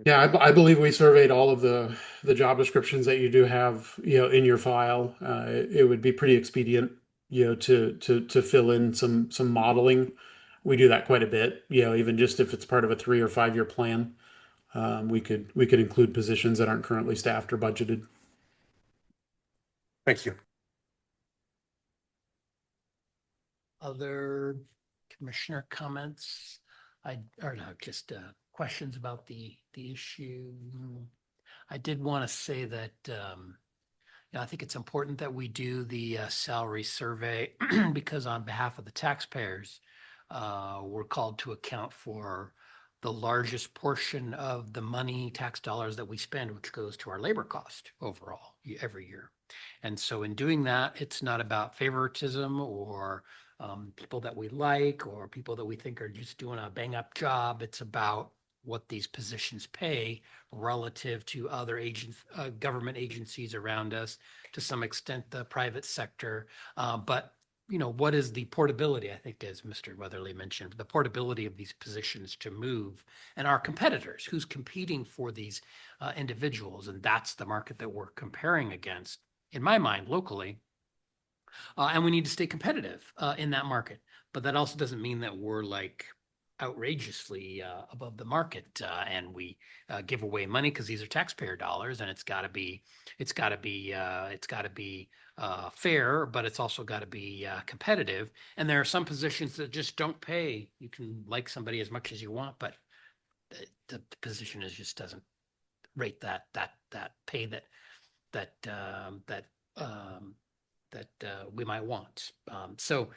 Yeah, I believe we surveyed all of the job descriptions that you do have, in your file. It would be pretty expedient, to fill in some modeling. We do that quite a bit, even just if it's part of a 3 or 5-year plan. We could include positions that aren't currently staffed or budgeted. Thank you. Other commissioner comments? Or no, just questions about the issue. I did want to say that I think it's important that we do the salary survey because on behalf of the taxpayers, we're called to account for the largest portion of the money, tax dollars that we spend, which goes to our labor cost overall every year. And so in doing that, it's not about favoritism or people that we like or people that we think are just doing a bang up job. It's about what these positions pay relative to other government agencies around us, to some extent, the private sector. But what is the portability, I think, as Mr. Weatherly mentioned, the portability of these positions to move and our competitors, who's competing for these individuals. And that's the market that we're comparing against, in my mind, locally. And we need to stay competitive in that market. But that also doesn't mean that we're like outrageously above the market and we give away money because these are taxpayer dollars, and it's got to be fair, but it's also got to be competitive. And there are some positions that just don't pay. You can like somebody as much as you want, but the position just doesn't rate that pay that we might want. So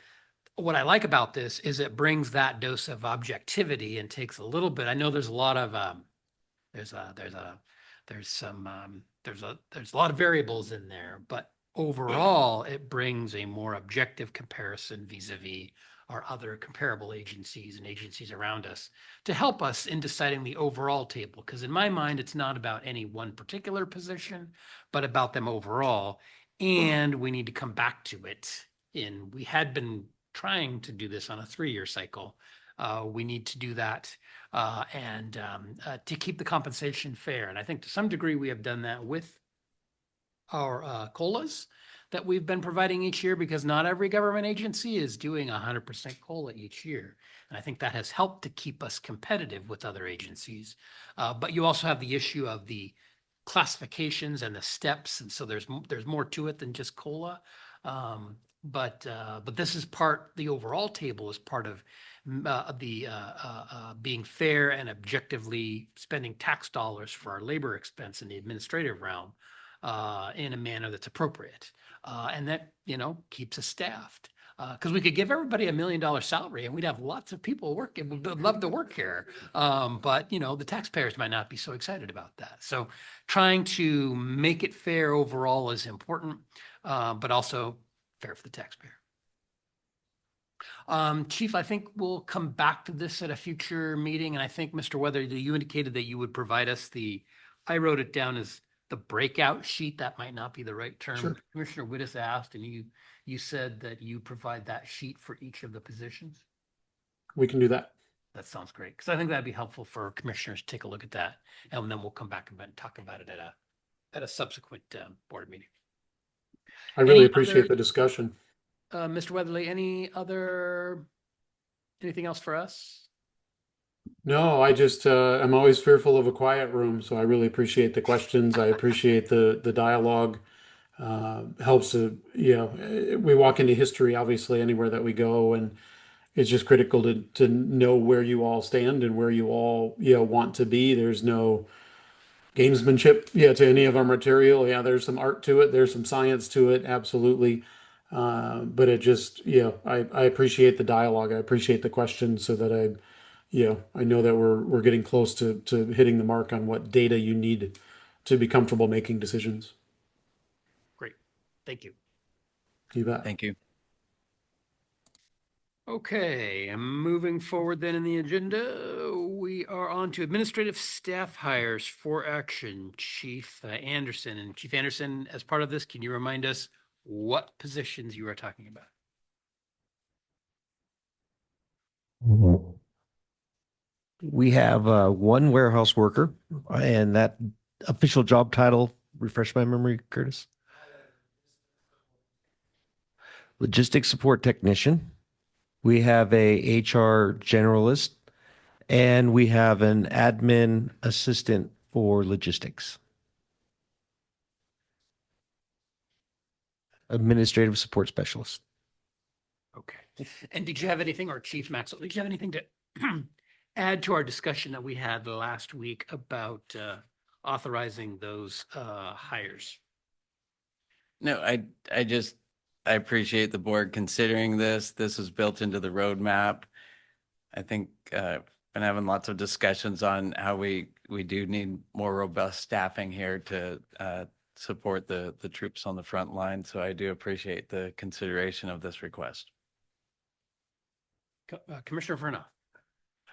what I like about this is it brings that dose of objectivity and takes a little bit. I know there's a lot of there's a lot of variables in there, but overall it brings a more objective comparison vis-a-vis our other comparable agencies and agencies around us to help us in deciding the overall table. Because in my mind, it's not about any one particular position, but about them overall. And we need to come back to it. We had been trying to do this on a 3-year cycle. We need to do that and to keep the compensation fair. And I think to some degree we have done that with our COLAs that we've been providing each year, because not every government agency is doing 100% COLA each year. And I think that has helped to keep us competitive with other agencies. But you also have the issue of the classifications and the steps. And so there's more to it than just COLA. But this is the overall table is part of being fair and objectively spending tax dollars for our labor expense in the administrative realm in a manner that's appropriate. And that, keeps us staffed. Because we could give everybody $1 million salary and we'd have lots of people working, would love to work here. But the taxpayers might not be so excited about that. So trying to make it fair overall is important, but also fair for the taxpayer. Chief, I think we'll come back to this at a future meeting. And I think, Mr. Weatherly, you indicated that you would provide us I wrote it down as the breakout sheet. That might not be the right term. Sure. Commissioner Wittes asked, and you said that you provide that sheet for each of the positions. We can do that. That sounds great, because I think that'd be helpful for commissioners to take a look at that. And then we'll come back and talk about it at a subsequent board meeting. I really Any appreciate other- the discussion. Mr. Weatherly, anything else for us? No, I just I'm always fearful of a quiet room, so I really appreciate the questions. I appreciate the dialogue. Helps to we walk into history obviously anywhere that we go, and it's just critical to know where you all stand and where you all want to be. There's no gamesmanship to any of our material. There's some art to it, there's some science to it, absolutely. But it just I appreciate the dialogue. I appreciate the questions, so that I know that we're getting close to hitting the mark on what data you need to be comfortable making decisions. Great. Thank you. You bet. Thank you. Okay, and moving forward then in the agenda, we are on to administrative staff hires for action. Chief Anderson. And Chief Anderson, as part of this, can you remind us what positions you are talking about? We have one warehouse worker, and that official job title, refresh my memory, Curtis. Logistics support technician. We have a HR generalist, and we have an admin assistant for logistics. Administrative support specialist. Okay. And did you have anything, or Chief Maxwell, did you have anything to add to our discussion that we had last week about authorizing those hires? No, I appreciate the board considering this. This is built into the roadmap. I think been having lots of discussions on how we do need more robust staffing here to support the troops on the front line. So I do appreciate the consideration of this request. Commissioner Verna.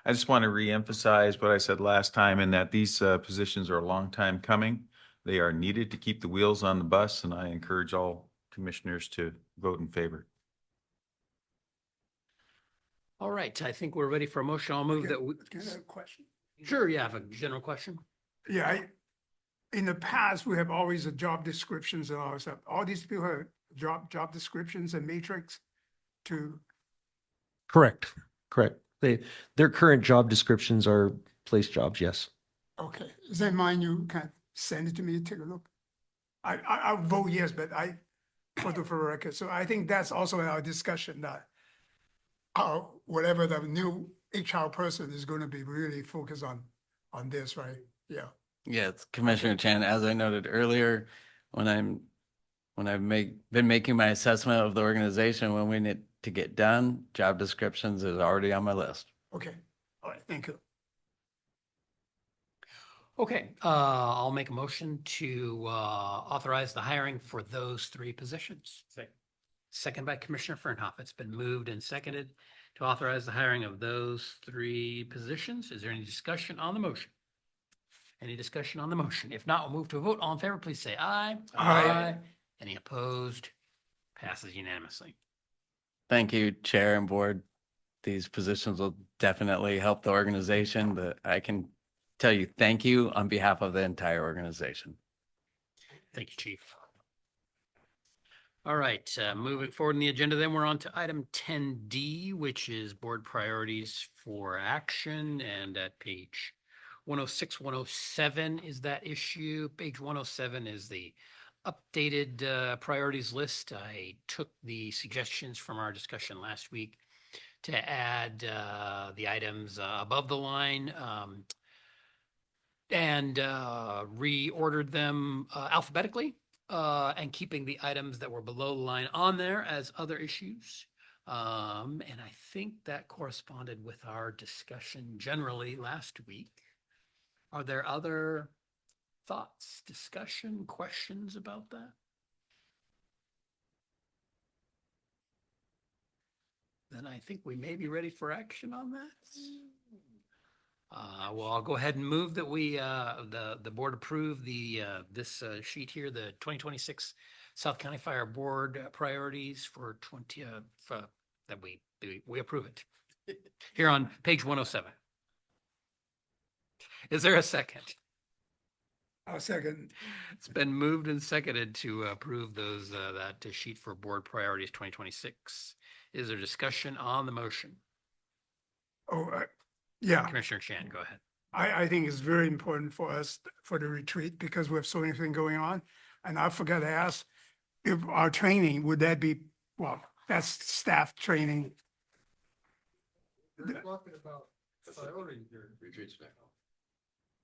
I just want to reemphasize what I said last time, in that these positions are a long time coming. They are needed to keep the wheels on the bus, and I encourage all commissioners to vote in favor. All right, I think we're ready for a motion. I'll move Okay, that we. Can I have a question? Sure, you have a general question? Yeah, in the past, we have always the job descriptions and all that stuff. All these people have job descriptions and matrix to, Correct, correct. Their current job descriptions are place jobs, yes. okay, is that mine? You can send it to me to take a look? I'll vote yes, but for the record, so I think that's also in our discussion that whatever the new HR person is going to be really focused on this, right? Yeah. Yes, Commissioner Chan, as I noted earlier, when I've been making my assessment of the organization, when we need to get done, job descriptions is already on my list. Okay, all right, thank you. Okay, I'll make a motion to authorize the hiring for those three positions. Second by Commissioner Fernhoff. It's been moved and seconded to authorize the hiring of those three positions. Is there any discussion on the motion? Any discussion on the motion? If not, we'll move to a vote. All in favor, please say aye. Aye. Any opposed? Passes unanimously. Thank you, Chair and Board. These positions will definitely help the organization. I can tell you thank you on behalf of the entire organization. Thank you, Chief. All right, moving forward in the agenda, then we're on to item 10D, which is board priorities for action. And at page 106, 107 is that issue. Page 107 is the updated priorities list. I took the suggestions from our discussion last week to add the items above the line and reordered them alphabetically and keeping the items that were below the line on there as other issues. And I think that corresponded with our discussion generally last week. Are there other thoughts, discussion, questions about that? Then I think we may be ready for action on that. Well, I'll go ahead and move that we, the board approve this sheet here, the 2026 South County Fire Board priorities for that we approve it. Here on page 107. Is there a second? I'll second. It's been moved and seconded to approve those, that sheet for board priorities 2026. Is there discussion on the motion? Oh, yeah. Commissioner Chan, go ahead. I think it's very important for us for the retreat because we have so many things going on. And I forgot to ask if our training, would that be, well, that's staff training. Talking about priority here. Retreats now.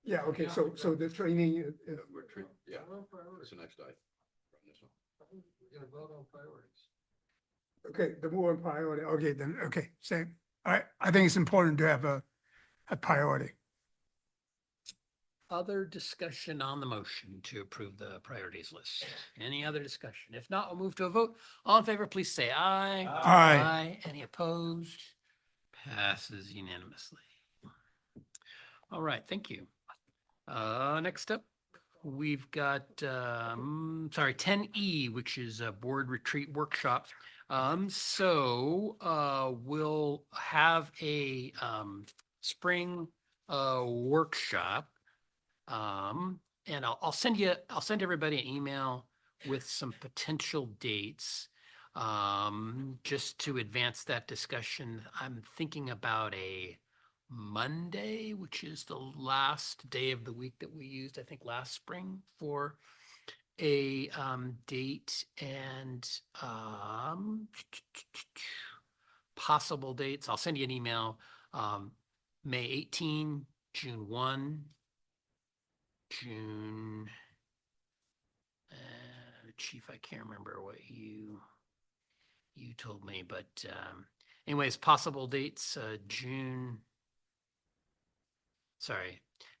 Yeah, okay, so the training is, Retreat, yeah. That's the next item. From this one. We're gonna vote on priorities. okay, the more priority, okay, then, okay, same. I think it's important to have a priority. Other discussion on the motion to approve the priorities list? Any other discussion? If not, we'll move to a vote. All in favor, please say aye. Aye. Any opposed? Passes unanimously. All right, thank you. Next up, we've got, 10E, which is a board retreat workshop. We'll have a spring workshop. And I'll send everybody an email with some potential dates. Just to advance that discussion, I'm thinking about a Monday, which is the last day of the week that we used, I think, last spring for a date, and possible dates. I'll send you an email. May 18, June 1, June, Chief, I can't remember what you told me, but anyways, possible dates,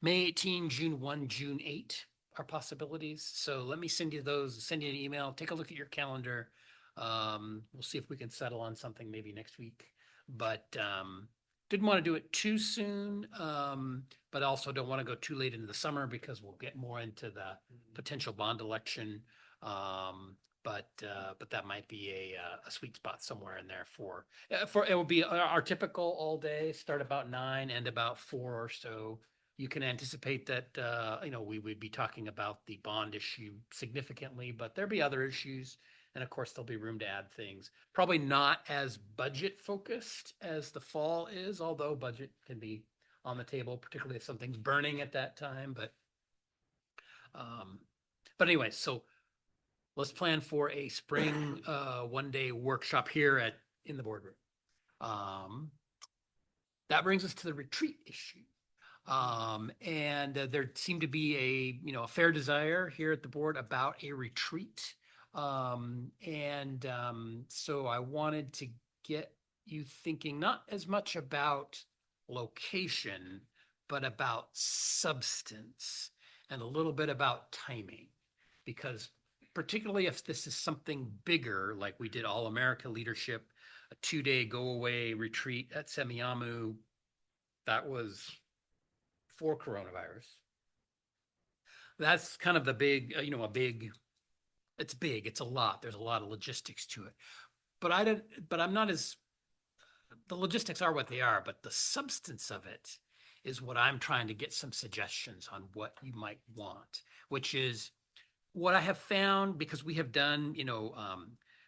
May 18, June 1, June 8 are possibilities. So let me send you those, send you an email, take a look at your calendar. We'll see if we can settle on something maybe next week, but didn't want to do it too soon, but also don't want to go too late into the summer because we'll get more into the potential bond election. but that might be a sweet spot somewhere in there for, it will be our typical all day, start about 9, end about 4 or so. You can anticipate that, we would be talking about the bond issue significantly, but there'll be other issues. And of course, there'll be room to add things. Probably not as budget focused as the fall is, although budget can be on the table, particularly if something's burning at that time. But anyway, so let's plan for a spring 1-day workshop here in the boardroom. That brings us to the retreat issue. And there seemed to be a fair desire here at the board about a retreat. So I wanted to get you thinking not as much about location, but about substance and a little bit about timing. Because particularly if this is something bigger, like we did All America Leadership, a 2-day go away retreat at Semiahmoo, that was for coronavirus. That's kind of the big, it's big, it's a lot. There's a lot of logistics to it. But I'm not the logistics are what they are, but the substance of it is what I'm trying to get some suggestions on what you might want, which is what I have found, because we have done,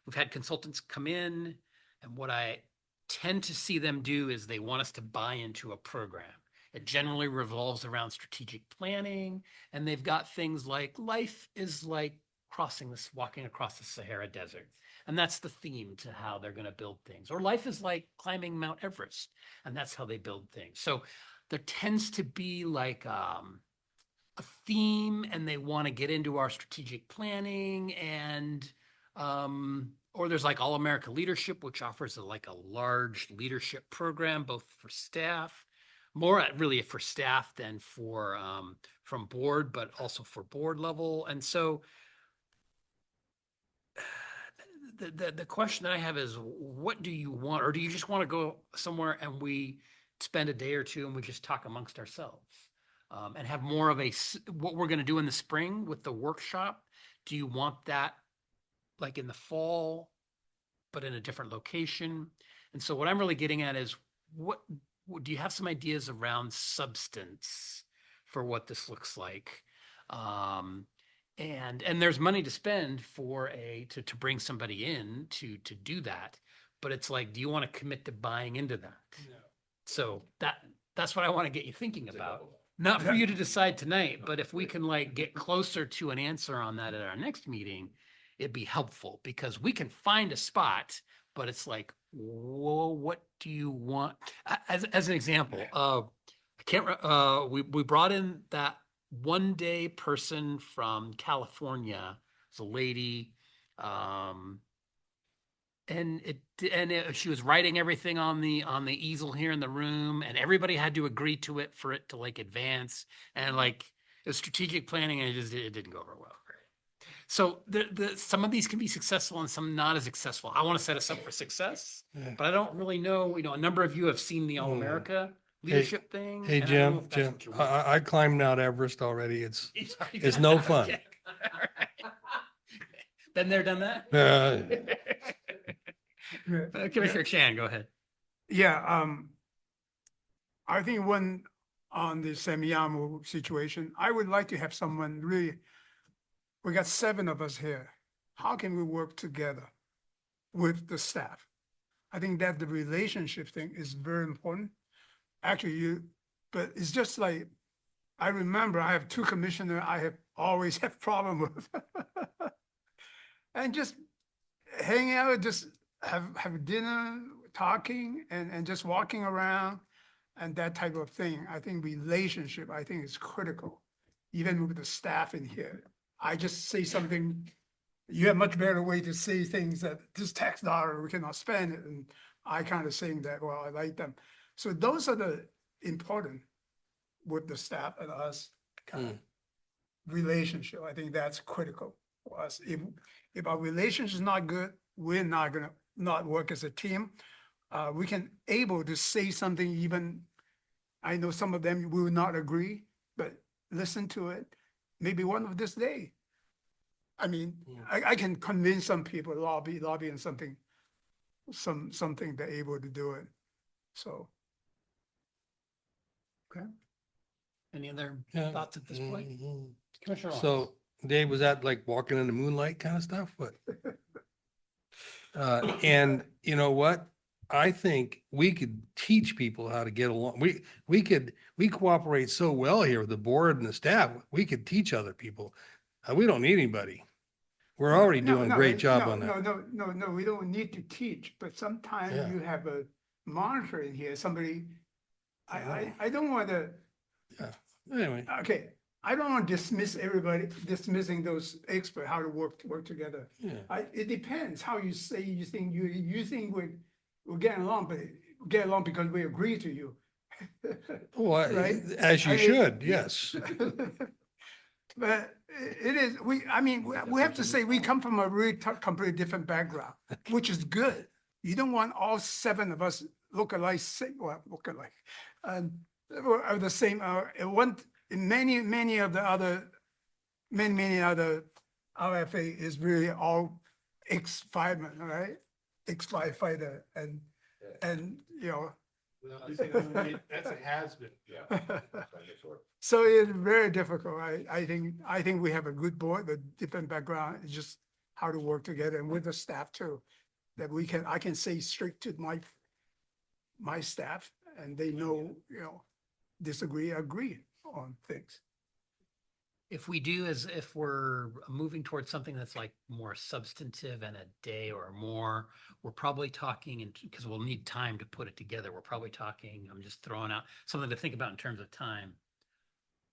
we've had consultants come in, and what I tend to see them do is they want us to buy into a program. It generally revolves around strategic planning, and they've got things like life is like walking across the Sahara Desert. And that's the theme to how they're going to build things. Or life is like climbing Mount Everest, and that's how they build things. So there tends to be like a theme, and they want to get into our strategic planning, and or there's like All America Leadership, which offers a large leadership program, both for staff, more really for staff than for from board, but also for board level. And so the question that I have is, what do you want? Or do you just want to go somewhere and we spend a day or two and we just talk amongst ourselves and have more of what we're going to do in the spring with the workshop? Do you want that like in the fall, but in a different location? And so what I'm really getting at is, what do you have some ideas around substance for what this looks like? And there's money to spend to bring somebody in to do that. But it's like, do you want to commit to buying into that? No. So that's what I want to get you thinking about. Not for you to decide tonight, but if we can get closer to an answer on that at our next meeting, it'd be helpful, because we can find a spot, but it's like, whoa, what do you want? As an example, we brought in that 1-day person from California. It's a lady, she was writing everything on the easel here in the room, and everybody had to agree to it for it to advance, and it was strategic planning, and it didn't go over well. So some of these can be successful and some not as successful. I want to set us up for success, but I don't really know. A number of you have seen the All America Leadership thing. Hey, and I don't know Jim, if that's what you want. I climbed Mount Everest already. It's no fun. Okay. All right. Been there, done that? Commissioner Chan, go ahead. Yeah, I think on the Semiahmoo situation, I would like to have someone really, we got 7 of us here. How can we work together with the staff? I think that the relationship thing is very important. Actually, but it's just like, I remember I have 2 commissioners I have always have problem with. And just hang out, just have dinner, talking, and just walking around and that type of thing. I think relationship, I think is critical, even with the staff in here. I just say something, you have much better way to say things, that this tax dollar, we cannot spend it. And I kind of saying that, well, I like them. So those are the important with the staff and us kind of relationship. I think that's critical for us. If our relationship is not good, we're not gonna not work as a team. We can able to say something, even, I know some of them will not agree, but listen to it. Maybe one of this day, I mean, I can convince some people, lobby on something, something they're able to do it. So, Okay. Any other Yeah. thoughts at this point? Commissioner Lawrence? So Dave, was that like walking in the moonlight kind of stuff? What? And you know what? I think we could teach people how to get along. We cooperate so well here with the board and the staff. We could teach other people. We don't need anybody. We're already doing a great job on that. No, we don't need to teach, but sometimes Yeah. you have a monitor in here, somebody, I don't want to, Anyway, okay, I don't want to dismiss everybody, dismissing those experts, how to work together. yeah. It depends how you say you think we're getting along, but get along because we agree to you. Well, Right? as you I mean- should, yes. But it is, I mean, we have to say, we come from a really completely different background, which is good. You don't want all 7 of us look alike, look alike. And are the same, many of the other, many other RFA is really all ex-firemen, right? Ex-firefighter and, you know. That's a has-been. Yeah. So it's very difficult. I think we have a good board, with different background. It's just how to work together and with the staff too. That I can say straight to my staff and they know, you know, disagree, agree on things. If we do, as if we're moving towards something that's like more substantive and a day or more, we're probably talking, and because we'll need time to put it together, we're probably talking, I'm just throwing out something to think about in terms of time.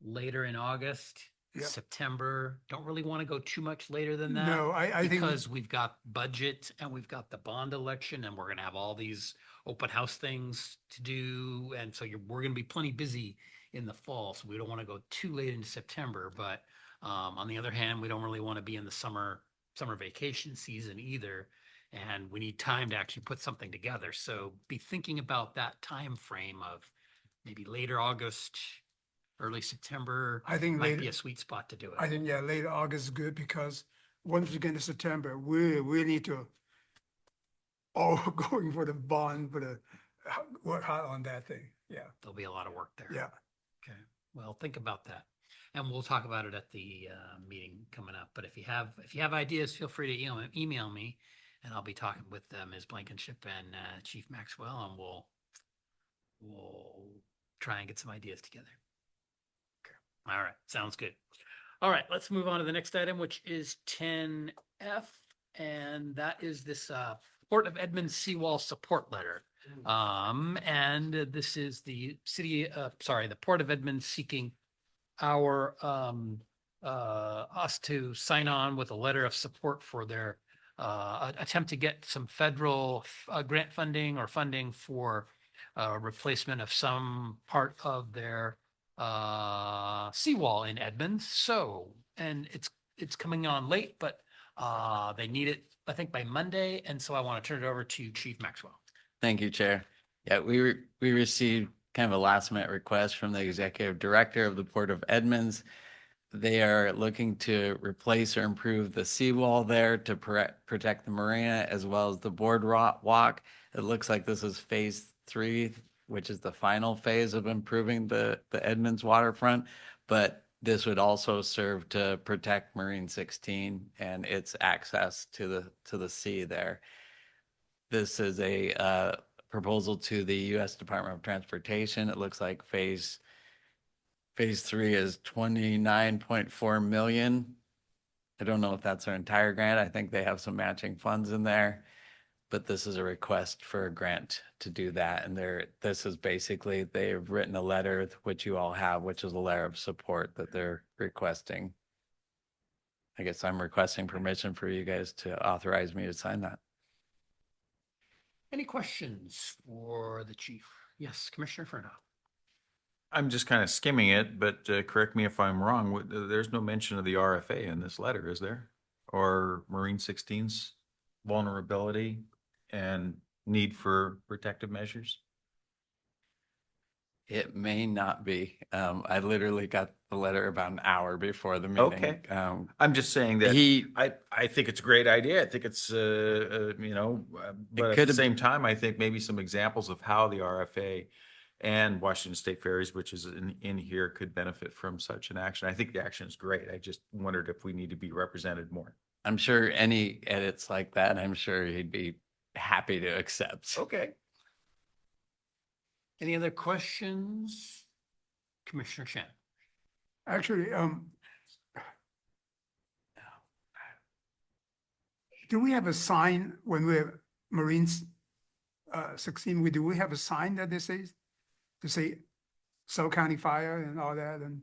Later in August, Yeah. September, don't really want to go too much later than that. No, I think. Because we've got budget and we've got the bond election and we're gonna have all these open house things to do. And so we're gonna be plenty busy in the fall, so we don't want to go too late into September. But on the other hand, we don't really want to be in the summer vacation season either. And we need time to actually put something together. So be thinking about that time frame of maybe later August, early September. I think might later- be a sweet spot to do it. I think, yeah, late August is good because once we get into September, we need to all going for the bond, work hard on that thing. Yeah, There'll be a lot of work there. yeah. Okay, well, think about that. And we'll talk about it at the meeting coming up. But if you have ideas, feel free to email me and I'll be talking with Ms. Blankenship and Chief Maxwell, and we'll try and get some ideas together. Okay. All right, sounds good. All right, let's move on to the next item, which is 10F, and that is this Port of Edmonds seawall support letter. And this is the the Port of Edmonds seeking our us to sign on with a letter of support for their attempt to get some federal grant funding or funding for replacement of some part of their seawall in Edmonds. So, and it's coming on late, but they need it, I think, by Monday. And so I want to turn it over to Chief Maxwell. Thank you, Chair. Yeah, we received kind of a last minute request from the executive director of the Port of Edmonds. They are looking to replace or improve the seawall there to protect the marina as well as the boardwalk. It looks like this is phase 3, which is the final phase of improving the Edmonds waterfront. But this would also serve to protect Marine 16 and its access to the sea there. This is a proposal to the U.S. Department of Transportation. It looks like phase 3 is 29.4 million. I don't know if that's their entire grant. I think they have some matching funds in there, but this is a request for a grant to do that. And this is basically, they've written a letter, which you all have, which is a letter of support that they're requesting. I guess I'm requesting permission for you guys to authorize me to sign that. Any questions for the chief? Yes, Commissioner Furno. I'm just kind of skimming it, but correct me if I'm wrong. There's no mention of the RFA in this letter, is there? Or Marine 16's vulnerability and need for protective measures? It may not be. I literally got the letter about an hour before the meeting. Okay. I'm just saying that He, I think it's a great idea. I think it's, but at could the have- same time, I think maybe some examples of how the RFA and Washington State Ferries, which is in here, could benefit from such an action. I think the action is great. I just wondered if we need to be represented more. I'm sure any edits like that, I'm sure he'd be happy to accept. Okay. Any other questions? Commissioner Chan. Actually, do we have a sign when we're Marines 16? Do we have a sign that they say to say South County Fire and all that? And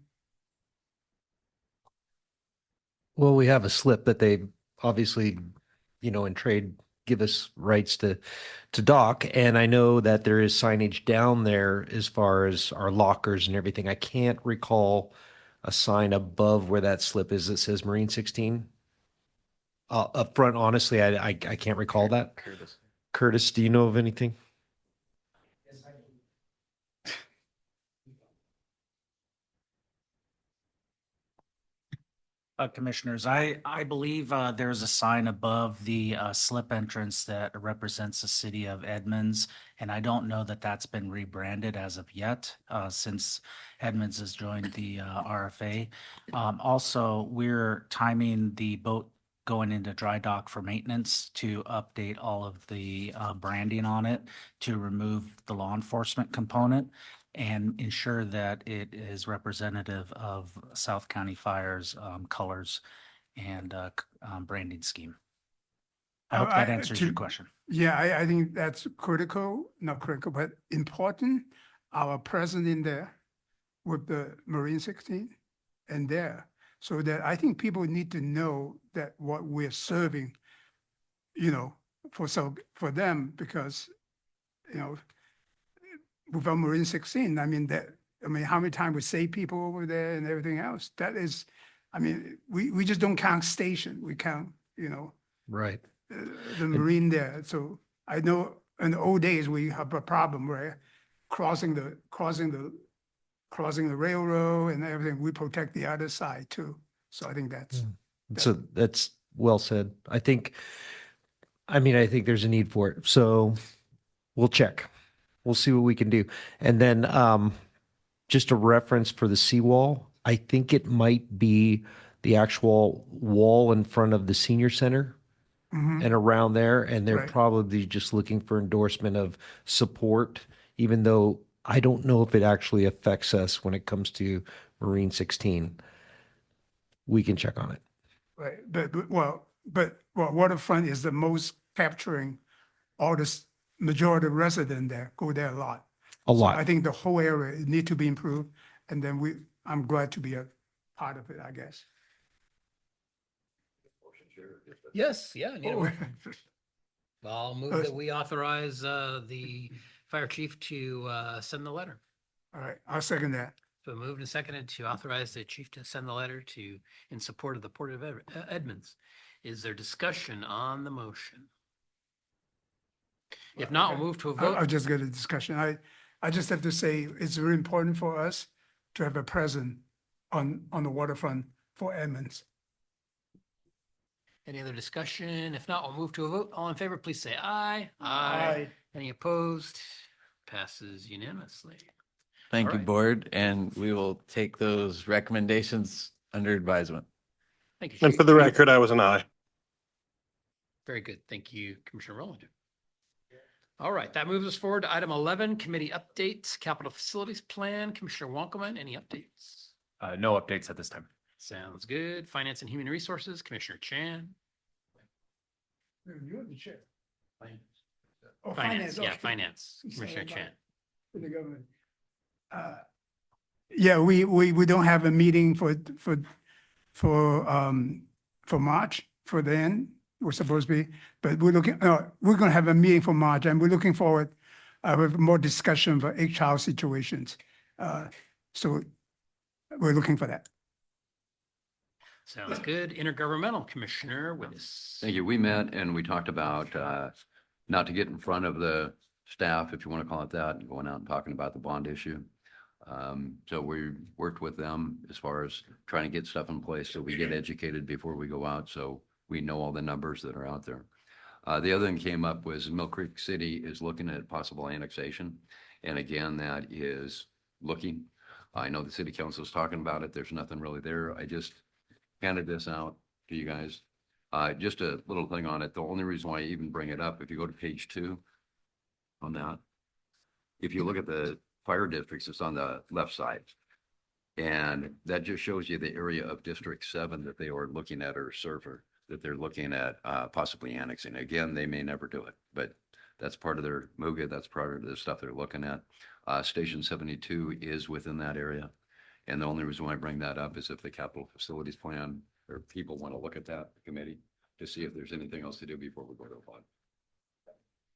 Well, we have a slip that they obviously, in trade give us rights to dock. And I know that there is signage down there as far as our lockers and everything. I can't recall a sign above where that slip is that says Marine 16. Up front, honestly, I can't recall that. Curtis, do you know of anything? Commissioners, I believe there's a sign above the slip entrance that represents the city of Edmonds, and I don't know that that's been rebranded as of yet, since Edmonds has joined the RFA. Also, we're timing the boat going into dry dock for maintenance to update all of the branding on it to remove the law enforcement component and ensure that it is representative of South County Fire's colors and branding scheme. I hope that answers your question. Yeah, I think that's critical, not critical, but important. Our presence in there with the Marine 16 and there, so that I think people need to know that what we're serving, for them, because, without Marine 16, how many times we save people over there and everything else? That is, we just don't count station. We count, Right. the Marine there. So I know in the old days, we have a problem where crossing the railroad and everything, we protect the other side too. So I think that's, So that's well said. I think there's a need for it. So we'll check. We'll see what we can do. And then just a reference for the seawall, I think it might be the actual wall in front of the senior center and around there. And they're Right. probably just looking for endorsement of support, even though I don't know if it actually affects us when it comes to Marine 16. We can check on it. right. But waterfront is the most capturing all this majority of resident there, go there a lot. A So lot. I think the whole area need to be improved, and then I'm glad to be a part of it, I guess. Yes, yeah. need a Oh, motion. Well, I'll move that we authorize the fire chief to send the letter. All right, I'll second that. So moved and seconded to authorize the chief to send the letter in support of the Port of Edmonds. Is there discussion on the motion? If not, we'll move to a I'll vote. just get a discussion. I just have to say, it's very important for us to have a presence on the waterfront for Edmonds. Any other discussion? If not, we'll move to a vote. All in favor, please say aye. Aye. Any opposed? Passes unanimously. Thank All you, right. board, and we will take those recommendations under advisement. Thank you. And Chief. for the record, I was an aye. Very good. Thank you, Commissioner Rowland. All right, that moves us forward to item 11, committee updates, capital facilities plan. Commissioner Wonkelman, any updates? No updates at this time. Sounds good. Finance and Human Resources, Commissioner Chan. You're the chair. Oh, Finance, yeah, okay. finance, Sorry Commissioner about Chan. For the government. Yeah, we don't have a meeting for March, for the end, we're supposed to be, but we're gonna have a meeting for March, and we're looking forward with more discussion for HR situations. So we're looking for that. Sounds good. Intergovernmental Commissioner Willis. Thank you. We met and we talked about not to get in front of the staff, if you want to call it that, and going out and talking about the bond issue. So we worked with them as far as trying to get stuff in place so we get educated before we go out, so we know all the numbers that are out there. The other thing came up was Mill Creek City is looking at possible annexation. And again, that is looking. I know the city council is talking about it. There's nothing really there. I just handed this out to you guys. Just a little thing on it. The only reason why I even bring it up, if you go to page 2 on that, if you look at the fire districts, it's on the left side. And that just shows you the area of District 7 that they are looking at, or server that they're looking at possibly annexing. Again, they may never do it, but that's part of their MUGA. That's part of the stuff they're looking at. Station 72 is within that area. And the only reason why I bring that up is if the capital facilities plan or people want to look at that committee to see if there's anything else to do before we go to a vote.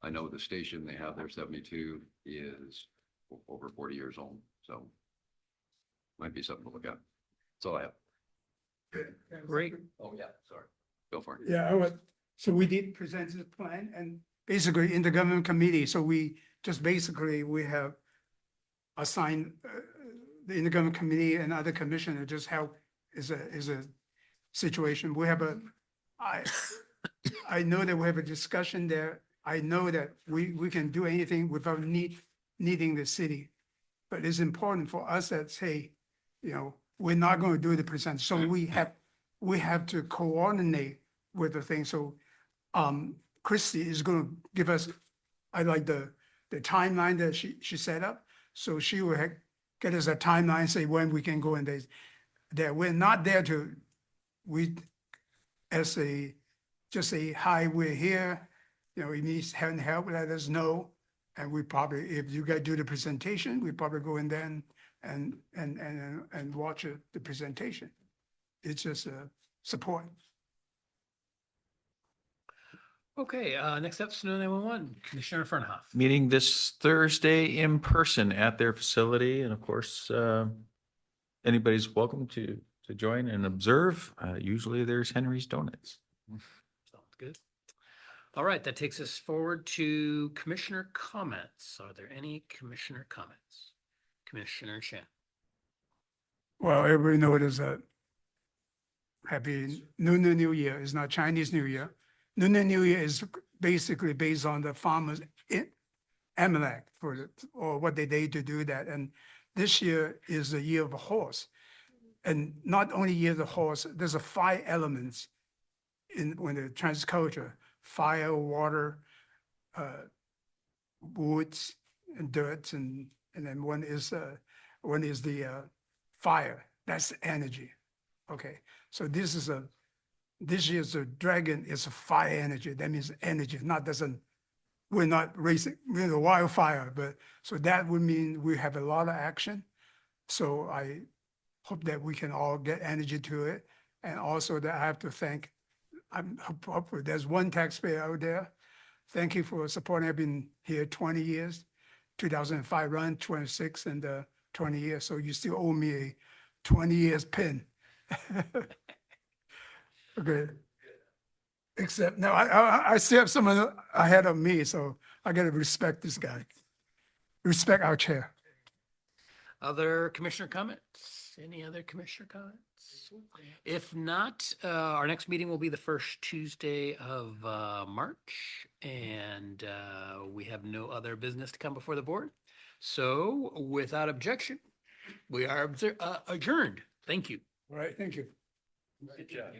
I know the station they have there, 72, is over 40 years old, so might be something to look at. That's all I have. Great. Oh, yeah, sorry. Go for it. Yeah, so we did present this plan and basically in the government committee, so we just basically, we have assigned the intergovernmental committee and other commissioner just help is a situation. We have I know that we have a discussion there. I know that we can do anything without needing the city. But it's important for us that say, we're not going to do the percent. So we have to coordinate with the thing. So Christy is going to give us, I like the timeline that she set up. So she will get us a timeline, say when we can go in days. That we're not there to, just say, hi, we're here. It needs help, let us know. And we probably, if you guys do the presentation, we probably go in there and watch the presentation. It's just support. Okay, next up, Snow 911, Commissioner Fernhoff. Meeting this Thursday in person at their facility. And of course, anybody's welcome to join and observe. Usually there's Henry's Donuts. Sounds good. All right, that takes us forward to commissioner comments. Are there any commissioner comments? Commissioner Shan. Well, everybody knows that Happy Lunar New Year is not Chinese New Year. Lunar New Year is basically based on the farmers' almanac or what they did to do that. And this year is the year of the horse. And not only year of the horse, there's 5 elements when the Chinese culture: fire, water, woods, and dirt, and then one is the fire. That's energy. Okay, so this year's the dragon is a fire energy. That means energy. We're not racing, we're the wildfire, but so that would mean we have a lot of action. So I hope that we can all get energy to it, and also that I have to thank. I'm hopeful there's one taxpayer out there. Thank you for supporting. I've been here 20 years, 2005 run, 26 and 20 years. So you still owe me a 20 years pin. Okay. Except now I still have someone ahead of me, so I got to respect this guy. Respect our chair. Other commissioner comments? Any other commissioner comments? If not, our next meeting will be the first Tuesday of March, and we have no other business to come before the board. So without objection, we are adjourned. Thank you. All right, thank you. Good job.